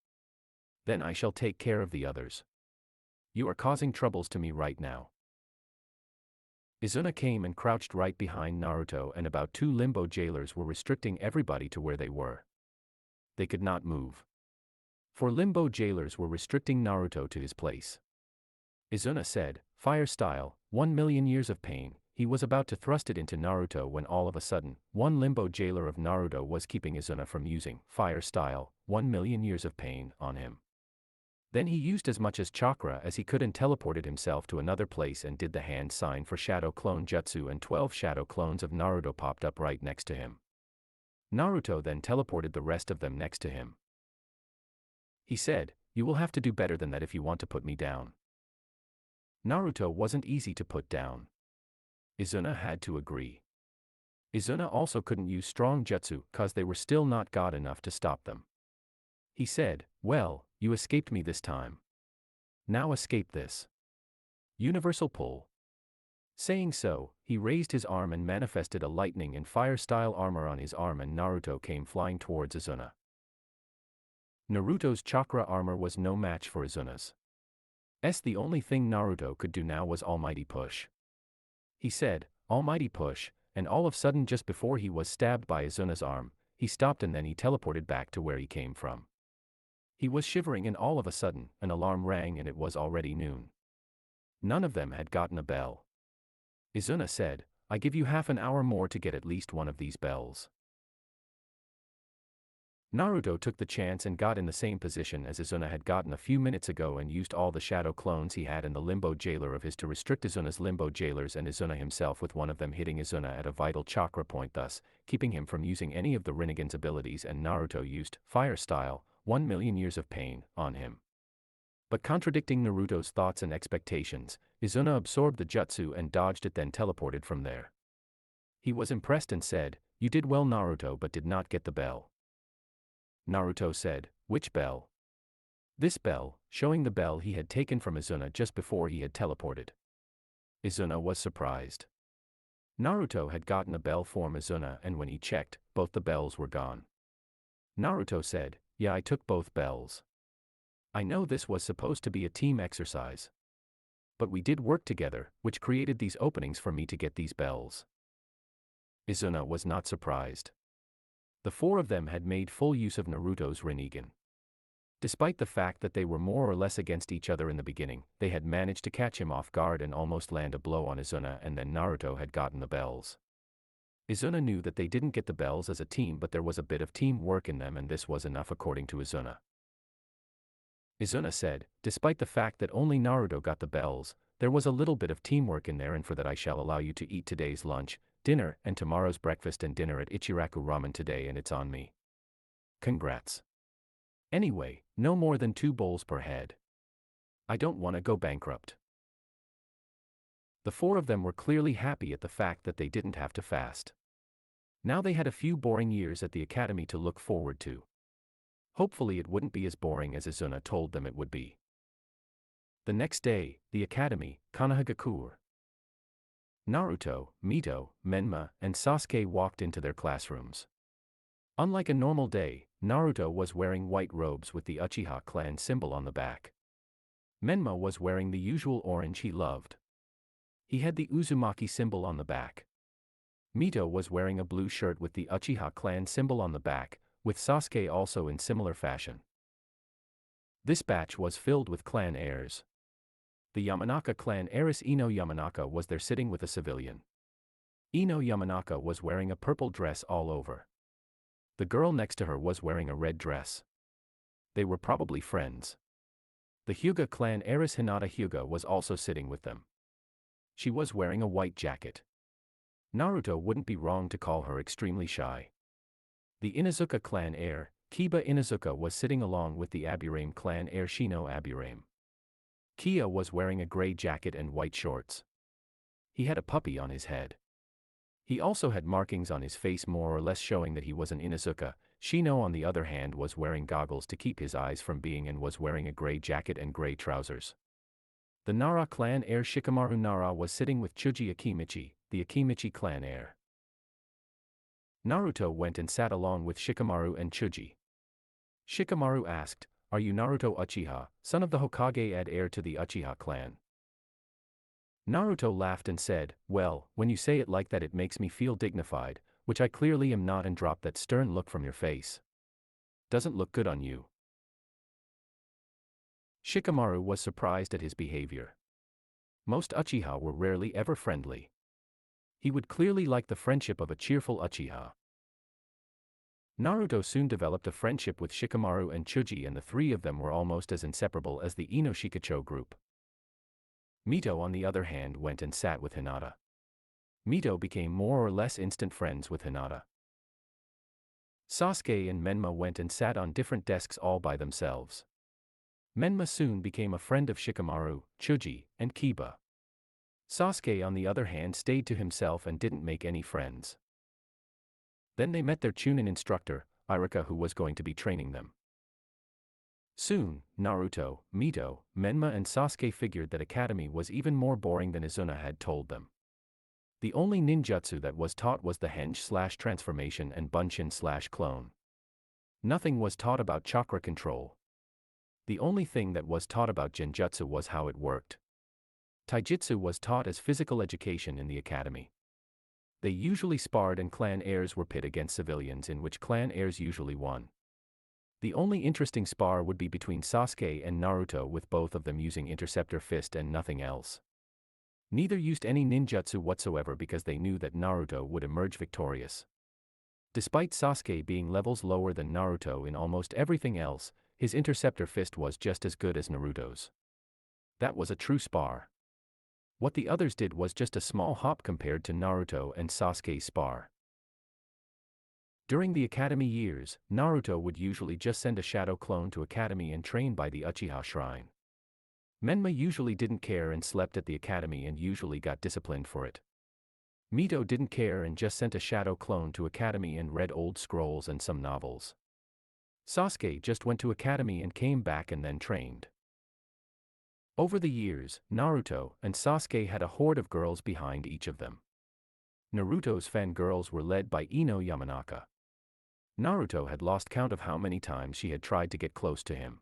Then I shall take care of the others. You are causing troubles to me right now." Izuna came and crouched right behind Naruto, and about 2 limbo jailers were restricting everybody to where they were. They could not move. 4 limbo jailers were restricting Naruto to his place. Izuna said, "Fire style, 1,000,000 years of pain." He was about to thrust it into Naruto when all of a sudden, 1 limbo jailer of Naruto was keeping Izuna from using fire style, 1,000,000 years of pain on him. Then he used as much as chakra as he could and teleported himself to another place and did the hand sign for shadow clone jutsu, and 12 shadow clones of Naruto popped up right next to him. Naruto then teleported the rest of them next to him. He said, "You will have to do better than that if you want to put me down." Naruto wasn't easy to put down. Izuna had to agree. Izuna also couldn't use strong jutsu cause they were still not god enough to stop them. He said, "Well, you escaped me this time. Now escape this. Universal pull." Saying so, he raised his arm and manifested a lightning and fire-style armor on his arm, and Naruto came flying towards Izuna. Naruto's chakra armor was no match for Izuna's. The only thing Naruto could do now was Almighty Push. He said, "Almighty Push," and all of a sudden, just before he was stabbed by Izuna's arm, he stopped and then he teleported back to where he came from. He was shivering, and all of a sudden, an alarm rang and it was already noon. None of them had gotten a bell. Izuna said, "I give you half an hour more to get at least one of these bells." Naruto took the chance and got in the same position as Izuna had gotten a few minutes ago and used all the shadow clones he had in the limbo jailer of his to restrict Izuna's limbo jailers and Izuna himself, with one of them hitting Izuna at a vital chakra point, thus keeping him from using any of the Rinnegan's abilities, and Naruto used fire style, 1,000,000 years of pain, on him. But contradicting Naruto's thoughts and expectations, Izuna absorbed the jutsu and dodged it, then teleported from there. He was impressed and said, "You did well, Naruto, but did not get the bell." Naruto said, "Which bell?" "This bell," showing the bell he had taken from Izuna just before he had teleported. Izuna was surprised. Naruto had gotten a bell for Izuna, and when he checked, both the bells were gone. Naruto said, "Yeah, I took both bells. I know this was supposed to be a team exercise. But we did work together, which created these openings for me to get these bells." Izuna was not surprised. The four of them had made full use of Naruto's Rinnegan. Despite the fact that they were more or less against each other in the beginning, they had managed to catch him off guard and almost land a blow on Izuna, and then Naruto had gotten the bells. Izuna knew that they didn't get the bells as a team, but there was a bit of teamwork in them, and this was enough according to Izuna. Izuna said, "Despite the fact that only Naruto got the bells, there was a little bit of teamwork in there, and for that I shall allow you to eat today's lunch, dinner, and tomorrow's breakfast and dinner at Ichiraku Ramen today, and it's on me. Congrats. Anyway, no more than 2 bowls per head. I don't want to go bankrupt." The four of them were clearly happy at the fact that they didn't have to fast. Now they had a few boring years at the academy to look forward to. Hopefully it wouldn't be as boring as Izuna told them it would be. The next day, the academy, Konohagakure. Naruto, Mito, Menma, and Sasuke walked into their classrooms. Unlike a normal day, Naruto was wearing white robes with the Uchiha clan symbol on the back. Menma was wearing the usual orange he loved. He had the Uzumaki symbol on the back. Mito was wearing a blue shirt with the Uchiha clan symbol on the back, with Sasuke also in similar fashion. This batch was filled with clan heirs. The Yamanaka clan heiress Ino Yamanaka was there sitting with a civilian. Ino Yamanaka was wearing a purple dress all over. The girl next to her was wearing a red dress. They were probably friends. The Hyuga clan heiress Hinata Hyuga was also sitting with them. She was wearing a white jacket. Naruto wouldn't be wrong to call her extremely shy. The Inuzuka clan heir, Kiba Inuzuka, was sitting along with the Aburame clan heir Shino Aburame. Kia was wearing a gray jacket and white shorts. He had a puppy on his head. He also had markings on his face more or less showing that he was an Inuzuka. Shino, on the other hand, was wearing goggles to keep his eyes from being and was wearing a gray jacket and gray trousers. The Nara clan heir Shikamaru Nara was sitting with Chuji Akimichi, the Akimichi clan heir. Naruto went and sat along with Shikamaru and Chuji. Shikamaru asked, "Are you Naruto Uchiha, son of the Hokage and heir to the Uchiha clan?" Naruto laughed and said, "Well, when you say it like that it makes me feel dignified, which I clearly am not," and dropped that stern look from your face. "Doesn't look good on you." Shikamaru was surprised at his behavior. Most Uchiha were rarely ever friendly. He would clearly like the friendship of a cheerful Uchiha. Naruto soon developed a friendship with Shikamaru and Chuji, and the three of them were almost as inseparable as the Ino Shikacho group. Mito, on the other hand, went and sat with Hinata. Mito became more or less instant friends with Hinata. Sasuke and Menma went and sat on different desks all by themselves. Menma soon became a friend of Shikamaru, Chuji, and Kiba. Sasuke, on the other hand, stayed to himself and didn't make any friends. Then they met their Chunin instructor, Iruka, who was going to be training them. Soon, Naruto, Mito, Menma and Sasuke figured that academy was even more boring than Izuna had told them. The only ninjutsu that was taught was the henge/transformation and bunshin/clone. Nothing was taught about chakra control. The only thing that was taught about genjutsu was how it worked. Taijutsu was taught as physical education in the academy. They usually sparred and clan heirs were pit against civilians, in which clan heirs usually won. The only interesting spar would be between Sasuke and Naruto, with both of them using interceptor fist and nothing else. Neither used any ninjutsu whatsoever because they knew that Naruto would emerge victorious. Despite Sasuke being levels lower than Naruto in almost everything else, his interceptor fist was just as good as Naruto's. That was a true spar. What the others did was just a small hop compared to Naruto and Sasuke's spar. During the academy years, Naruto would usually just send a shadow clone to academy and train by the Uchiha shrine. Menma usually didn't care and slept at the academy and usually got disciplined for it. Mito didn't care and just sent a shadow clone to academy and read old scrolls and some novels. Sasuke just went to academy and came back and then trained. Over the years, Naruto and Sasuke had a horde of girls behind each of them. Naruto's fangirls were led by Ino Yamanaka. Naruto had lost count of how many times she had tried to get close to him.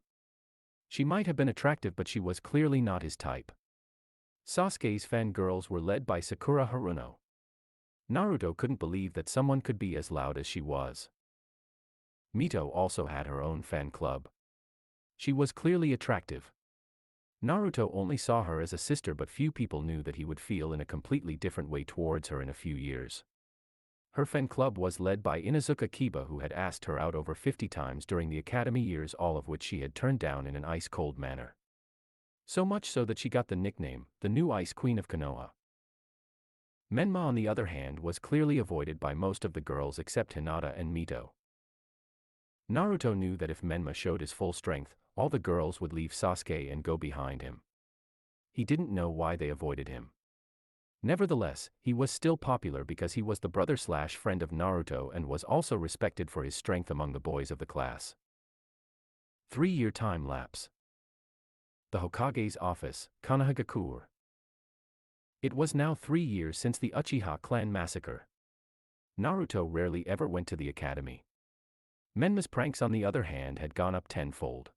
She might have been attractive, but she was clearly not his type. Sasuke's fangirls were led by Sakura Haruno. Naruto couldn't believe that someone could be as loud as she was. Mito also had her own fan club. She was clearly attractive. Naruto only saw her as a sister, but few people knew that he would feel in a completely different way towards her in a few years. Her fan club was led by Inuzuka Kiba, who had asked her out over 50 times during the academy years, all of which she had turned down in an ice-cold manner. So much so that she got the nickname, the new Ice Queen of Konoha. Menma, on the other hand, was clearly avoided by most of the girls except Hinata and Mito. Naruto knew that if Menma showed his full strength, all the girls would leave Sasuke and go behind him. He didn't know why they avoided him. Nevertheless, he was still popular because he was the brother/friend of Naruto and was also respected for his strength among the boys of the class. 3-year time lapse. The Hokage's office, Konohagakure. It was now 3 years since the Uchiha clan massacre. Naruto rarely ever went to the academy. Menma's pranks, on the other hand, had gone up tenfold.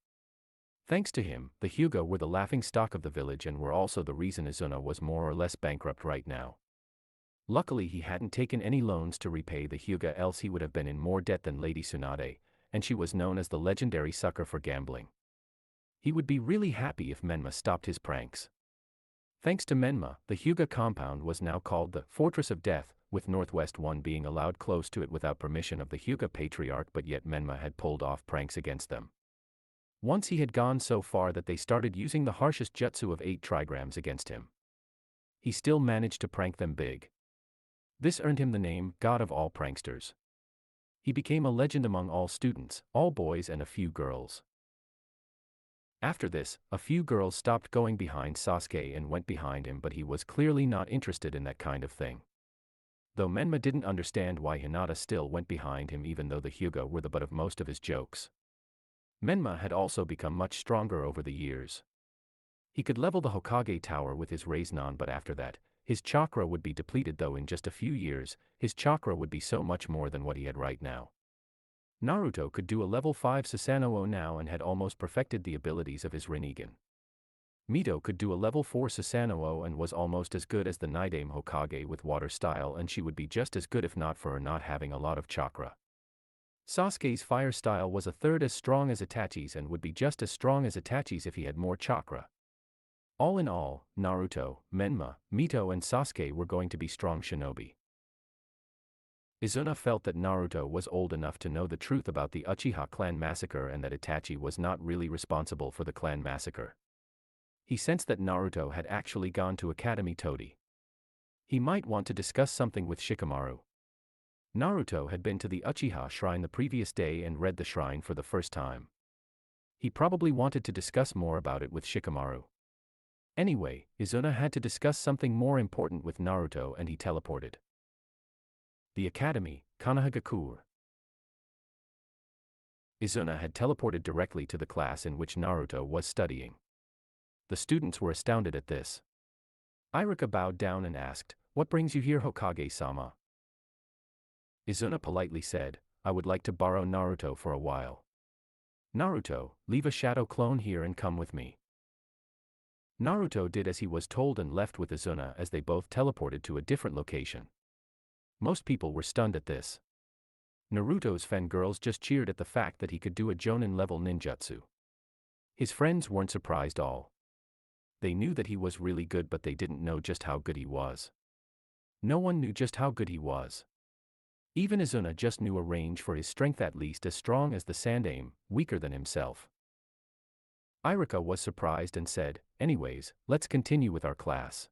Thanks to him, the Hyuga were the laughing stock of the village and were also the reason Izuna was more or less bankrupt right now. Luckily, he hadn't taken any loans to repay the Hyuga, else he would have been in more debt than Lady Tsunade, and she was known as the legendary sucker for gambling. He would be really happy if Menma stopped his pranks. Thanks to Menma, the Hyuga compound was now called the Fortress of Death, with Northwest One being allowed close to it without permission of the Hyuga patriarch, but yet Menma had pulled off pranks against them. Once he had gone so far that they started using the harshest jutsu of 8 trigrams against him. He still managed to prank them big. This earned him the name God of all pranksters. He became a legend among all students, all boys and a few girls. After this, a few girls stopped going behind Sasuke and went behind him, but he was clearly not interested in that kind of thing. Though Menma didn't understand why Hinata still went behind him even though the Hyuga were the butt of most of his jokes. Menma had also become much stronger over the years. He could level the Hokage tower with his Rasengan, but after that, his chakra would be depleted, though in just a few years, his chakra would be so much more than what he had right now. Naruto could do a level 5 Susanoo now and had almost perfected the abilities of his Rinnegan. Mito could do a level 4 Susanoo and was almost as good as the Nidaime Hokage with water style, and she would be just as good if not for her not having a lot of chakra. Sasuke's fire style was a third as strong as Itachi's and would be just as strong as Itachi's if he had more chakra. All in all, Naruto, Menma, Mito and Sasuke were going to be strong shinobi. Izuna felt that Naruto was old enough to know the truth about the Uchiha clan massacre and that Itachi was not really responsible for the clan massacre. He sensed that Naruto had actually gone to Academy Todi. He might want to discuss something with Shikamaru. Naruto had been to the Uchiha shrine the previous day and read the shrine for the first time. He probably wanted to discuss more about it with Shikamaru. Anyway, Izuna had to discuss something more important with Naruto and he teleported. The academy, Konohagakure. Izuna had teleported directly to the class in which Naruto was studying. The students were astounded at this. Iruka bowed down and asked, "What brings you here, Hokage-sama?" Izuna politely said, "I would like to borrow Naruto for a while." "Naruto, leave a shadow clone here and come with me." Naruto did as he was told and left with Izuna as they both teleported to a different location. Most people were stunned at this. Naruto's fangirls just cheered at the fact that he could do a Jonin-level ninjutsu. His friends weren't surprised all. They knew that he was really good, but they didn't know just how good he was. No one knew just how good he was. Even Izuna just knew a range for his strength at least as strong as the Sandaime, weaker than himself. Irika was surprised and said, anyways, let's continue with our class.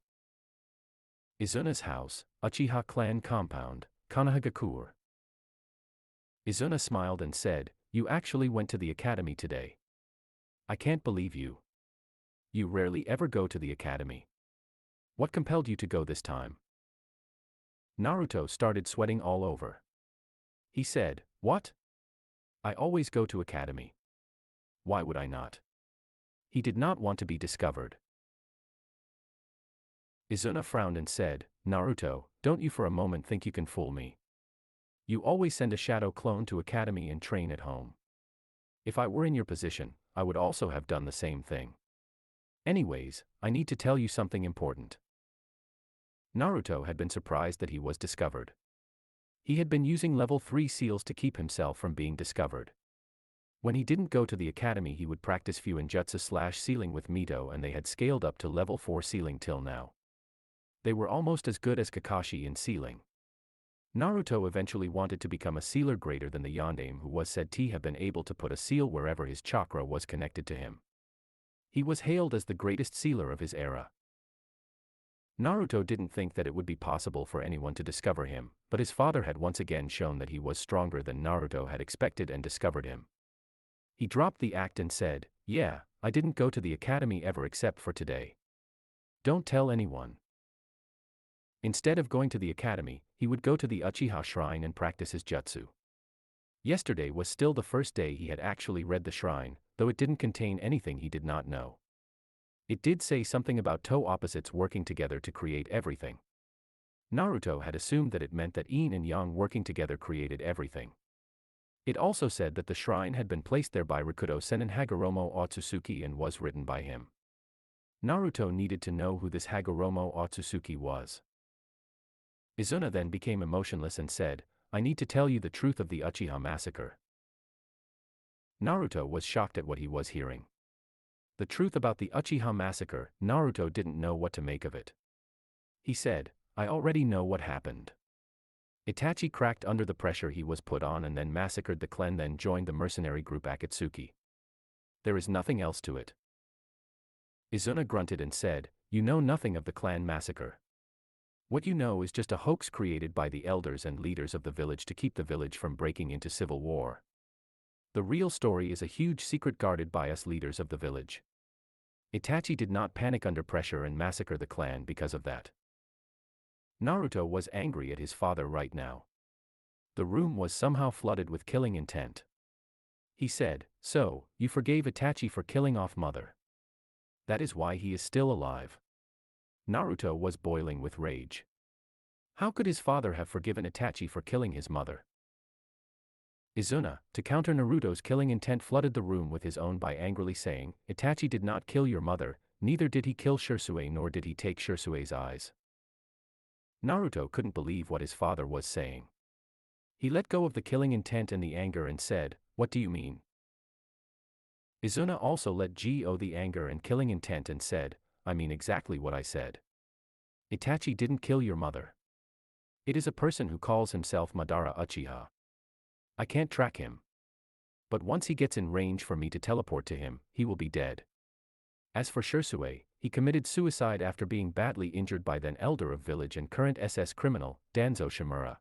Izuna's house, Uchiha clan compound, Konohagakure. Izuna smiled and said, you actually went to the academy today. I can't believe you. You rarely ever go to the academy. What compelled you to go this time? Naruto started sweating all over. He said, what? I always go to academy. Why would I not? He did not want to be discovered. Izuna frowned and said, Naruto, don't you for a moment think you can fool me? You always send a shadow clone to academy and train at home. If I were in your position, I would also have done the same thing. Anyways, I need to tell you something important. Naruto had been surprised that he was discovered. He had been using level 3 seals to keep himself from being discovered. When he didn't go to the academy he would practice Fuinjutsu/sealing with Mito and they had scaled up to level 4 sealing till now. They were almost as good as Kakashi in sealing. Naruto eventually wanted to become a sealer greater than the Yondaime who was said to have been able to put a seal wherever his chakra was connected to him. He was hailed as the greatest sealer of his era. Naruto didn't think that it would be possible for anyone to discover him, but his father had once again shown that he was stronger than Naruto had expected and discovered him. He dropped the act and said, yeah, I didn't go to the academy ever except for today. Don't tell anyone. Instead of going to the academy, he would go to the Uchiha shrine and practice his jutsu. Yesterday was still the first day he had actually read the shrine, though it didn't contain anything he did not know. It did say something about toe opposites working together to create everything. Naruto had assumed that it meant that yin and yang working together created everything. It also said that the shrine had been placed there by Rikudo Sennin Hagoromo Otsutsuki and was written by him. Naruto needed to know who this Hagoromo Otsutsuki was. Izuna then became emotionless and said, I need to tell you the truth of the Uchiha massacre. Naruto was shocked at what he was hearing. The truth about the Uchiha massacre, Naruto didn't know what to make of it. He said, I already know what happened. Itachi cracked under the pressure he was put on and then massacred the clan, then joined the mercenary group Akatsuki. There is nothing else to it. Izuna grunted and said, you know nothing of the clan massacre. What you know is just a hoax created by the elders and leaders of the village to keep the village from breaking into civil war. The real story is a huge secret guarded by us leaders of the village. Itachi did not panic under pressure and massacre the clan because of that. Naruto was angry at his father right now. The room was somehow flooded with killing intent. He said, so, you forgave Itachi for killing off mother. That is why he is still alive. Naruto was boiling with rage. How could his father have forgiven Itachi for killing his mother? Izuna, to counter Naruto's killing intent, flooded the room with his own by angrily saying, Itachi did not kill your mother, neither did he kill Shisui nor did he take Shisui's eyes. Naruto couldn't believe what his father was saying. He let go of the killing intent and the anger and said, what do you mean? Izuna also let go the anger and killing intent and said, I mean exactly what I said. Itachi didn't kill your mother. It is a person who calls himself Madara Uchiha. I can't track him. But once he gets in range for me to teleport to him, he will be dead. As for Shisui, he committed suicide after being badly injured by then elder of village and current SS criminal, Danzo Shimura.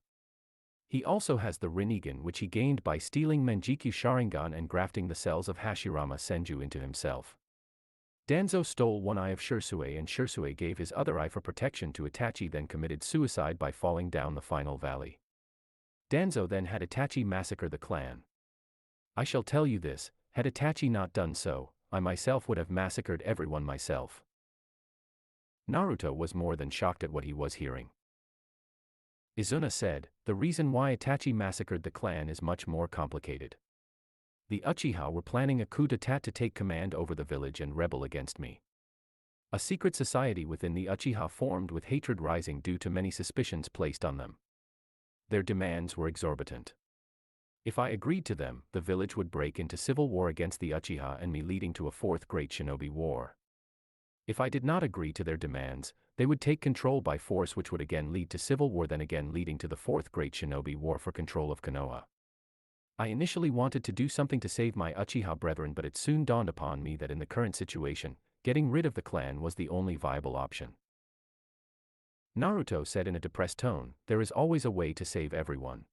He also has the Rinnegan which he gained by stealing Manjikyu Sharingan and grafting the cells of Hashirama Senju into himself. Danzo stole one eye of Shisui and Shisui gave his other eye for protection to Itachi, then committed suicide by falling down the final valley. Danzo then had Itachi massacre the clan. I shall tell you this, had Itachi not done so, I myself would have massacred everyone myself. Naruto was more than shocked at what he was hearing. Izuna said, the reason why Itachi massacred the clan is much more complicated. The Uchiha were planning a coup d'etat to take command over the village and rebel against me. A secret society within the Uchiha formed with hatred rising due to many suspicions placed on them. Their demands were exorbitant. If I agreed to them, the village would break into civil war against the Uchiha and me, leading to a fourth great shinobi war. If I did not agree to their demands, they would take control by force, which would again lead to civil war, then again leading to the Fourth Great Shinobi War for control of Konoha. I initially wanted to do something to save my Uchiha brethren, but it soon dawned upon me that in the current situation, getting rid of the clan was the only viable option. Naruto said in a depressed tone, "There is always a way to save everyone."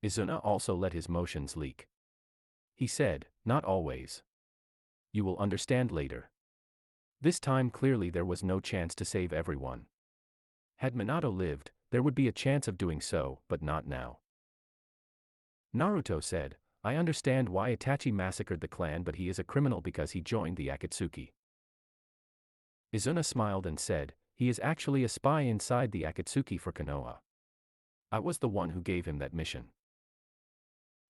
Izuna also let his emotions leak. He said, "Not always. You will understand later." This time clearly there was no chance to save everyone. Had Minato lived, there would be a chance of doing so, but not now. Naruto said, "I understand why Itachi massacred the clan, but he is a criminal because he joined the Akatsuki." Izuna smiled and said, "He is actually a spy inside the Akatsuki for Konoha. I was the one who gave him that mission."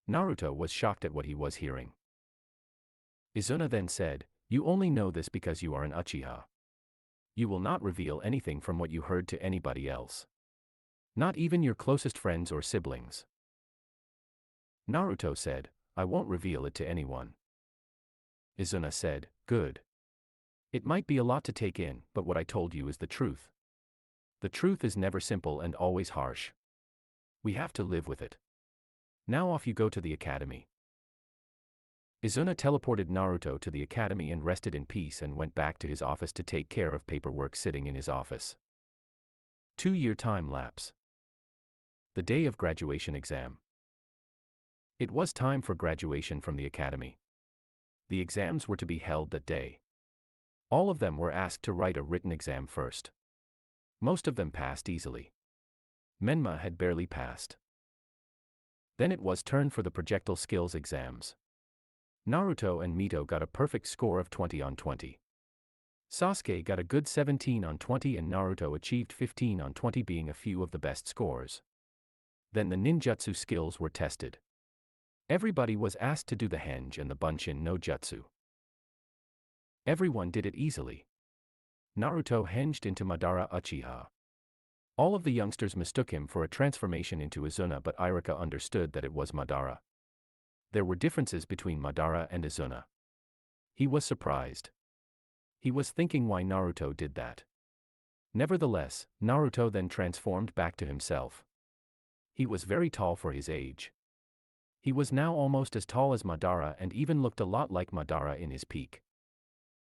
Naruto was shocked at what he was hearing. Izuna then said, "You only know this because you are an Uchiha. You will not reveal anything from what you heard to anybody else. Not even your closest friends or siblings." Naruto said, "I won't reveal it to anyone." Izuna said, "Good. It might be a lot to take in, but what I told you is the truth. The truth is never simple and always harsh. We have to live with it. Now off you go to the academy." Izuna teleported Naruto to the academy and rested in peace and went back to his office to take care of paperwork sitting in his office. 2-year time lapse. The day of graduation exam. It was time for graduation from the academy. The exams were to be held that day. All of them were asked to write a written exam first. Most of them passed easily. Menma had barely passed. Then it was turn for the projectile skills exams. Naruto and Mito got a perfect score of 20 on 20. Sasuke got a good 17 on 20 and Naruto achieved 15 on 20, being a few of the best scores. Then the ninjutsu skills were tested. Everybody was asked to do the henge and the bunshin no jutsu. Everyone did it easily. Naruto henged into Madara Uchiha. All of the youngsters mistook him for a transformation into Izuna, but Iruka understood that it was Madara. There were differences between Madara and Izuna. He was surprised. He was thinking why Naruto did that. Nevertheless, Naruto then transformed back to himself. He was very tall for his age. He was now almost as tall as Madara and even looked a lot like Madara in his peak.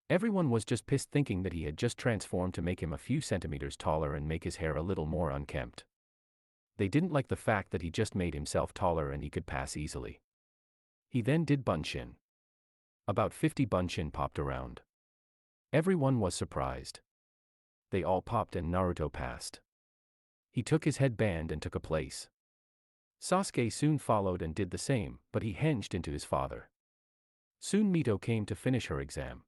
Everyone was just pissed, thinking that he had just transformed to make him a few centimeters taller and make his hair a little more unkempt. They didn't like the fact that he just made himself taller and he could pass easily. He then did bunshin. About 50 bunshin popped around. Everyone was surprised. They all popped and Naruto passed. He took his headband and took a place. Sasuke soon followed and did the same, but he henged into his father. Soon Mito came to finish her exam.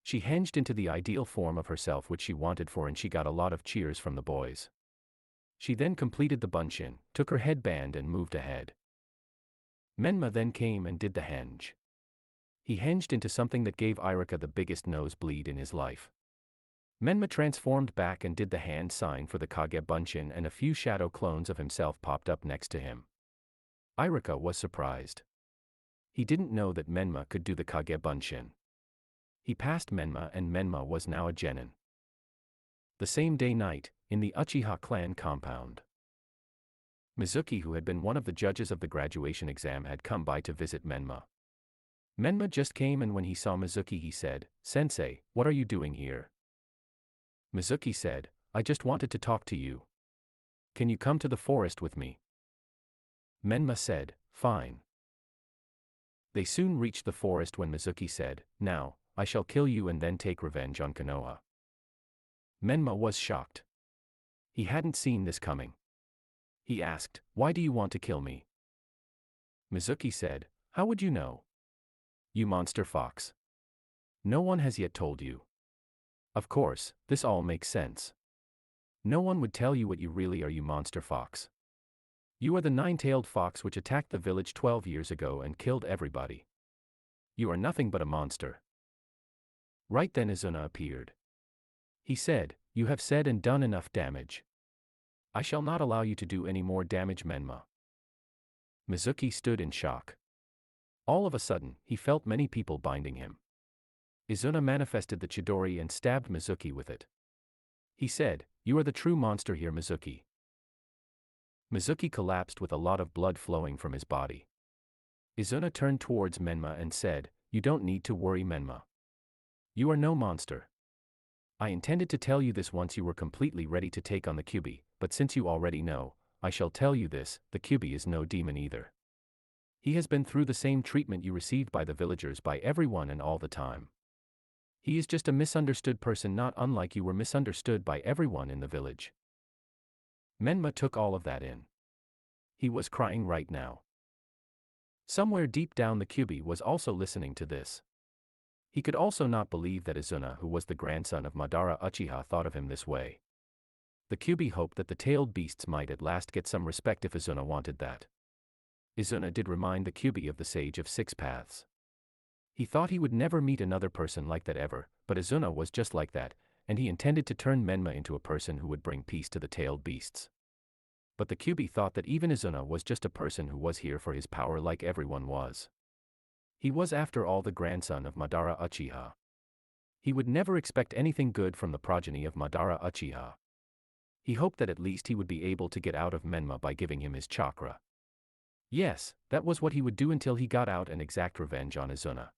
She henged into the ideal form of herself which she wanted for, and she got a lot of cheers from the boys. She then completed the bunshin, took her headband and moved ahead. Menma then came and did the henge. He henged into something that gave Iruka the biggest nosebleed in his life. Menma transformed back and did the hand sign for the Kage Bunshin, and a few shadow clones of himself popped up next to him. Iruka was surprised. He didn't know that Menma could do the Kage Bunshin. He passed Menma and Menma was now a genin. The same day night, in the Uchiha clan compound. Mizuki, who had been one of the judges of the graduation exam, had come by to visit Menma. Menma just came, and when he saw Mizuki he said, "Sensei, what are you doing here?" Mizuki said, "I just wanted to talk to you. Can you come to the forest with me?" Menma said, "Fine." They soon reached the forest when Mizuki said, "Now, I shall kill you and then take revenge on Konoha." Menma was shocked. He hadn't seen this coming. He asked, "Why do you want to kill me?" Mizuki said, "How would you know? You monster fox. No one has yet told you. Of course, this all makes sense. No one would tell you what you really are, you monster fox. You are the nine-tailed fox which attacked the village 12 years ago and killed everybody. You are nothing but a monster." Right then Izuna appeared. He said, "You have said and done enough damage. I shall not allow you to do any more damage, Menma." Mizuki stood in shock. All of a sudden, he felt many people binding him. Izuna manifested the Chidori and stabbed Mizuki with it. He said, "You are the true monster here, Mizuki." Mizuki collapsed with a lot of blood flowing from his body. Izuna turned towards Menma and said, "You don't need to worry, Menma. You are no monster. I intended to tell you this once you were completely ready to take on the Kyuubi, but since you already know, I shall tell you this, the Kyuubi is no demon either. He has been through the same treatment you received by the villagers, by everyone and all the time. He is just a misunderstood person, not unlike you were misunderstood by everyone in the village." Menma took all of that in. He was crying right now. Somewhere deep down the Kyuubi was also listening to this. He could also not believe that Izuna, who was the grandson of Madara Uchiha, thought of him this way. The Kyuubi hoped that the tailed beasts might at last get some respect if Izuna wanted that. Izuna did remind the Kyuubi of the Sage of Six Paths. He thought he would never meet another person like that ever, but Izuna was just like that, and he intended to turn Menma into a person who would bring peace to the tailed beasts. But the Kyuubi thought that even Izuna was just a person who was here for his power like everyone was. He was after all the grandson of Madara Uchiha. He would never expect anything good from the progeny of Madara Uchiha. He hoped that at least he would be able to get out of Menma by giving him his chakra. Yes, that was what he would do until he got out and exact revenge on Izuna.